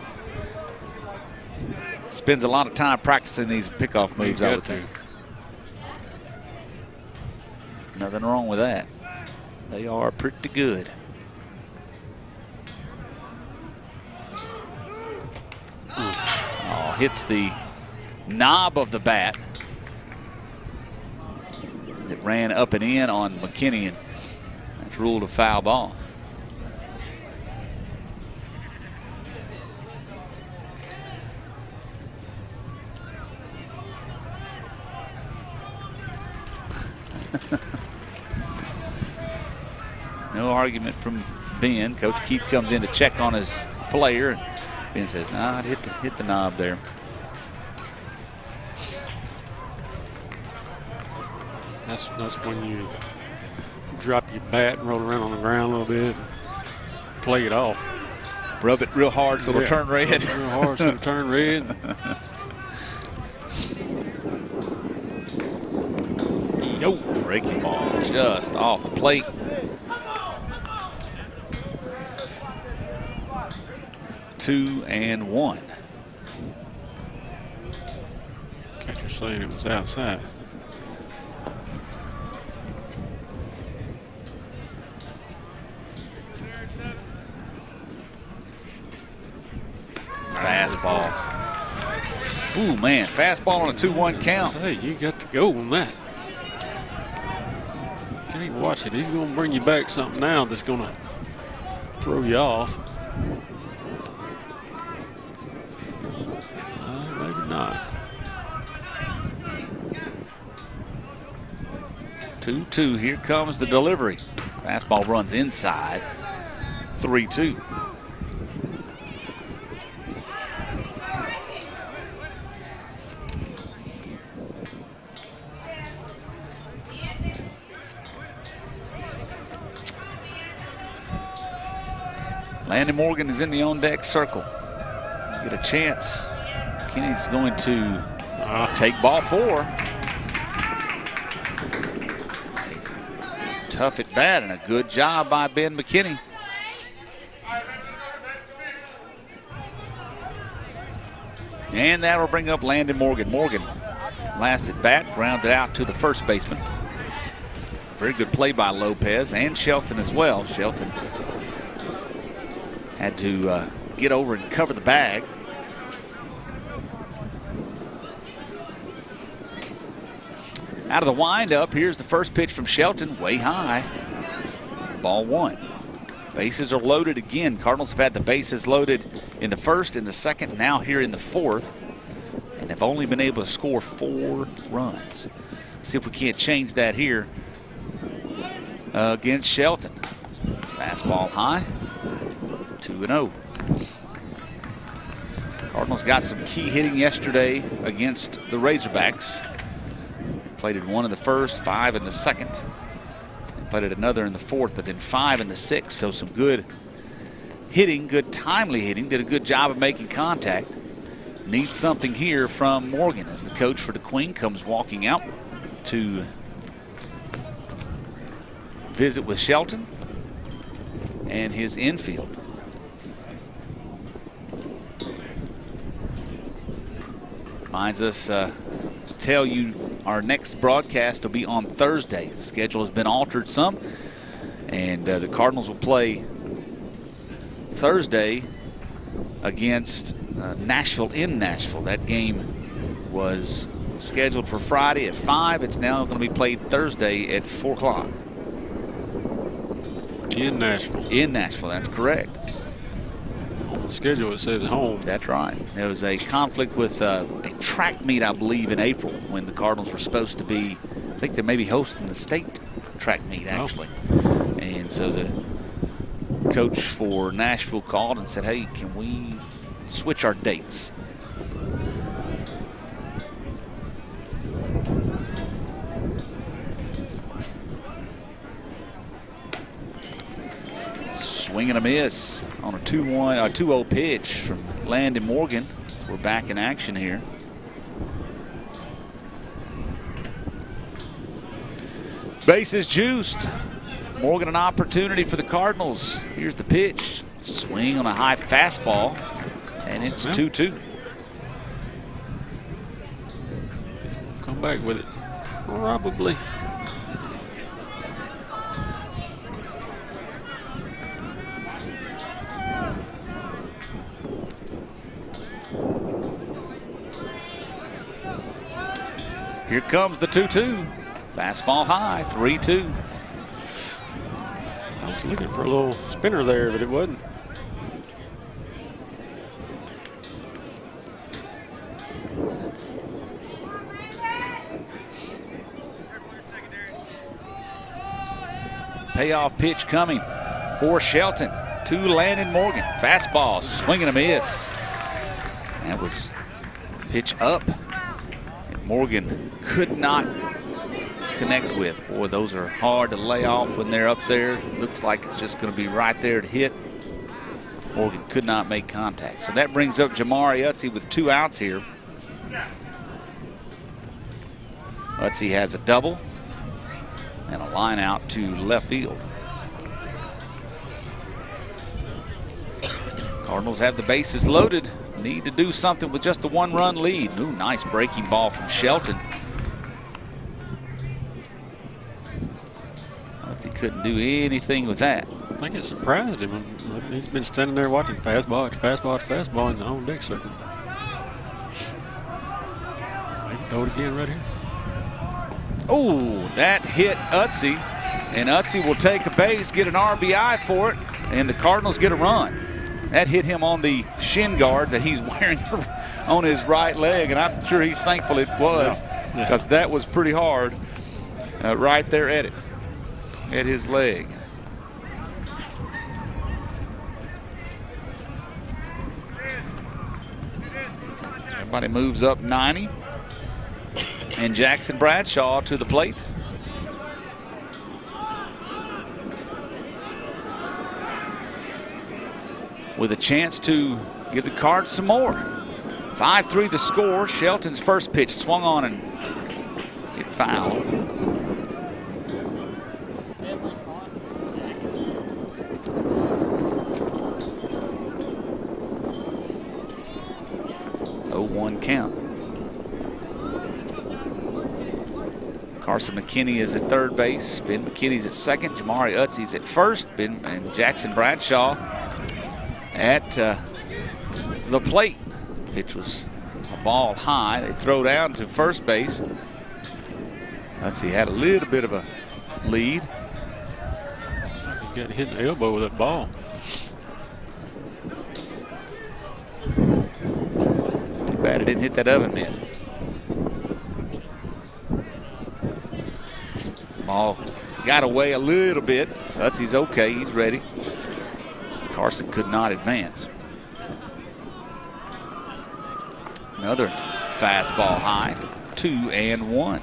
Speaker 2: spends a lot of time practicing these pickoff moves out there. Nothing wrong with that. They are pretty good. Oh, hits the knob of the bat. It ran up and in on McKinney, and that's ruled a foul ball. No argument from Ben. Coach Keith comes in to check on his player. Ben says, "Nah, I'd hit the knob there."
Speaker 3: That's when you drop your bat and roll around on the ground a little bit, play it off.
Speaker 2: Rub it real hard so it'll turn red.
Speaker 3: Rub it real hard so it'll turn red.
Speaker 2: Yo, breaking ball just off the plate. Two and one.
Speaker 3: Catcher saying it was outside.
Speaker 2: Fastball. Ooh, man, fastball on a 2-1 count.
Speaker 3: Hey, you got to go on that. Can't watch it. He's going to bring you back something now that's going to throw you off. Maybe not.
Speaker 2: 2-2. Here comes the delivery. Fastball runs inside. 3-2. Landon Morgan is in the on-deck circle. Get a chance. Kenny's going to take ball 4. Tough at bat and a good job by Ben McKinney. And that'll bring up Landon Morgan. Morgan, last at bat, grounded out to the first baseman. Very good play by Lopez and Shelton as well. Shelton had to get over and cover the bag. Out of the windup, here's the first pitch from Shelton, way high. Ball 1. Bases are loaded again. Cardinals have had the bases loaded in the first, in the second, now here in the fourth, and have only been able to score 4 runs. See if we can't change that here against Shelton. Fastball high. 2-0. Cardinals got some key hitting yesterday against the Razorbacks. Played it 1 in the first, 5 in the second. Played it another in the fourth, but then 5 in the sixth. So some good hitting, good timely hitting. Did a good job of making contact. Needs something here from Morgan as the coach for the Queen comes walking out to visit with Shelton and his infield. Reminds us to tell you our next broadcast will be on Thursday. The schedule has been altered some, and the Cardinals will play Thursday against Nashville in Nashville. That game was scheduled for Friday at 5. It's now going to be played Thursday at 4 o'clock.
Speaker 3: In Nashville.
Speaker 2: In Nashville, that's correct.
Speaker 3: On the schedule it says home.
Speaker 2: That's right. There was a conflict with a track meet, I believe, in April when the Cardinals were supposed to be, I think they may be hosting the state track meet, actually. Oh. And so the coach for Nashville called and said, hey, can we switch our dates? Swing and a miss on a 2-0 pitch from Landon Morgan. We're back in action here. Bases juiced. Morgan an opportunity for the Cardinals. Here's the pitch. Swing on a high fastball, and it's 2-2.
Speaker 3: Come back with it. Probably.
Speaker 2: Here comes the 2-2. Fastball high, 3-2.
Speaker 3: I was looking for a little spinner there, but it wasn't.
Speaker 2: Payoff pitch coming for Shelton to Landon Morgan. Fastball, swing and a miss. That was pitch up. And Morgan could not connect with. Boy, those are hard to lay off when they're up there. Looks like it's just going to be right there to hit. Morgan could not make contact. So that brings up Jamari Utsey with 2 outs here. Utsey has a double and a line out to left field. Cardinals have the bases loaded. Need to do something with just a 1-run lead. Ooh, nice breaking ball from Shelton. Utsey couldn't do anything with that.
Speaker 3: I think it surprised him. He's been standing there watching fastball after fastball after fastball in the on deck circle. They can throw it again right here.
Speaker 2: Oh, that hit Utsey, and Utsey will take a base, get an RBI for it, and the Cardinals get a run. That hit him on the shin guard that he's wearing on his right leg, and I'm sure he's thankful it was, because that was pretty hard right there at it, at his leg. Everybody moves up 90. And Jackson Bradshaw to the plate. With a chance to give the Cards some more. 5-3 the score. Shelton's first pitch swung on and hit foul. Count. Carson McKinney is at third base. Ben McKinney's at second. Jamari Utsey's at first. And Jackson Bradshaw at the plate. Pitch was a ball high. They throw down to first base. Utsey had a little bit of a lead.
Speaker 3: He got hit in the elbow with that ball.
Speaker 2: Bad it didn't hit that oven mitt. Ball got away a little bit. Utsey's okay, he's ready. Carson could not advance. Another fastball high, 2-1.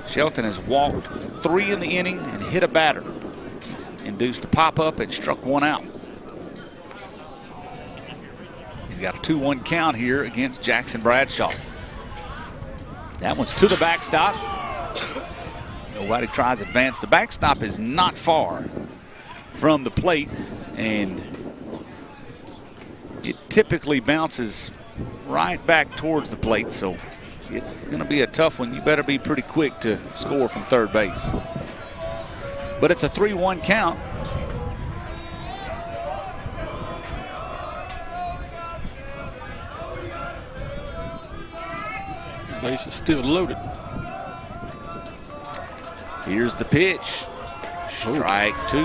Speaker 2: Shelton has walked 3 in the inning and hit a batter. He's induced a pop-up and struck 1 out. He's got a 2-1 count here against Jackson Bradshaw. That one's to the backstop. Nobody tries to advance. The backstop is not far from the plate, and it typically bounces right back towards the plate, so it's going to be a tough one. You better be pretty quick to score from third base. But it's a 3-1 count.
Speaker 3: Base is still loaded.
Speaker 2: Here's the pitch. Strike 2.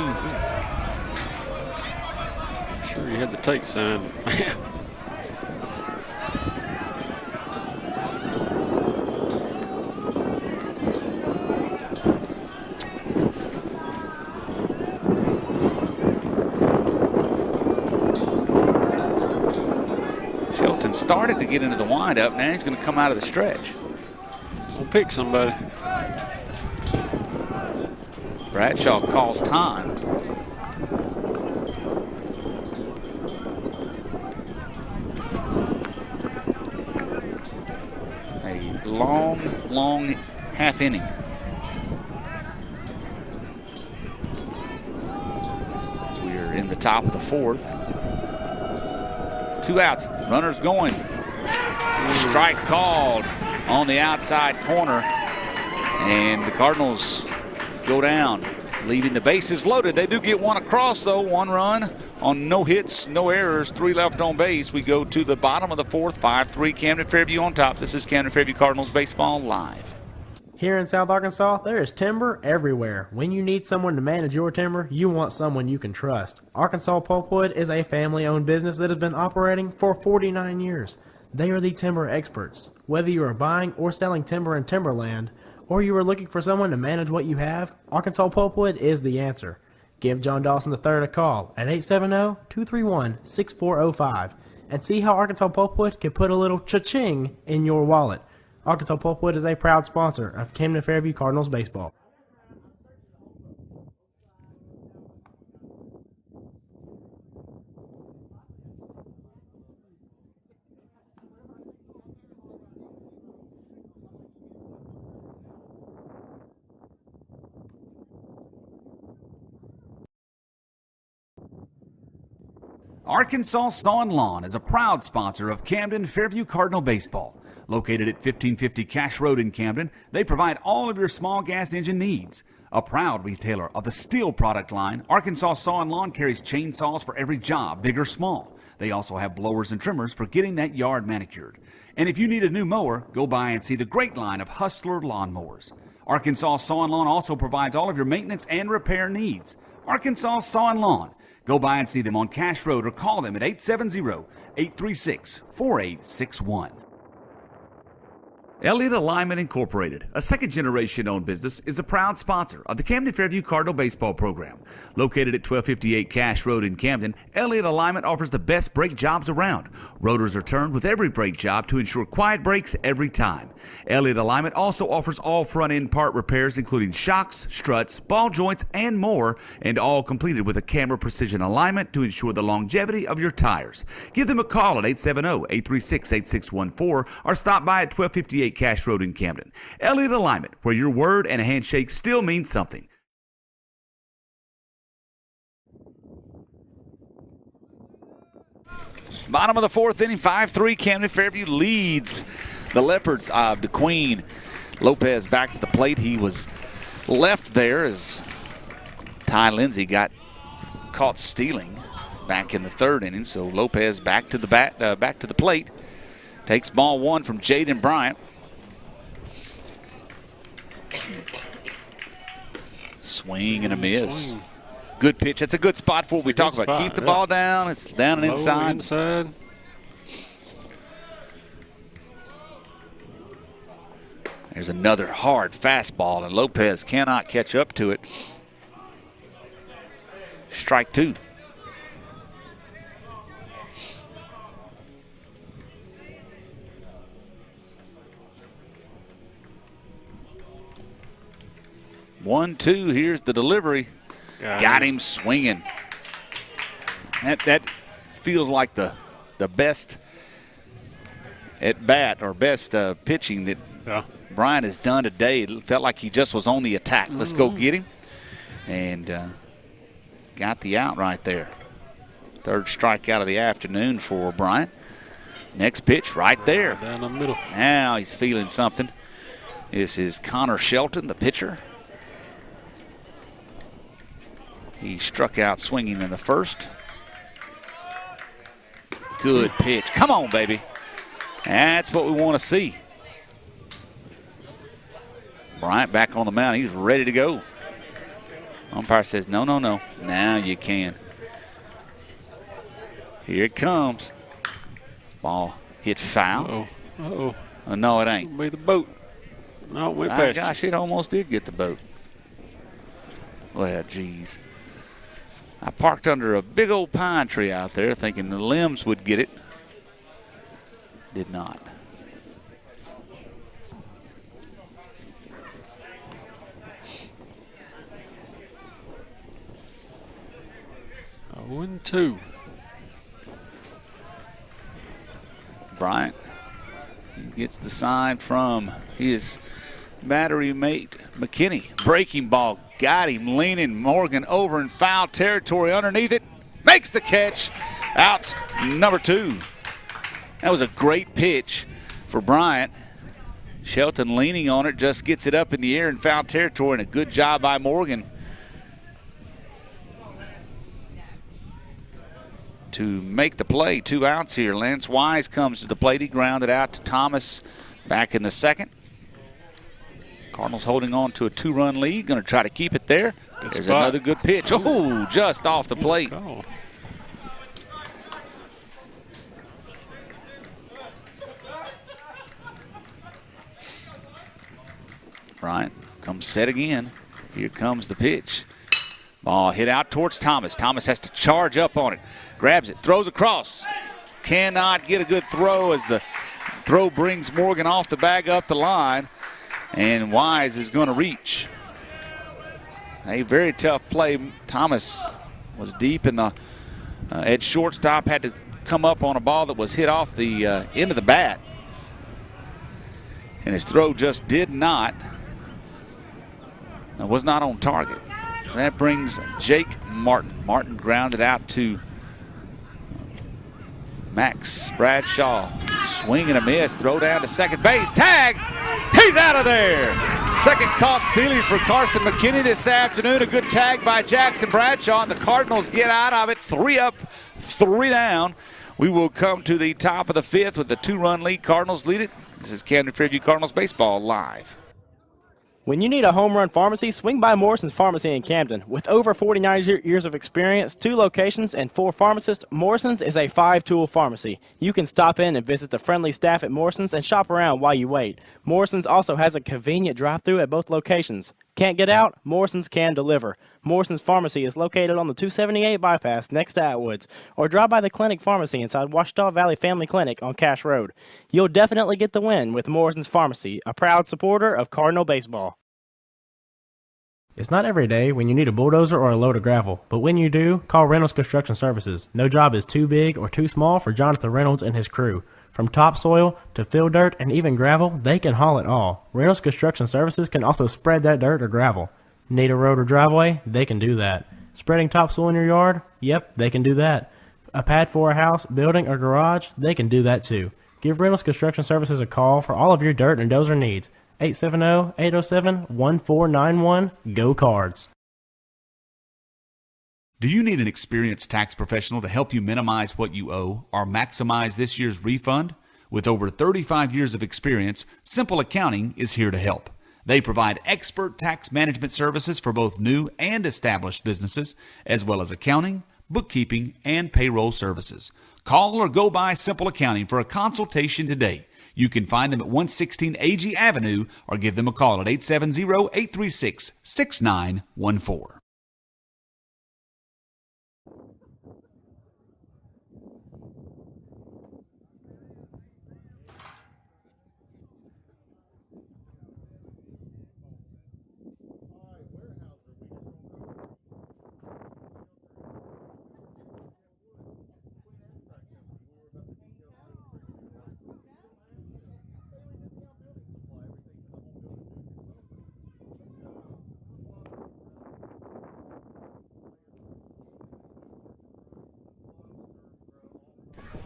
Speaker 3: Sure he had the take sign.
Speaker 2: Shelton started to get into the windup. Now he's going to come out of the stretch.
Speaker 3: We'll pick somebody.
Speaker 2: Bradshaw calls time. A long half inning. We are in the top of the 4th. 2 outs, runners going. Strike called on the outside corner, and the Cardinals go down, leaving the bases loaded. They do get one across, though. 1 run on no hits, no errors, 3 left on base. We go to the bottom of the 4th, 5-3, Camden Fairview on top. This is Camden Fairview Cardinals Baseball Live.
Speaker 4: Here in South Arkansas, there is timber everywhere. When you need someone to manage your timber, you want someone you can trust. Arkansas Pulpwood is a family-owned business that has been operating for 49 years. They are the timber experts. Whether you are buying or selling timber in timberland, or you are looking for someone to manage what you have, Arkansas Pulpwood is the answer. Give John Dawson III a call at 870-231-6405 and see how Arkansas Pulpwood can put a little cha-ching in your wallet. Arkansas Pulpwood is a proud sponsor of Camden Fairview Cardinals baseball.
Speaker 6: Arkansas Saw and Lawn is a proud sponsor of Camden Fairview Cardinal Baseball. Located at 1550 Cash Road in Camden, they provide all of your small gas engine needs. A proud retailer of the steel product line, Arkansas Saw and Lawn carries chainsaws for every job, big or small. They also have blowers and trimmers for getting that yard manicured. And if you need a new mower, go by and see the great line of Hustler lawnmowers. Arkansas Saw and Lawn also provides all of your maintenance and repair needs. Arkansas Saw and Lawn. Go by and see them on Cash Road or call them at 870-836-4861. Elliott Alignment Incorporated, a second-generation owned business, is a proud sponsor of the Camden Fairview Cardinal Baseball Program. Located at 1258 Cash Road in Camden, Elliott Alignment offers the best brake jobs around. Rotors are turned with every brake job to ensure quiet brakes every time. Elliott Alignment also offers all front-end part repairs, including shocks, struts, ball joints, and more, and all completed with a camera precision alignment to ensure the longevity of your tires. Give them a call at 870-836-8614 or stop by at 1258 Cash Road in Camden. Elliott Alignment, where your word and a handshake still means something.
Speaker 2: Bottom of the 4th inning, 5-3, Camden Fairview leads the Leopards of DeQueen. Lopez back to the plate. He was left there as Ty Lindsay got caught stealing back in the 3rd inning. So Lopez back to the back to the plate. Takes ball 1 from Jaden Bryant. Swing and a miss. Good pitch. That's a good spot for what we talk about. Keep the ball down. It's down and inside. There's another hard fastball, and Lopez cannot catch up to it. Strike 2. One, two. Here's the delivery. Got him swinging. That feels like the best at bat or best pitching that Brian has done today. It felt like he just was on the attack. Let's go get him. And got the out right there. 3rd strikeout of the afternoon for Bryant. Next pitch right there.
Speaker 3: Down the middle.
Speaker 2: Now he's feeling something. This is Connor Shelton, the pitcher. He struck out swinging in the 1st. Good pitch. Come on, baby. That's what we want to see. Bryant back on the mound. He's ready to go. Umpire says, no, no, no. Now you can. Here it comes. Ball hit foul.
Speaker 3: Uh-oh.
Speaker 2: Oh, no, it ain't.
Speaker 3: Be the boat. No, it went past.
Speaker 2: Gosh, it almost did get the boat. Well, geez. I parked under a big old pine tree out there thinking the limbs would get it. Did not.
Speaker 3: Oh, 1-2.
Speaker 2: Bryant gets the sign from his battery mate McKinney. Breaking ball, got him leaning. Morgan over in foul territory underneath it. Makes the catch. Out number 2. That was a great pitch for Bryant. Shelton leaning on it, just gets it up in the air in foul territory, and a good job by Morgan to make the play. 2 outs here. Lance Wise comes to the plate. He grounded out to Thomas back in the second. Cardinals holding on to a 2-run lead. Going to try to keep it there. There's another good pitch. Oh, just off the plate. Bryant comes set again. Here comes the pitch. Ball hit out towards Thomas. Thomas has to charge up on it. Grabs it, throws across. Cannot get a good throw as the throw brings Morgan off the bag up the line. And Wise is going to reach. A very tough play. Thomas was deep in the edge shortstop. Had to come up on a ball that was hit off the end of the bat. And his throw just did not. Was not on target. So that brings Jake Martin. Martin grounded out to Max Bradshaw. Swing and a miss. Throw down to second base. Tag! He's out of there! Second caught stealing for Carson McKinney this afternoon. A good tag by Jackson Bradshaw, and the Cardinals get out of it. 3 up, 3 down. We will come to the top of the 5th with the 2-run lead. Cardinals lead it. This is Camden Fairview Cardinals baseball live.
Speaker 5: When you need a home run pharmacy, swing by Morrison's Pharmacy in Camden. With over 49 years of experience, 2 locations, and 4 pharmacists, Morrison's is a 5-tool pharmacy. You can stop in and visit the friendly staff at Morrison's and shop around while you wait. Morrison's also has a convenient drive-thru at both locations. Can't get out? Morrison's can deliver. Morrison's Pharmacy is located on the 278 bypass next to Atwoods, or drop by the Clinic Pharmacy inside Washita Valley Family Clinic on Cash Road. You'll definitely get the win with Morrison's Pharmacy, a proud supporter of Cardinal baseball.
Speaker 4: It's not every day when you need a bulldozer or a load of gravel, but when you do, call Reynolds Construction Services. No job is too big or too small for Jonathan Reynolds and his crew. From topsoil to fill dirt and even gravel, they can haul it all. Reynolds Construction Services can also spread that dirt or gravel. Need a road or driveway? They can do that. Spreading topsoil in your yard? Yep, they can do that. A pad for a house, building, or garage? They can do that too. Give Reynolds Construction Services a call for all of your dirt and dozer needs. 870-807-1491. Go Cards.
Speaker 6: Do you need an experienced tax professional to help you minimize what you owe or maximize this year's refund? With over 35 years of experience, Simple Accounting is here to help. They provide expert tax management services for both new and established businesses, as well as accounting, bookkeeping, and payroll services. Call or go by Simple Accounting for a consultation today. You can find them at 116 AG Avenue or give them a call at 870-836-6914.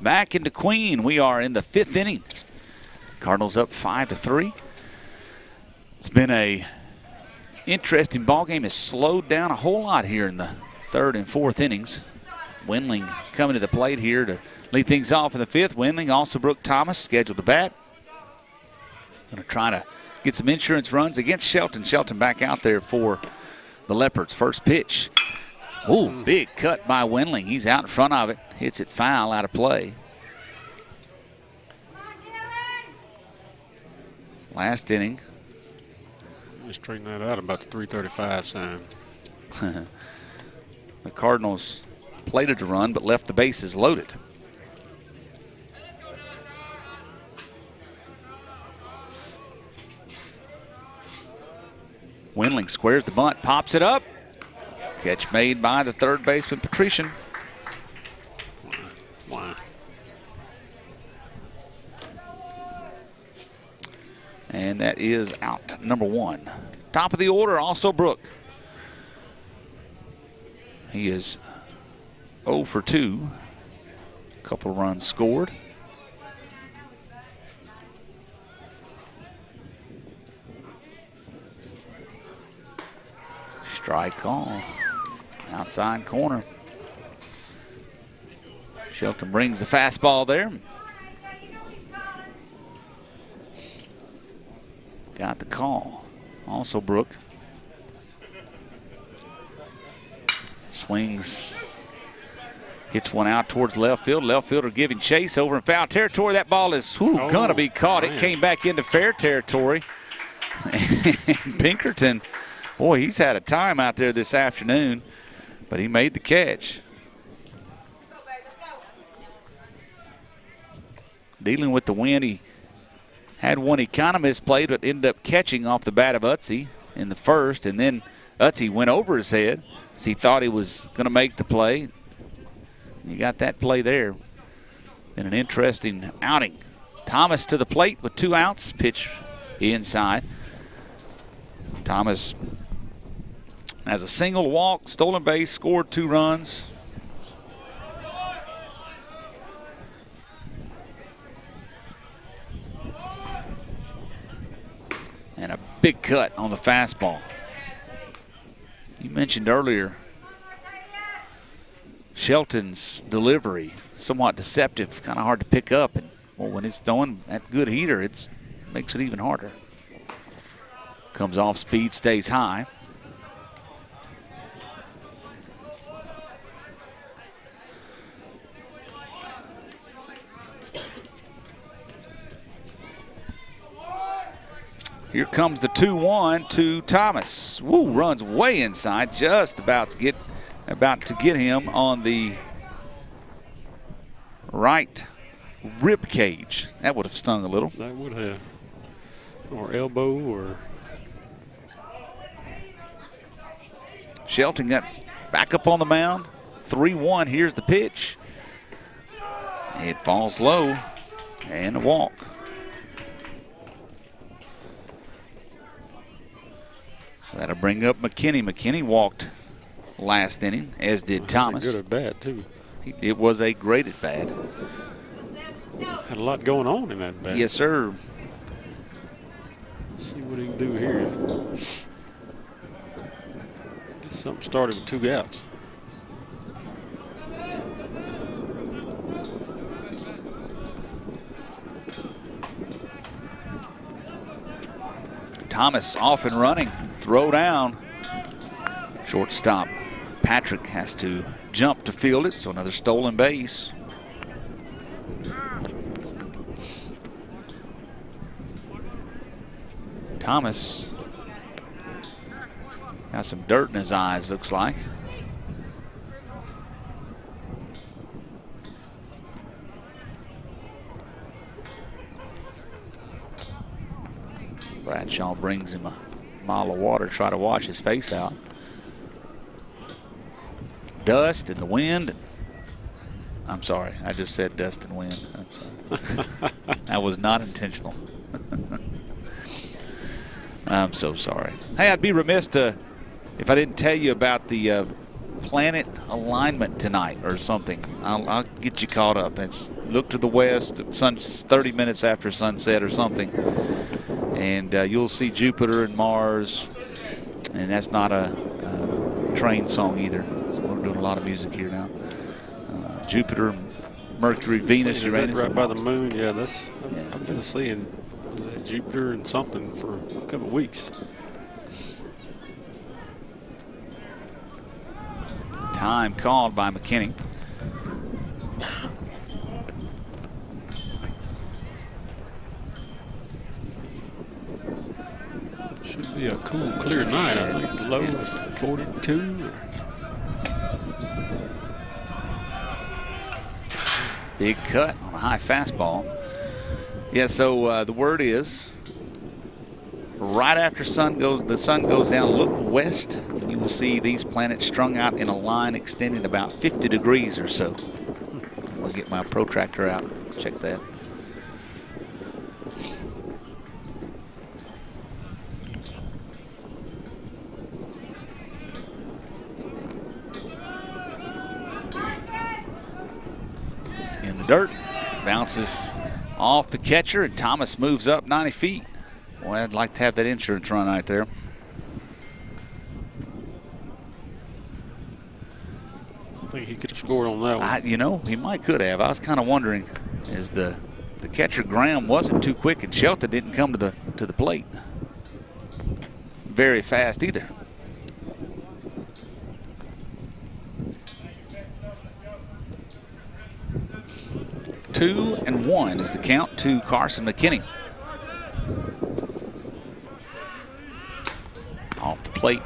Speaker 2: Back into Queen. We are in the 5th inning. Cardinals up 5-3. It's been a interesting ball game. It's slowed down a whole lot here in the 3rd and 4th innings. Wendling coming to the plate here to lead things off in the 5th. Wendling, also Brooke Thomas scheduled to bat. Going to try to get some insurance runs against Shelton. Shelton back out there for the Leopards. First pitch. Ooh, big cut by Wendling. He's out in front of it. Hits it foul, out of play. Last inning.
Speaker 3: Just straighten that out about the 3:35 sign.
Speaker 2: The Cardinals plated to run, but left the bases loaded. Wendling squares the bunt, pops it up. Catch made by the third baseman, Patrician.
Speaker 3: Wow.
Speaker 2: And that is out, number one. Top of the order, also Brook. He is 0 for 2. Couple runs scored. Strike call. Outside corner. Shelton brings the fastball there. Got the call. Also Brook. Swings. Hits one out towards left field. Left fielder giving chase over in foul territory. That ball is gonna be caught. Man. It came back into fair territory. And Pinkerton, boy, he's had a time out there this afternoon, but he made the catch. Dealing with the wind, he had one he kind of misplayed, but ended up catching off the bat of Utsi in the first, and then Utsi went over his head as he thought he was going to make the play. You got that play there. And an interesting outing. Thomas to the plate with 2 outs. Pitch inside. Thomas has a single, walk, stolen base, scored 2 runs. And a big cut on the fastball. You mentioned earlier Shelton's delivery, somewhat deceptive, kind of hard to pick up. And well, when it's throwing that good heater, it makes it even harder. Comes off speed, stays high. Here comes the 2-1 to Thomas. Woo, runs way inside, just about to get him on the right rib cage. That would have stung a little.
Speaker 3: That would have. Or elbow or.
Speaker 2: Shelton got back up on the mound. 3-1, here's the pitch. It falls low and a walk. So that'll bring up McKinney. McKinney walked last inning, as did Thomas.
Speaker 3: Good at bat, too.
Speaker 2: It was a great at bat.
Speaker 3: Had a lot going on in that bat.
Speaker 2: Yes, sir.
Speaker 3: Let's see what he can do here. Get something started with 2 outs.
Speaker 2: Thomas off and running. Throw down. Shortstop Patrick has to jump to field it, so another stolen base. Thomas got some dirt in his eyes, looks like. Bradshaw brings him a mile of water, try to wash his face out. Dust and the wind. I'm sorry, I just said dust and wind. I'm sorry. That was not intentional. I'm so sorry. Hey, I'd be remiss if I didn't tell you about the planet alignment tonight or something. I'll get you caught up. It's look to the west, 30 minutes after sunset or something. And you'll see Jupiter and Mars, and that's not a train song either. So we're doing a lot of music here now. Jupiter, Mercury, Venus, Uranus.
Speaker 3: Right by the moon. Yeah, I've been seeing was at Jupiter and something for a couple of weeks.
Speaker 2: Time called by McKinney.
Speaker 3: Should be a cool, clear night. I think the low was 42.
Speaker 2: Big cut on a high fastball. Yeah, so the word is right after the sun goes down, look west, and you will see these planets strung out in a line extending about 50 degrees or so. I'll get my protractor out. Check that. In the dirt, bounces off the catcher, and Thomas moves up 90 feet. Boy, I'd like to have that insurance run right there.
Speaker 3: I think he could have scored on that one.
Speaker 2: You know, he could have. I was kind of wondering, as the catcher Graham wasn't too quick, and Shelton didn't come to the plate very fast either. Two and one is the count to Carson McKinney. Off the plate,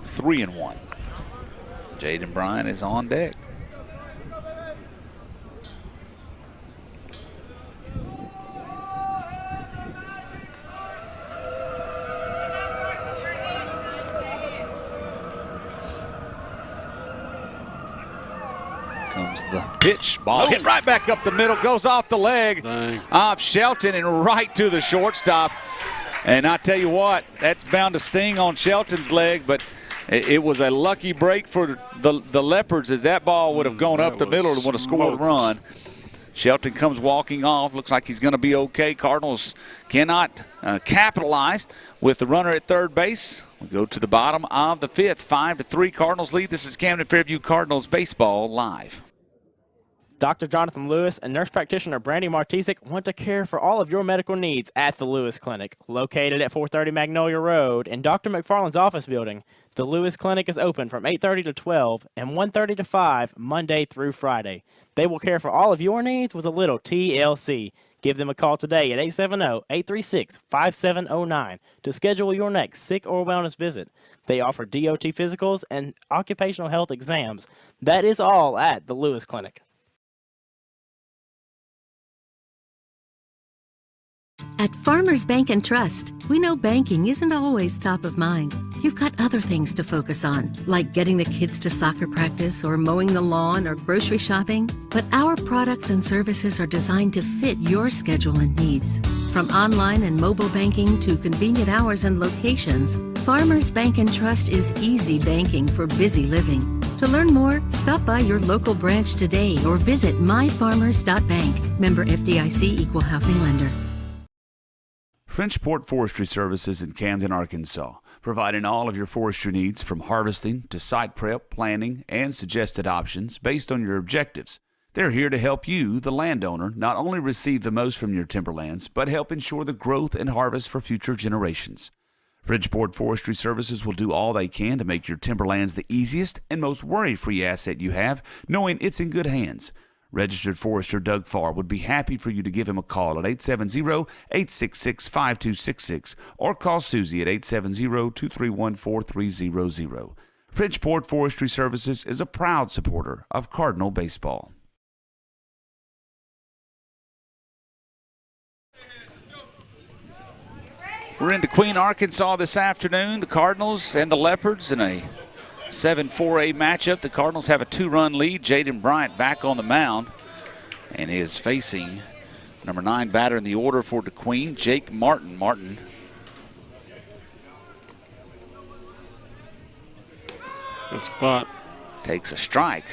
Speaker 2: 3-1. Jaden Bryant is on deck. Comes the pitch. Ball hit right back up the middle, goes off the leg of Shelton and right to the shortstop. And I tell you what, that's bound to sting on Shelton's leg, but it was a lucky break for the Leopards, as that ball would have gone up the middle and would have scored a run. Shelton comes walking off. Looks like he's going to be okay. Cardinals cannot capitalize with the runner at third base. We go to the bottom of the fifth. 5-3 Cardinals lead. This is Camden Fairview Cardinals Baseball Live.
Speaker 5: Dr. Jonathan Lewis and nurse practitioner Brandy Martisic want to care for all of your medical needs at the Lewis Clinic. Located at 430 Magnolia Road in Dr. McFarland's office building, the Lewis Clinic is open from 8:30 to 12 and 1:30 to 5 Monday through Friday. They will care for all of your needs with a little TLC. Give them a call today at 870-836-5709 to schedule your next sick or wellness visit. They offer DOT physicals and occupational health exams. That is all at the Lewis Clinic.
Speaker 7: At Farmers Bank and Trust, we know banking isn't always top of mind. You've got other things to focus on, like getting the kids to soccer practice or mowing the lawn or grocery shopping. But our products and services are designed to fit your schedule and needs. From online and mobile banking to convenient hours and locations, Farmers Bank and Trust is easy banking for busy living. To learn more, stop by your local branch today or visit myfarmers.bank. Member FDIC Equal Housing Lender.
Speaker 6: Frenchport Forestry Services in Camden, Arkansas, providing all of your forestry needs from harvesting to site prep, planning, and suggested options based on your objectives. They're here to help you, the landowner, not only receive the most from your timberlands, but help ensure the growth and harvest for future generations. Frenchport Forestry Services will do all they can to make your timberlands the easiest and most worry-free asset you have, knowing it's in good hands. Registered Forester Doug Farr would be happy for you to give him a call at 870-866-5266 or call Susie at 870-231-4300. Frenchport Forestry Services is a proud supporter of Cardinal baseball.
Speaker 2: We're in Queen, Arkansas this afternoon. The Cardinals and the Leopards in a 7-4A matchup. The Cardinals have a 2-run lead. Jaden Bryant back on the mound and is facing number 9 batter in the order for DeQueen, Jake Martin. Martin
Speaker 3: good spot.
Speaker 2: Takes a strike.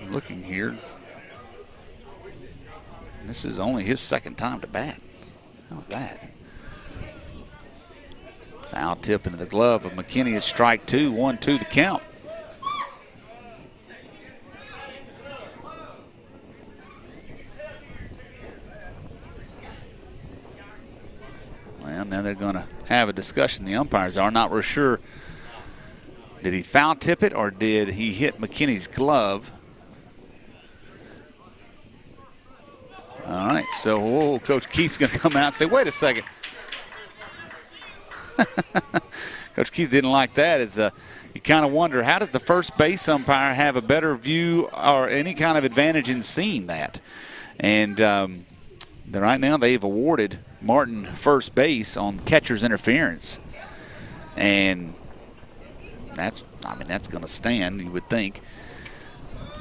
Speaker 2: Looking here, this is only his second time to bat. How about that? Foul tip into the glove of McKinney at strike 2, 1-2 the count. Well, now they're going to have a discussion. The umpires are not real sure. Did he foul tip it or did he hit McKinney's glove? All right, so Coach Keith's going to come out and say, wait a second. Coach Keith didn't like that. You kind of wonder, how does the first base umpire have a better view or any kind of advantage in seeing that? And right now they've awarded Martin first base on catcher's interference. And that's going to stand, you would think.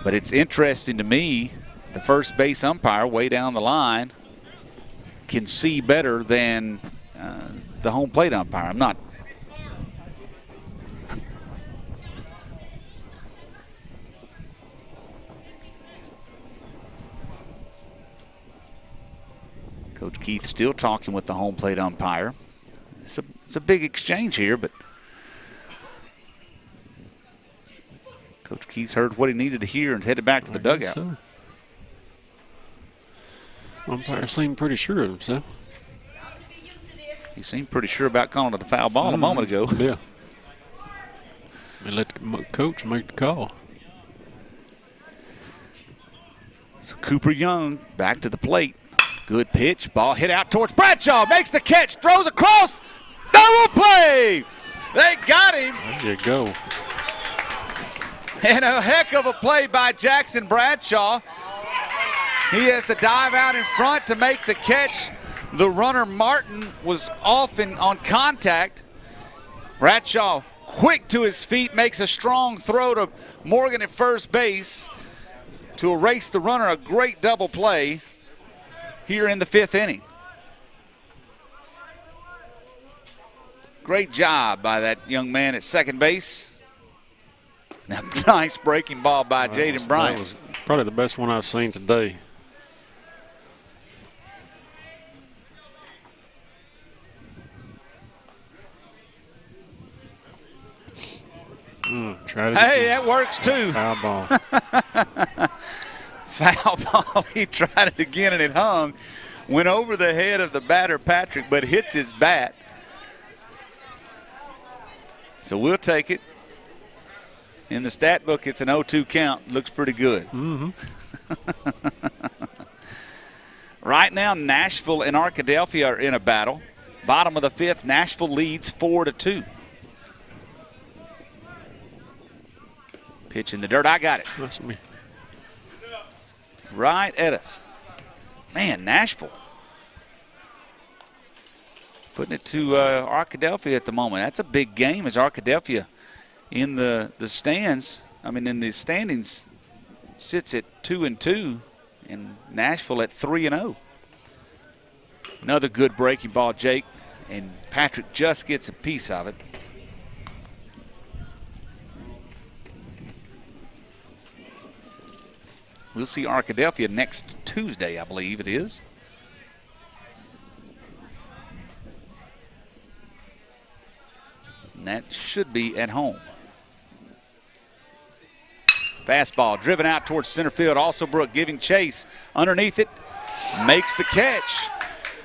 Speaker 2: But it's interesting to me, the first base umpire way down the line can see better than the home plate umpire. I'm not. Coach Keith still talking with the home plate umpire. It's a big exchange here, but Coach Keith's heard what he needed to hear and headed back to the dugout.
Speaker 3: So. Umpire seemed pretty sure of himself.
Speaker 2: He seemed pretty sure about calling it a foul ball a moment ago.
Speaker 3: Yeah. And let the coach make the call.
Speaker 2: So Cooper Young back to the plate. Good pitch. Ball hit out towards Bradshaw. Makes the catch. Throws across. Double play. They got him.
Speaker 3: There you go.
Speaker 2: And a heck of a play by Jackson Bradshaw. He has to dive out in front to make the catch. The runner, Martin, was off on contact. Bradshaw, quick to his feet, makes a strong throw to Morgan at first base to erase the runner. A great double play here in the fifth inning. Great job by that young man at second base. Nice breaking ball by Jaden Bryant.
Speaker 3: That was probably the best one I've seen today.
Speaker 2: Hey, that works too.
Speaker 3: Foul ball.
Speaker 2: Foul ball. He tried it again and it hung. Went over the head of the batter, Patrick, but hits his bat. So we'll take it. In the stat book, it's an 0-2 count. Looks pretty good.
Speaker 3: Mm-hmm.
Speaker 2: Right now, Nashville and Arkadelphia are in a battle. Bottom of the fifth, Nashville leads 4-2. Pitch in the dirt. I got it.
Speaker 3: That's me.
Speaker 2: Right at us. Man, Nashville putting it to Arkadelphia at the moment. That's a big game as Arkadelphia in the stands. I mean, in the standings sits at 2-2 and Nashville at 3-0. Another good breaking ball, Jake, and Patrick just gets a piece of it. We'll see Arkadelphia next Tuesday, I believe it is. And that should be at home. Fastball driven out towards center field. Alsobrook giving chase. Underneath it, makes the catch.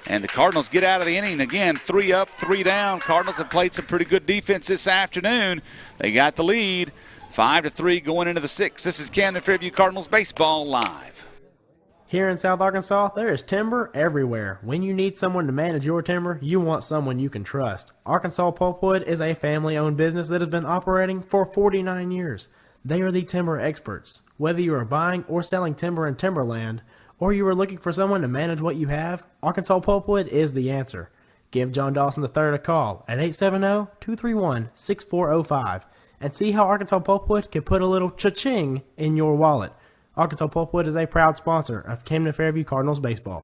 Speaker 2: And the Cardinals get out of the inning again. 3 up, 3 down. Cardinals have played some pretty good defense this afternoon. They got the lead. 5-3 going into the 6th. This is Camden Fairview Cardinals Baseball Live.
Speaker 4: Here in South Arkansas, there is timber everywhere. When you need someone to manage your timber, you want someone you can trust. Arkansas Pulpwood is a family-owned business that has been operating for 49 years. They are the timber experts. Whether you are buying or selling timber in timberland, or you are looking for someone to manage what you have, Arkansas Pulpwood is the answer. Give John Dawson III a call at 870-231-6405 and see how Arkansas Pulpwood can put a little cha-ching in your wallet. Arkansas Pulpwood is a proud sponsor of Camden Fairview Cardinals baseball.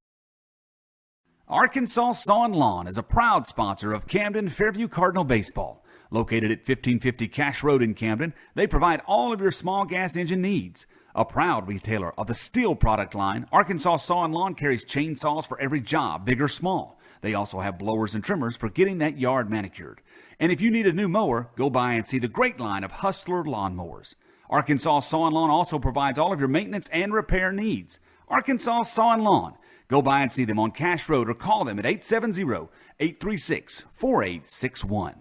Speaker 6: Arkansas Saw & Lawn is a proud sponsor of Camden Fairview Cardinal baseball. Located at 1550 Cash Road in Camden, they provide all of your small gas engine needs. A proud retailer of the steel product line, Arkansas Saw & Lawn carries chainsaws for every job, big or small. They also have blowers and trimmers for getting that yard manicured. And if you need a new mower, go by and see the great line of Hustler lawnmowers. Arkansas Saw & Lawn also provides all of your maintenance and repair needs. Arkansas Saw & Lawn. Go by and see them on Cash Road or call them at 870-836-4861.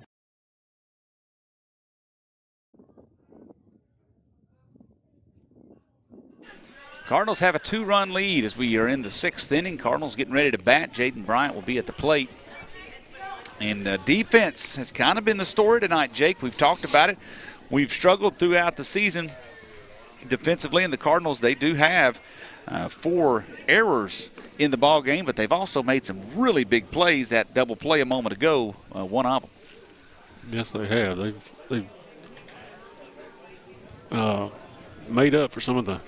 Speaker 2: Cardinals have a 2-run lead as we are in the 6th inning. Cardinals getting ready to bat. Jaden Bryant will be at the plate. And defense has kind of been the story tonight, Jake. We've talked about it. We've struggled throughout the season defensively, and the Cardinals, they do have 4 errors in the ball game, but they've also made some really big plays. That double play a moment ago, one of them.
Speaker 3: Yes, they have. They've made up for some of the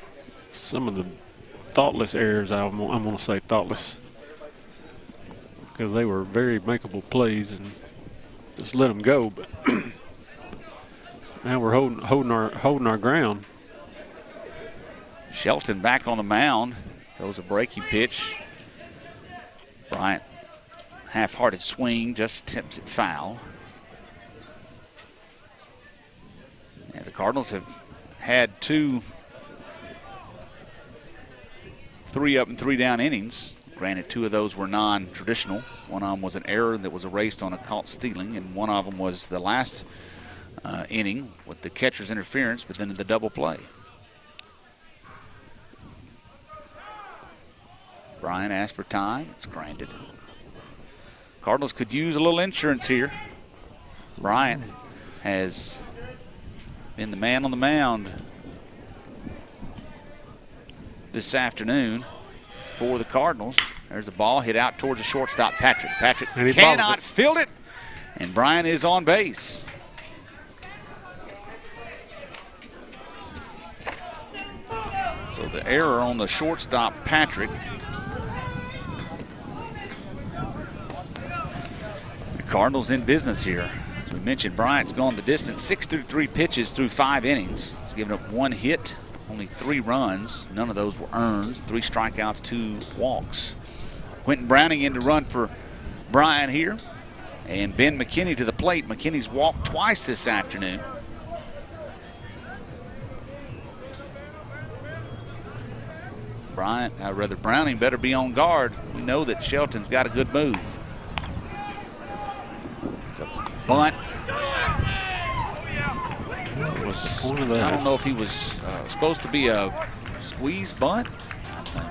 Speaker 3: thoughtless errors. I'm going to say thoughtless, because they were very makeable plays and just let them go. But now we're holding our ground.
Speaker 2: Shelton back on the mound. Throws a breaking pitch. Bryant, half-hearted swing, just tips it foul. And the Cardinals have had 2 3-up and 3-down innings. Granted, 2 of those were non-traditional. One of them was an error that was erased on a caught stealing, and one of them was the last inning with the catcher's interference, but then the double play. Bryant asked for time. It's granted. Cardinals could use a little insurance here. Bryant has been the man on the mound this afternoon for the Cardinals. There's a ball hit out towards the shortstop, Patrick. Patrick cannot field it, and Bryant is on base. So the error on the shortstop, Patrick. The Cardinals in business here. As we mentioned, Bryant's gone the distance, 6 through 3 pitches through 5 innings. He's given up 1 hit, only 3 runs. None of those were earned. 3 strikeouts, 2 walks. Quentin Browning in to run for Bryant here. And Ben McKinney to the plate. McKinney's walked twice this afternoon. Browning better be on guard. We know that Shelton's got a good move. It's a bunt. I don't know if he was supposed to be a squeeze bunt.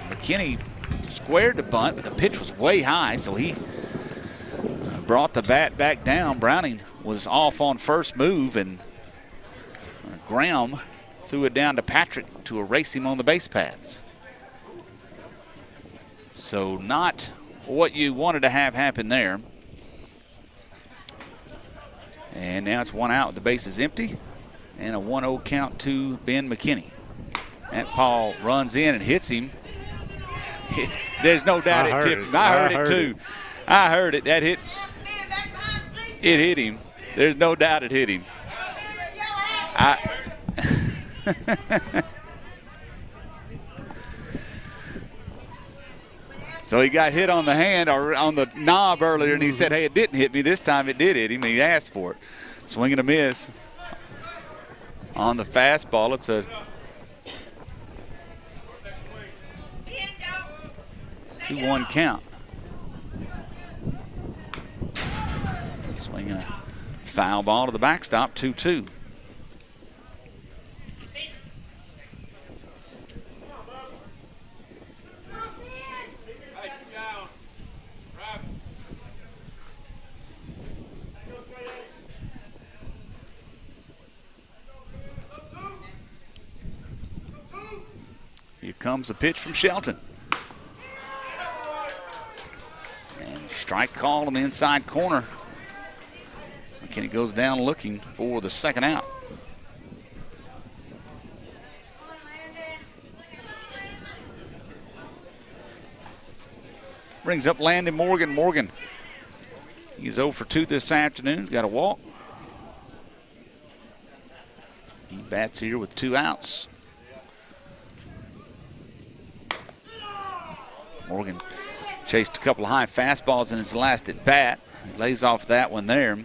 Speaker 2: McKinney squared the bunt, but the pitch was way high, so he brought the bat back down. Browning was off on first move, and Graham threw it down to Patrick to erase him on the base paths. So not what you wanted to have happen there. And now it's 1 out. The base is empty. And a 1-0 count to Ben McKinney. That ball runs in and hits him. There's no doubt it tipped him. I heard it too. I heard it. That hit. It hit him. There's no doubt it hit him. So he got hit on the hand or on the knob earlier, and he said, hey, it didn't hit me. This time it did hit him. He asked for it. Swing and a miss on the fastball. It's a 2-1 count. Swinging a foul ball to the backstop, 2-2. Here comes a pitch from Shelton. And strike call on the inside corner. McKinney goes down looking for the second out. Brings up Landon Morgan. Morgan, he's 0 for 2 this afternoon. He's got a walk. He bats here with 2 outs. Morgan chased a couple of high fastballs in his last at bat. He lays off that one there.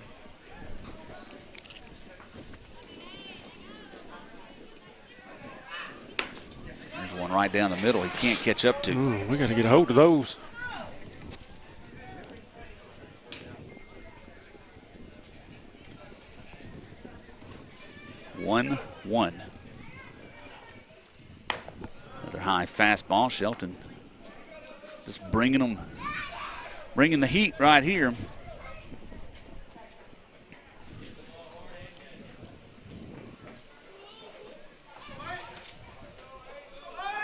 Speaker 2: There's one right down the middle he can't catch up to.
Speaker 3: We got to get a hold of those.
Speaker 2: One. Another high fastball. Shelton just bringing the heat right here.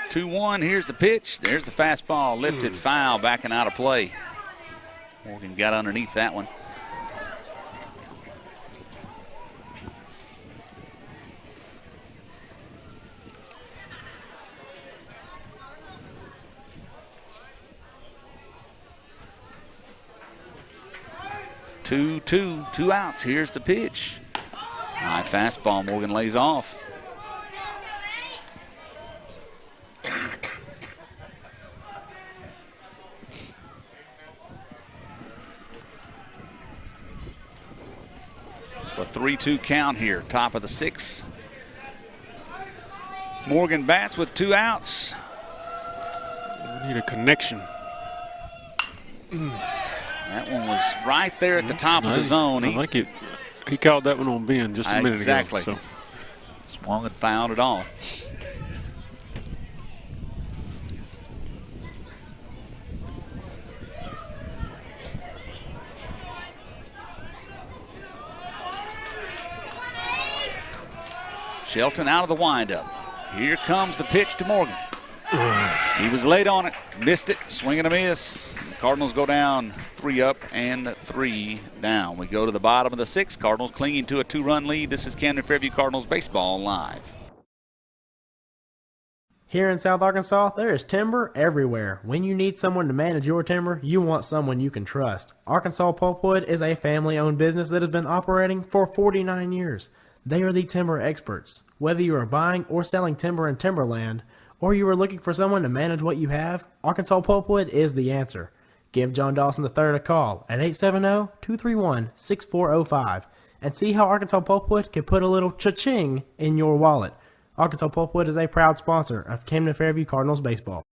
Speaker 2: Two one. Here's the pitch. There's the fastball. Lifted foul, backing out of play. Morgan got underneath that one. Two outs. Here's the pitch. High fastball. Morgan lays off. So a 3-2 count here. Top of the sixth. Morgan bats with 2 outs.
Speaker 3: We need a connection.
Speaker 2: That one was right there at the top of the zone.
Speaker 3: I like it. He called that one on Ben just a minute
Speaker 2: ago.
Speaker 3: So.
Speaker 2: Swung and fouled it off. Shelton out of the windup. Here comes the pitch to Morgan. He was late on it, missed it, swing and a miss. The Cardinals go down 3 up and 3 down. We go to the bottom of the 6th. Cardinals clinging to a 2-run lead. This is Camden Fairview Cardinals baseball live.
Speaker 4: Here in South Arkansas, there is timber everywhere. When you need someone to manage your timber, you want someone you can trust. Arkansas Pulpwood is a family-owned business that has been operating for 49 years. They are the timber experts. Whether you are buying or selling timber in timberland, or you are looking for someone to manage what you have, Arkansas Pulpwood is the answer. Give John Dawson III a call at 870-231-6405 and see how Arkansas Pulpwood can put a little cha-ching in your wallet. Arkansas Pulpwood is a proud sponsor of Camden Fairview Cardinals baseball.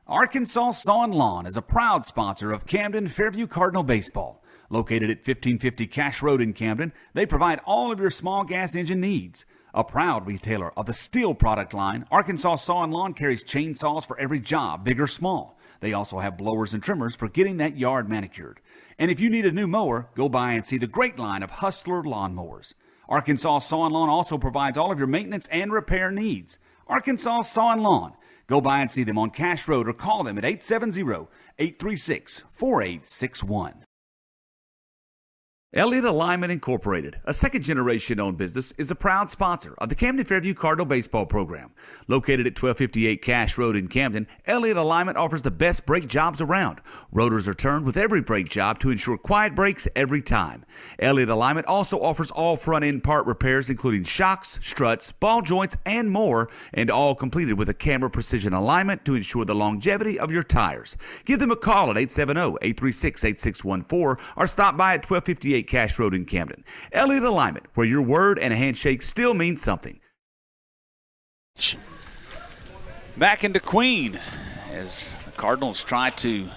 Speaker 6: Arkansas Saw and Lawn is a proud sponsor of Camden Fairview Cardinal baseball. Located at 1550 Cash Road in Camden, they provide all of your small gas engine needs. A proud retailer of the steel product line, Arkansas Saw and Lawn carries chainsaws for every job, big or small. They also have blowers and trimmers for getting that yard manicured. And if you need a new mower, go by and see the great line of Hustler lawnmowers. Arkansas Saw and Lawn also provides all of your maintenance and repair needs. Arkansas Saw and Lawn. Go by and see them on Cash Road or call them at 870-836-4861. Elliott Alignment Incorporated, a second-generation owned business, is a proud sponsor of the Camden Fairview Cardinal baseball program. Located at 1258 Cash Road in Camden, Elliott Alignment offers the best brake jobs around. Rotors are turned with every brake job to ensure quiet brakes every time. Elliott Alignment also offers all front-end part repairs, including shocks, struts, ball joints, and more, and all completed with a camera precision alignment to ensure the longevity of your tires. Give them a call at 870-836-8614 or stop by at 1258 Cash Road in Camden. Elliott Alignment, where your word and a handshake still means something.
Speaker 2: Back into Queen as the Cardinals try to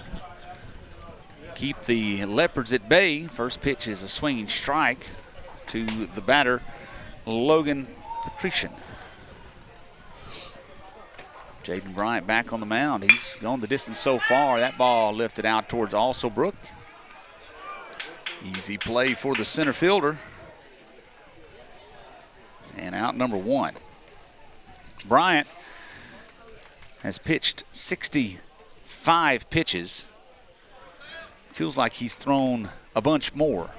Speaker 2: keep the Leopards at bay. First pitch is a swinging strike to the batter, Logan Patrician. Jaden Bryant back on the mound. He's gone the distance so far. That ball lifted out towards Alsobrook. Easy play for the center fielder. And out number 1. Bryant has pitched 65 pitches. Feels like he's thrown a bunch more.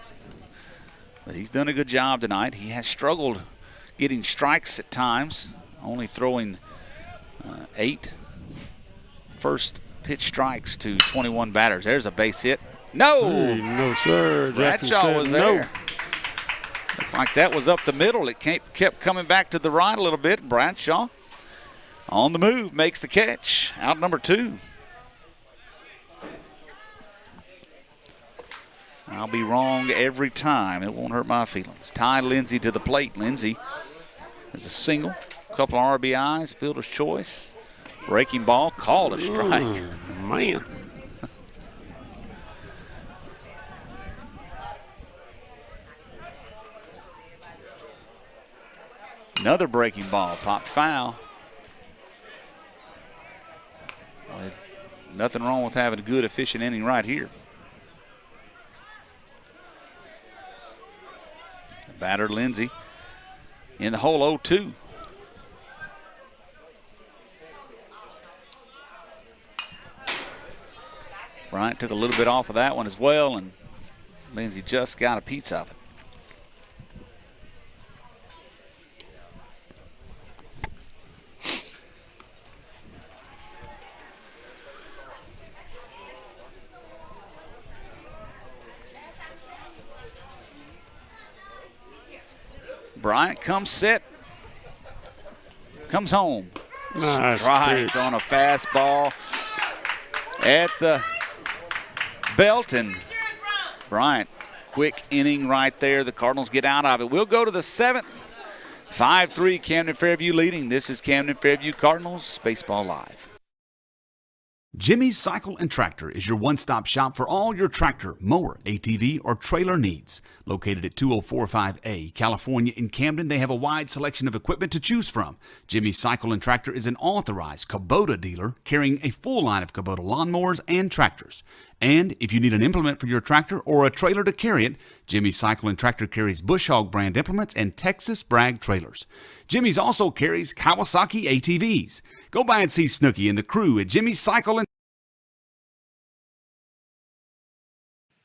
Speaker 2: But he's done a good job tonight. He has struggled getting strikes at times, only throwing 8 first pitch strikes to 21 batters. There's a base hit. No!
Speaker 3: Hey, no, sir.
Speaker 2: Bradshaw was there.
Speaker 3: No.
Speaker 2: Looked like that was up the middle. It kept coming back to the right a little bit. Bradshaw on the move, makes the catch. Out number 2. I'll be wrong every time. It won't hurt my feelings. Ty Lindsay to the plate. Lindsay is a single. couple of RBIs, fielder's choice. Breaking ball, called a strike.
Speaker 3: Man.
Speaker 2: Another breaking ball, popped foul. Well, nothing wrong with having a good, efficient inning right here. The batter, Lindsey, in the hole 0-2. Bryant took a little bit off of that one as well, and Lindsey just got a piece of it. Bryant comes set, comes home.
Speaker 3: Nice
Speaker 2: Strike
Speaker 3: pitch.
Speaker 2: on a fastball at the belt, and Bryant, quick inning right there. The Cardinals get out of it. We'll go to the 7th. 5-3 Camden Fairview leading. This is Camden Fairview Cardinals Baseball Live.
Speaker 6: Jimmy's Cycle and Tractor is your one-stop shop for all your tractor, mower, ATV, or trailer needs. Located at 2045A, California in Camden, they have a wide selection of equipment to choose from. Jimmy's Cycle and Tractor is an authorized Kubota dealer carrying a full line of Kubota lawnmowers and tractors. And if you need an implement for your tractor or a trailer to carry it, Jimmy's Cycle and Tractor carries Bush Hog brand implements and Texas Bragg trailers. Jimmy's also carries Kawasaki ATVs. Go by and see Snooky and the crew at Jimmy's Cycle and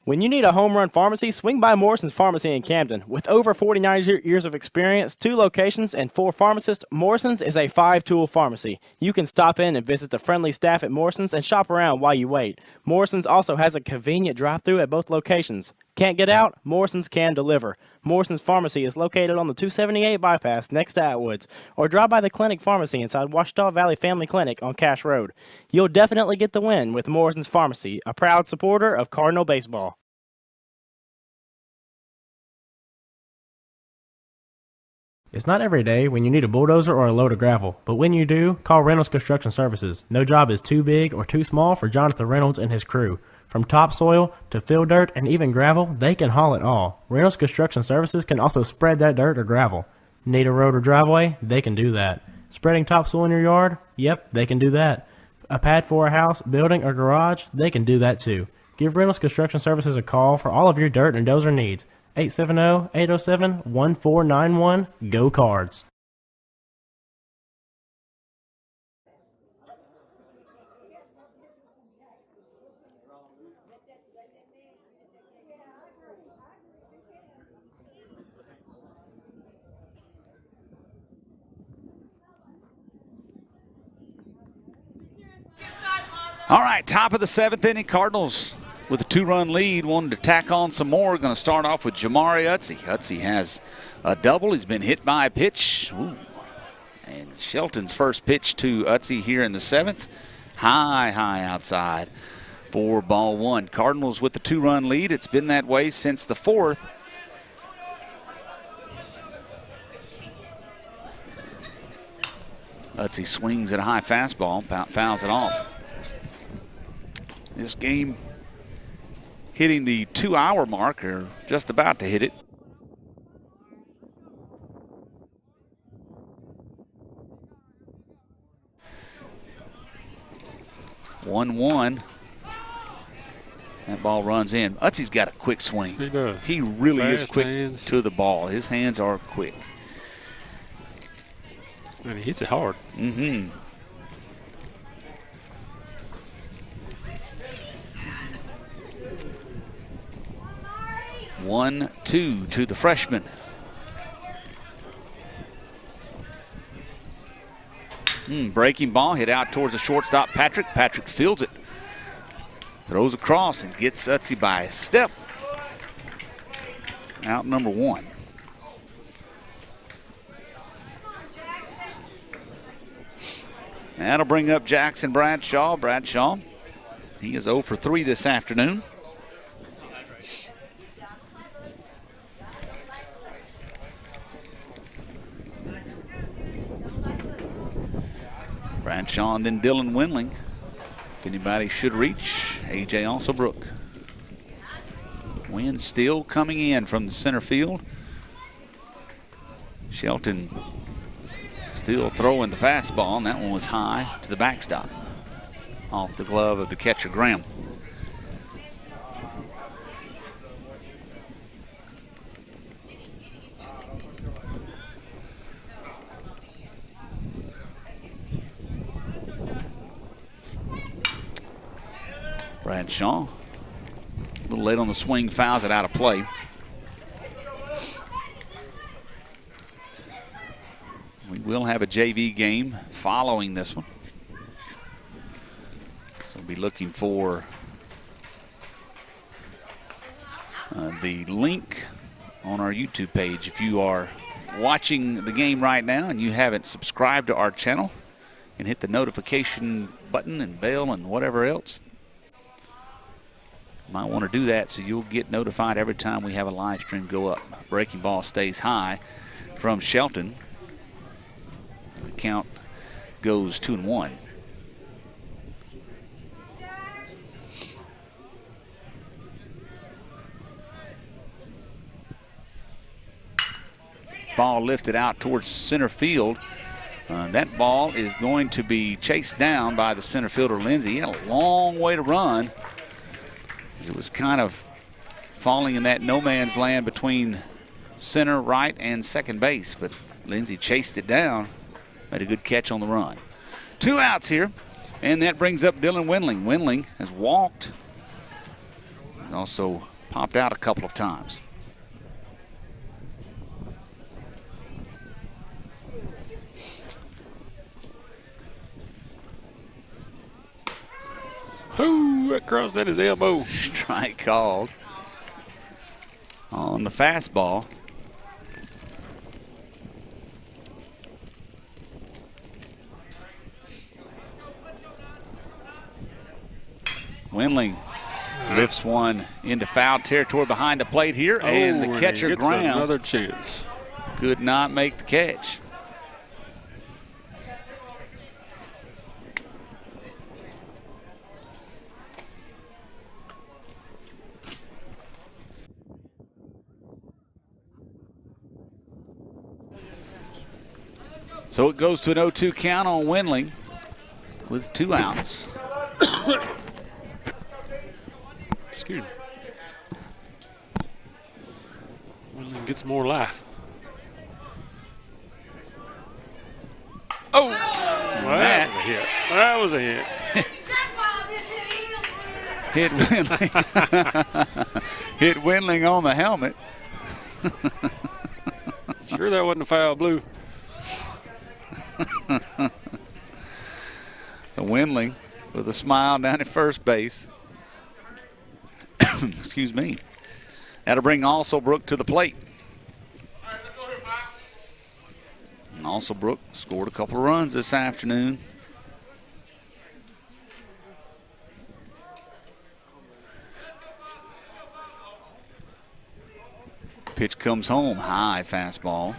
Speaker 5: When you need a home run pharmacy, swing by Morrison's Pharmacy in Camden. With over 49 years of experience, 2 locations, and 4 pharmacists, Morrison's is a 5-tool pharmacy. You can stop in and visit the friendly staff at Morrison's and shop around while you wait. Morrison's also has a convenient drive-thru at both locations. Can't get out? Morrison's can deliver. Morrison's Pharmacy is located on the 278 bypass next to Atwoods, or drop by the Clinic Pharmacy inside Washita Valley Family Clinic on Cash Road. You'll definitely get the win with Morrison's Pharmacy, a proud supporter of Cardinal baseball.
Speaker 4: It's not every day when you need a bulldozer or a load of gravel, but when you do, call Reynolds Construction Services. No job is too big or too small for Jonathan Reynolds and his crew. From topsoil to fill dirt and even gravel, they can haul it all. Reynolds Construction Services can also spread that dirt or gravel. Need a road or driveway? They can do that. Spreading topsoil in your yard? Yep, they can do that. A pad for a house, building, or garage? They can do that too. Give Reynolds Construction Services a call for all of your dirt and dozer needs. 870-807-1491. Go Cards.
Speaker 2: All right, top of the 7th inning, Cardinals with a 2-run lead, wanted to tack on some more. Going to start off with Jamari Utsey. Utsey has a double. He's been hit by a pitch. Ooh. And Shelton's first pitch to Utsey here in the 7th. High outside for ball 1. Cardinals with the 2-run lead. It's been that way since the 4th. Utsey swings at a high fastball, fouls it off. This game hitting the 2-hour mark, or just about to hit it. One. That ball runs in. Utsey's got a quick swing.
Speaker 3: He does.
Speaker 2: He really is
Speaker 3: Fast
Speaker 2: quick
Speaker 3: hands.
Speaker 2: to the ball. His hands are quick.
Speaker 3: And he hits it hard.
Speaker 2: Mm-hmm. One, two to the freshman. Breaking ball hit out towards the shortstop, Patrick. Patrick fields it. Throws across and gets Utsey by a step. Out number 1. That'll bring up Jackson Bradshaw. Bradshaw, he is 0 for 3 this afternoon. Bradshaw and then Dylan Windling. If anybody should reach, A.J. Alsobrook. Wind still coming in from the center field. Shelton still throwing the fastball, and that one was high to the backstop. Off the glove of the catcher, Graham. Bradshaw, a little late on the swing, fouls it out of play. We will have a JV game following this one. We'll be looking for the link on our YouTube page. If you are watching the game right now and you haven't subscribed to our channel, and hit the notification button and bell and whatever else, might want to do that so you'll get notified every time we have a live stream go up. Breaking ball stays high from Shelton. The count goes 2-1. Ball lifted out towards center field. That ball is going to be chased down by the center fielder, Lindsey. He had a long way to run. It was kind of falling in that no man's land between center, right, and second base, but Lindsey chased it down, made a good catch on the run. 2 outs here, and that brings up Dylan Windling. Windling has walked, and also popped out a couple of times.
Speaker 3: Whoo, that crossed at his elbow.
Speaker 2: Strike called on the fastball. Windling lifts one into foul territory behind the plate here, and the catcher, Graham,
Speaker 3: another chance.
Speaker 2: Could not make the catch. So it goes to an 0-2 count on Windling with 2 outs.
Speaker 3: Excuse me. Windling gets more life. Oh! Well, that was a hit. That was a hit.
Speaker 2: Hit Windling. Hit Windling on the helmet.
Speaker 3: Sure that wasn't a foul, Blue.
Speaker 2: So Windling with a smile down at first base. Excuse me. That'll bring Alsobrook to the plate. And Alsobrook scored a couple of runs this afternoon. Pitch comes home, high fastball.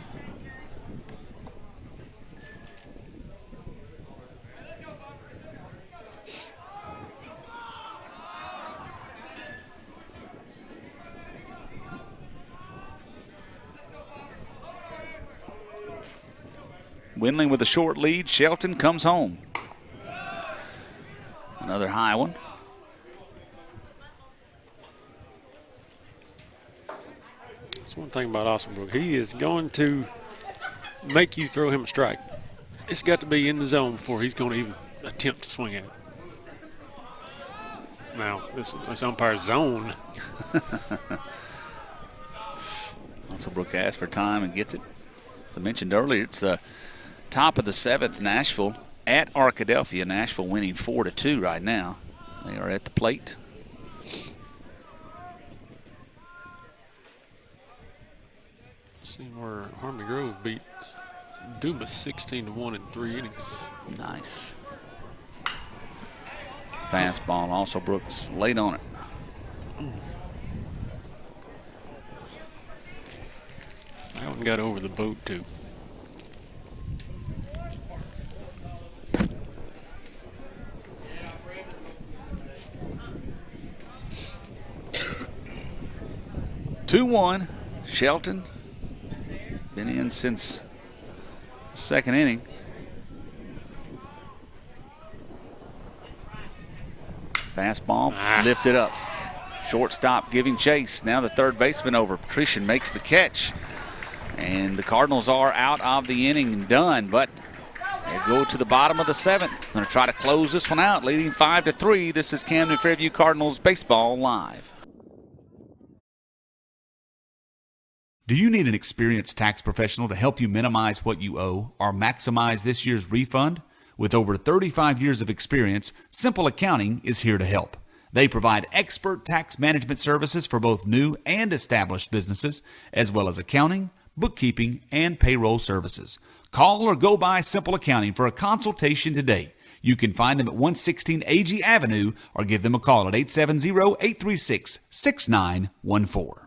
Speaker 2: Windling with a short lead. Shelton comes home. Another high one.
Speaker 3: That's one thing about Alsobrook. He is going to make you throw him a strike. It's got to be in the zone before he's going to even attempt to swing at it. Now, this umpire's zone.
Speaker 2: Alsobrook asks for time and gets it. As I mentioned earlier, it's the top of the 7th. Nashville at Arkadelphia. Nashville winning 4-2 right now. They are at the plate.
Speaker 3: Seeing where Harmony Grove beat Dumas 16-1 in 3 innings.
Speaker 2: Nice. Fastball. Also Brooks late on it.
Speaker 3: That one got over the boat too.
Speaker 2: 2-1. Shelton been in since the second inning. Fastball lifted up. Shortstop giving chase. Now the third baseman over. Patrician makes the catch. And the Cardinals are out of the inning and done, but they go to the bottom of the seventh. Going to try to close this one out, leading 5-3. This is Camden Fairview Cardinals Baseball Live.
Speaker 6: Do you need an experienced tax professional to help you minimize what you owe or maximize this year's refund? With over 35 years of experience, Simple Accounting is here to help. They provide expert tax management services for both new and established businesses, as well as accounting, bookkeeping, and payroll services. Call or go by Simple Accounting for a consultation today. You can find them at 116 AG Avenue or give them a call at 870-836-6914.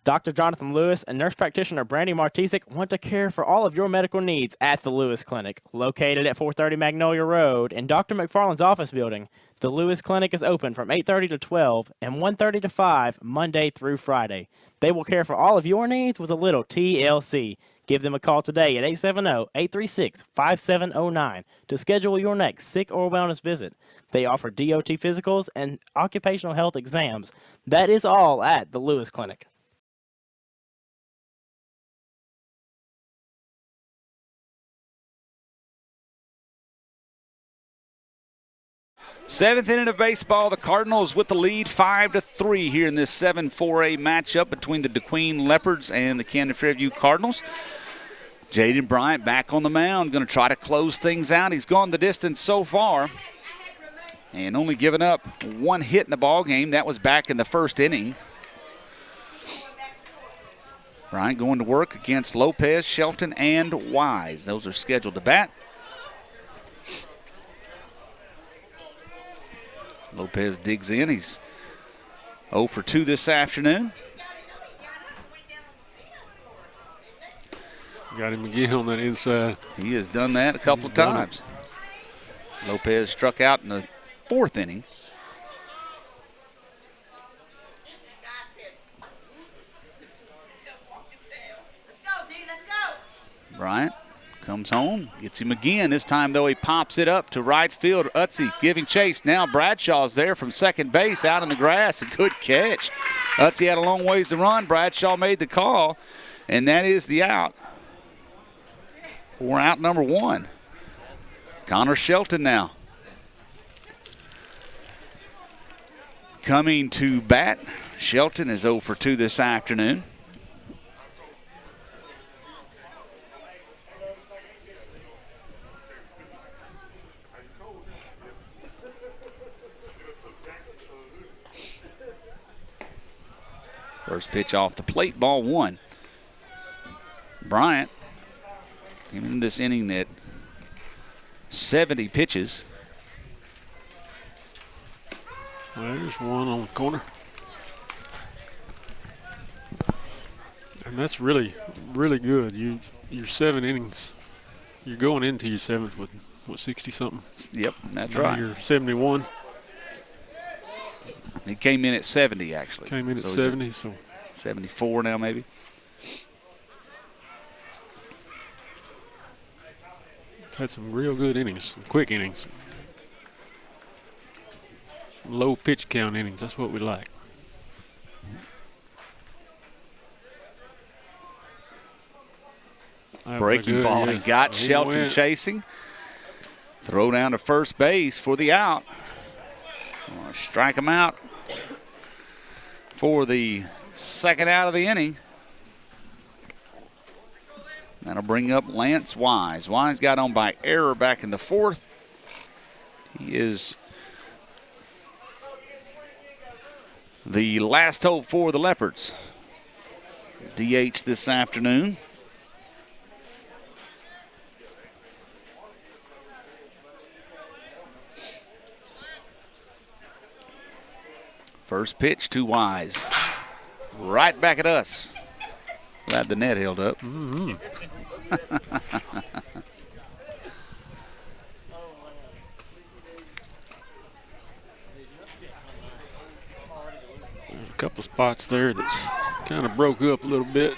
Speaker 5: Dr. Jonathan Lewis and nurse practitioner Brandy Martisic want to care for all of your medical needs at the Lewis Clinic. Located at 430 Magnolia Road in Dr. McFarland's office building, the Lewis Clinic is open from 8:30 to 12 and 1:30 to 5 Monday through Friday. They will care for all of your needs with a little TLC. Give them a call today at 870-836-5709 to schedule your next sick or wellness visit. They offer DOT physicals and occupational health exams. That is all at the Lewis Clinic.
Speaker 2: Seventh inning of baseball, the Cardinals with the lead 5-3 here in this 7-4A matchup between the DeQueen Leopards and the Camden Fairview Cardinals. Jaden Bryant back on the mound, going to try to close things out. He's gone the distance so far and only given up one hit in the ball game. That was back in the first inning. Bryant going to work against Lopez, Shelton, and Wise. Those are scheduled to bat. Lopez digs in. He's 0 for 2 this afternoon.
Speaker 3: Got him again on that inside.
Speaker 2: He has done that a couple of times. Lopez struck out in the fourth inning. Bryant comes home, gets him again. This time, though, he pops it up to right field. Utze giving chase. Now Bradshaw's there from second base out in the grass. A good catch. Utze had a long ways to run. Bradshaw made the call, and that is the out. For out number one. Connor Shelton now coming to bat. Shelton is 0 for 2 this afternoon. First pitch off the plate, ball one. Bryant came in this inning at 70 pitches.
Speaker 3: There's one on the corner. And that's really, really good. Your 7 innings, you're going into your seventh with, what, 60-something?
Speaker 2: Yep, that's right.
Speaker 3: You're 71.
Speaker 2: He came in at 70, actually.
Speaker 3: Came in at 70, so
Speaker 2: 74 now, maybe.
Speaker 3: Had some real good innings, some quick innings. Some low pitch count innings. That's what we like.
Speaker 2: Breaking ball. Yes. He got Shelton chasing. Throw down to first base for the out. Strike him out for the second out of the inning. That'll bring up Lance Wise. Wise got on by error back in the fourth. He is the last hope for the Leopards. DH this afternoon. First pitch to Wise. Right back at us. Glad the net held up.
Speaker 3: Mm-hmm. couple spots there that's kind of broke up a little bit.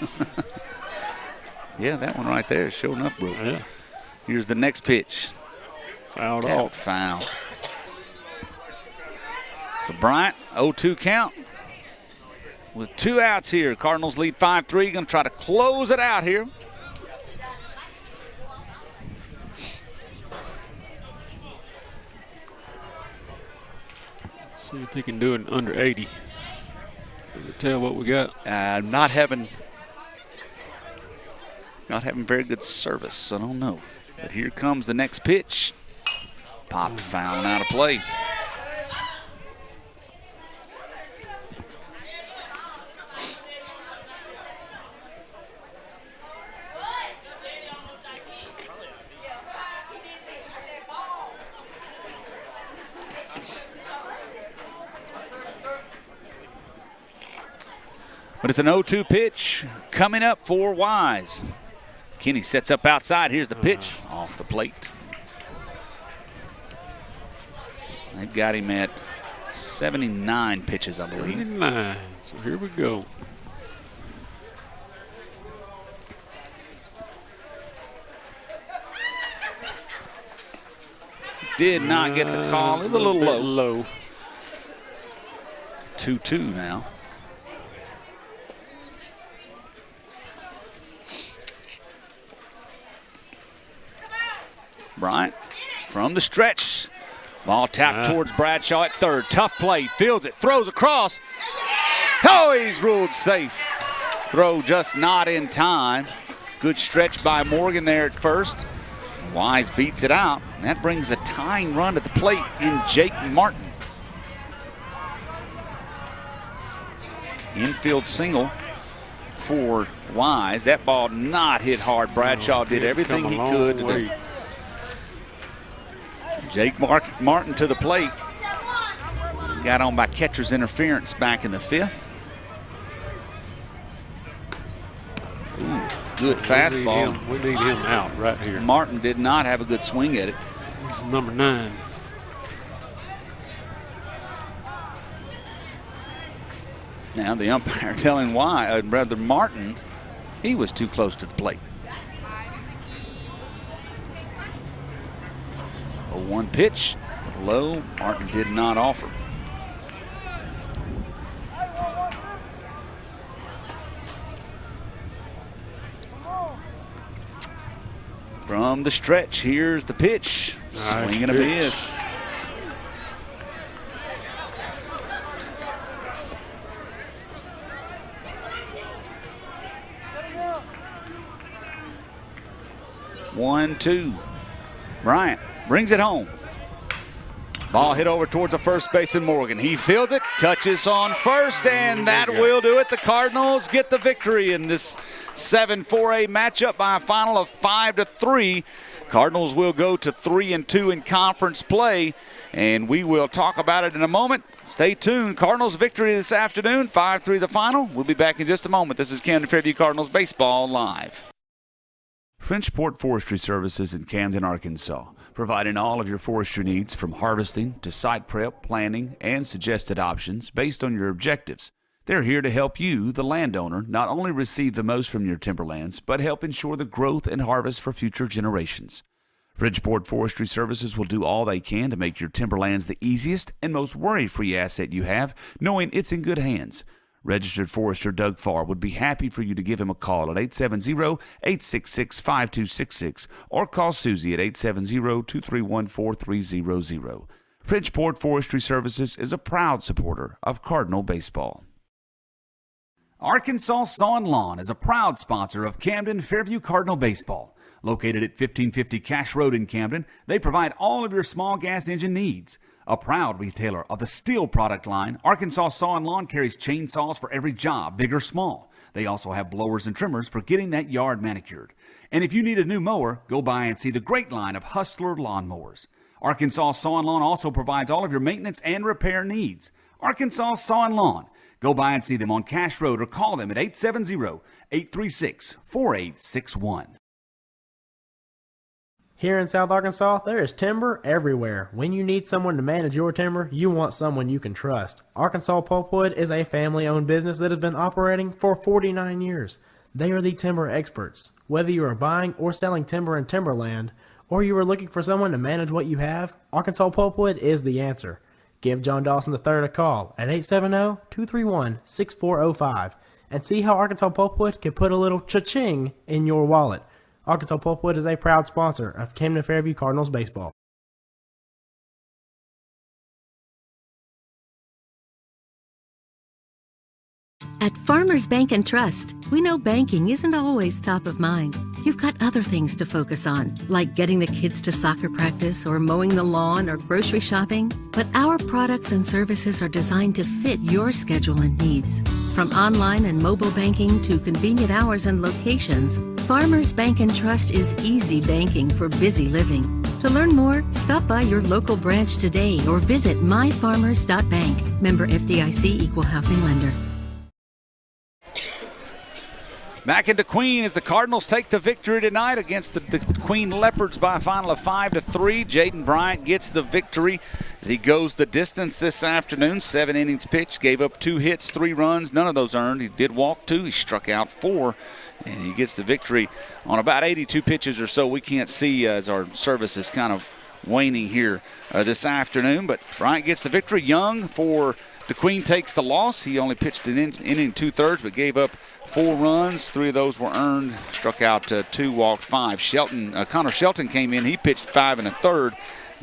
Speaker 2: Yeah, that one right there is sure enough broke.
Speaker 3: Yeah.
Speaker 2: Here's the next pitch.
Speaker 3: Fouled
Speaker 2: Tap
Speaker 3: off.
Speaker 2: foul. So Bryant, 0-2 count. With 2 outs here, Cardinals lead 5-3. Going to try to close it out here.
Speaker 3: See if he can do it under 80. Does it tell what we got?
Speaker 2: Not having very good service. I don't know. But here comes the next pitch. Popped foul and out of play. But it's an 0-2 pitch coming up for Wise. Kenny sets up outside. Here's the pitch off the plate. They've got him at 79 pitches, I believe.
Speaker 3: 79. So here we go.
Speaker 2: Did not get the call. It was a little
Speaker 3: bit
Speaker 2: low. 2-2 now. Bryant from the stretch. Ball tapped towards Bradshaw at third. Tough play. Fields it. Throws across. Oh, he's ruled safe. Throw just not in time. Good stretch by Morgan there at first. Wise beats it out. And that brings a tying run to the plate in Jake Martin. Infield single for Wise. That ball not hit hard. Bradshaw did everything he could to do. Jake Martin to the plate. Got on by catcher's interference back in the 5th. Ooh, good fastball.
Speaker 3: We need him out right here.
Speaker 2: Martin did not have a good swing at it.
Speaker 3: He's number 9.
Speaker 2: Now the umpire telling Martin, he was too close to the plate. 0-1 pitch, low. Martin did not offer. From the stretch, here's the pitch.
Speaker 3: Nice
Speaker 2: Swing and a
Speaker 3: pitch.
Speaker 2: miss. One, two. Bryant brings it home. Ball hit over towards the first baseman Morgan. He fields it, touches on first, and that will do it. The Cardinals get the victory in this 7-4A matchup by a final of 5-3. Cardinals will go to 3-2 in conference play, and we will talk about it in a moment. Stay tuned. Cardinals victory this afternoon, 5-3 the final. We'll be back in just a moment. This is Camden Fairview Cardinals Baseball Live.
Speaker 6: Frenchport Forestry Services in Camden, Arkansas, providing all of your forestry needs from harvesting to site prep, planning, and suggested options based on your objectives. They're here to help you, the landowner, not only receive the most from your timberlands, but help ensure the growth and harvest for future generations. Frenchport Forestry Services will do all they can to make your timberlands the easiest and most worry-free asset you have, knowing it's in good hands. Registered Forester Doug Farr would be happy for you to give him a call at 870-866-5266 or call Susie at 870-231-4300. Frenchport Forestry Services is a proud supporter of Cardinal baseball. Arkansas Saw and Lawn is a proud sponsor of Camden Fairview Cardinal baseball. Located at 1550 Cash Road in Camden, they provide all of your small gas engine needs. A proud retailer of the steel product line, Arkansas Saw and Lawn carries chainsaws for every job, big or small. They also have blowers and trimmers for getting that yard manicured. And if you need a new mower, go by and see the great line of Hustler lawnmowers. Arkansas Saw and Lawn also provides all of your maintenance and repair needs. Arkansas Saw and Lawn. Go by and see them on Cash Road or call them at 870-836-4861.
Speaker 4: Here in South Arkansas, there is timber everywhere. When you need someone to manage your timber, you want someone you can trust. Arkansas Pulpwood is a family-owned business that has been operating for 49 years. They are the timber experts. Whether you are buying or selling timber in timberland, or you are looking for someone to manage what you have, Arkansas Pulpwood is the answer. Give John Dawson III a call at 870-231-6405 and see how Arkansas Pulpwood can put a little cha-ching in your wallet. Arkansas Pulpwood is a proud sponsor of Camden Fairview Cardinals baseball.
Speaker 7: At Farmers Bank and Trust, we know banking isn't always top of mind. You've got other things to focus on, like getting the kids to soccer practice or mowing the lawn or grocery shopping. But our products and services are designed to fit your schedule and needs. From online and mobile banking to convenient hours and locations, Farmers Bank and Trust is easy banking for busy living. To learn more, stop by your local branch today or visit myfarmers.bank. Member FDIC, Equal Housing Lender.
Speaker 2: Back into Queen as the Cardinals take the victory tonight against the Queen Leopards by a final of 5-3. Jaden Bryant gets the victory as he goes the distance this afternoon. 7 innings pitched, gave up 2 hits, 3 runs, none of those earned. He did walk 2, he struck out 4, and he gets the victory on about 82 pitches or so. We can't see as our service is kind of waning here this afternoon, but Bryant gets the victory. Young for the Queen takes the loss. He only pitched an inning 2/3, but gave up 4 runs. 3 of those were earned. Struck out 2, walked 5. Connor Shelton came in. He pitched 5 1/3.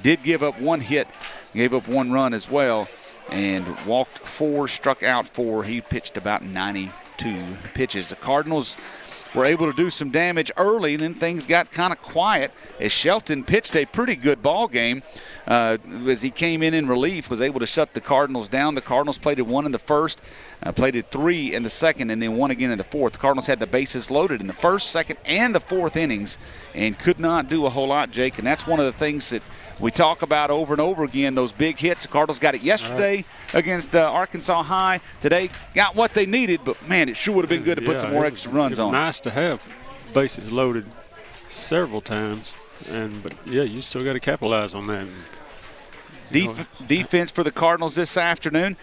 Speaker 2: Did give up 1 hit. Gave up 1 run as well. And walked 4, struck out 4. He pitched about 92 pitches. The Cardinals were able to do some damage early, and then things got kind of quiet as Shelton pitched a pretty good ball game. As he came in relief, was able to shut the Cardinals down. The Cardinals played it 1 in the first, played it 3 in the second, and then 1 again in the fourth. The Cardinals had the bases loaded in the first, second, and the fourth innings and could not do a whole lot, Jake, and that's one of the things that we talk about over and over again, those big hits. The Cardinals got it yesterday against Arkansas High. Today got what they needed, but, man, it sure would have been good to put some more extra runs on.
Speaker 3: It's nice to have bases loaded several times, but, yeah, you still got to capitalize on that.
Speaker 2: Defense for the Cardinals this afternoon,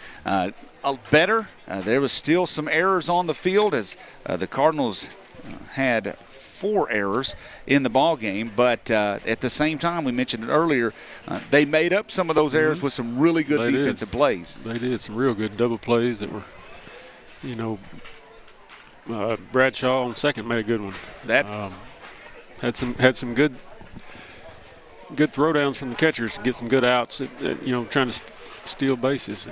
Speaker 2: better. There was still some errors on the field as the Cardinals had 4 errors in the ball game, but at the same time, we mentioned it earlier, they made up some of those errors with some really good defensive plays.
Speaker 3: They did some real good double plays that were, Bradshaw on second made a good one.
Speaker 2: That
Speaker 3: had some good throwdowns from the catchers to get some good outs. Trying to steal bases.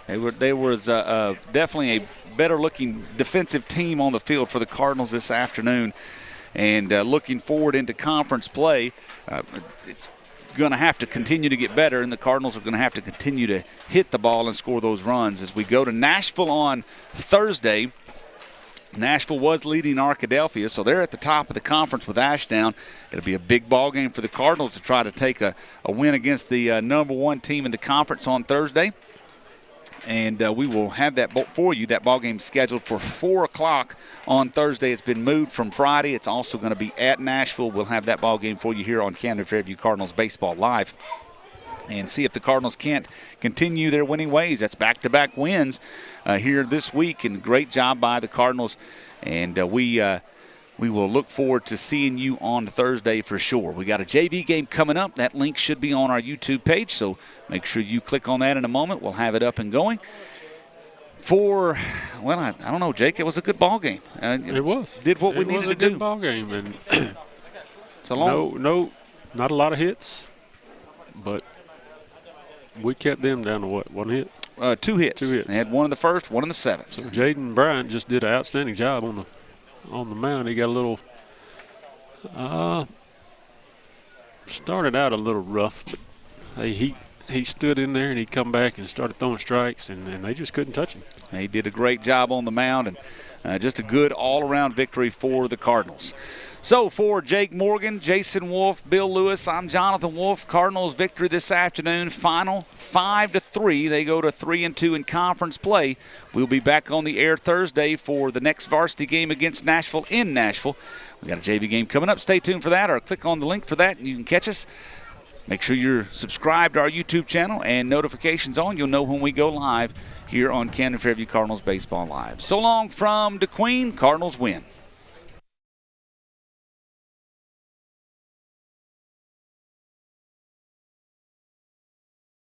Speaker 2: There was definitely a better-looking defensive team on the field for the Cardinals this afternoon. And looking forward into conference play, it's going to have to continue to get better, and the Cardinals are going to have to continue to hit the ball and score those runs. As we go to Nashville on Thursday, Nashville was leading Arkadelphia, so they're at the top of the conference with Ashdown. It'll be a big ball game for the Cardinals to try to take a win against the number 1 team in the conference on Thursday. And we will have that for you. That ball game is scheduled for 4 o'clock on Thursday. It's been moved from Friday. It's also going to be at Nashville. We'll have that ball game for you here on Camden Fairview Cardinals Baseball Live. And see if the Cardinals can't continue their winning ways. That's back-to-back wins here this week, and great job by the Cardinals. And we will look forward to seeing you on Thursday for sure. We got a JV game coming up. That link should be on our YouTube page, so make sure you click on that in a moment. We'll have it up and going. I don't know, Jake, it was a good ball game.
Speaker 3: It was.
Speaker 2: Did what we needed to do.
Speaker 3: It was a good ball game. And
Speaker 2: not
Speaker 3: a lot of hits, but we kept them down to what, 1 hit?
Speaker 2: 2 hits.
Speaker 3: 2 hits.
Speaker 2: They had 1 in the first, 1 in the 7th.
Speaker 3: So Jaden Bryant just did an outstanding job on the mound. He got a little started out a little rough, but he stood in there and he come back and started throwing strikes, and they just couldn't touch him.
Speaker 2: He did a great job on the mound, and just a good all-around victory for the Cardinals. So for Jake Morgan, Jason Wolf, Bill Lewis, I'm Jonathan Wolf. Cardinals victory this afternoon, final 5-3. They go to 3-2 in conference play. We'll be back on the air Thursday for the next varsity game against Nashville in Nashville. We got a JV game coming up. Stay tuned for that, or click on the link for that, and you can catch us. Make sure you're subscribed to our YouTube channel and notifications on. You'll know when we go live here on Camden Fairview Cardinals Baseball Live. So long from DeQueen. Cardinals win.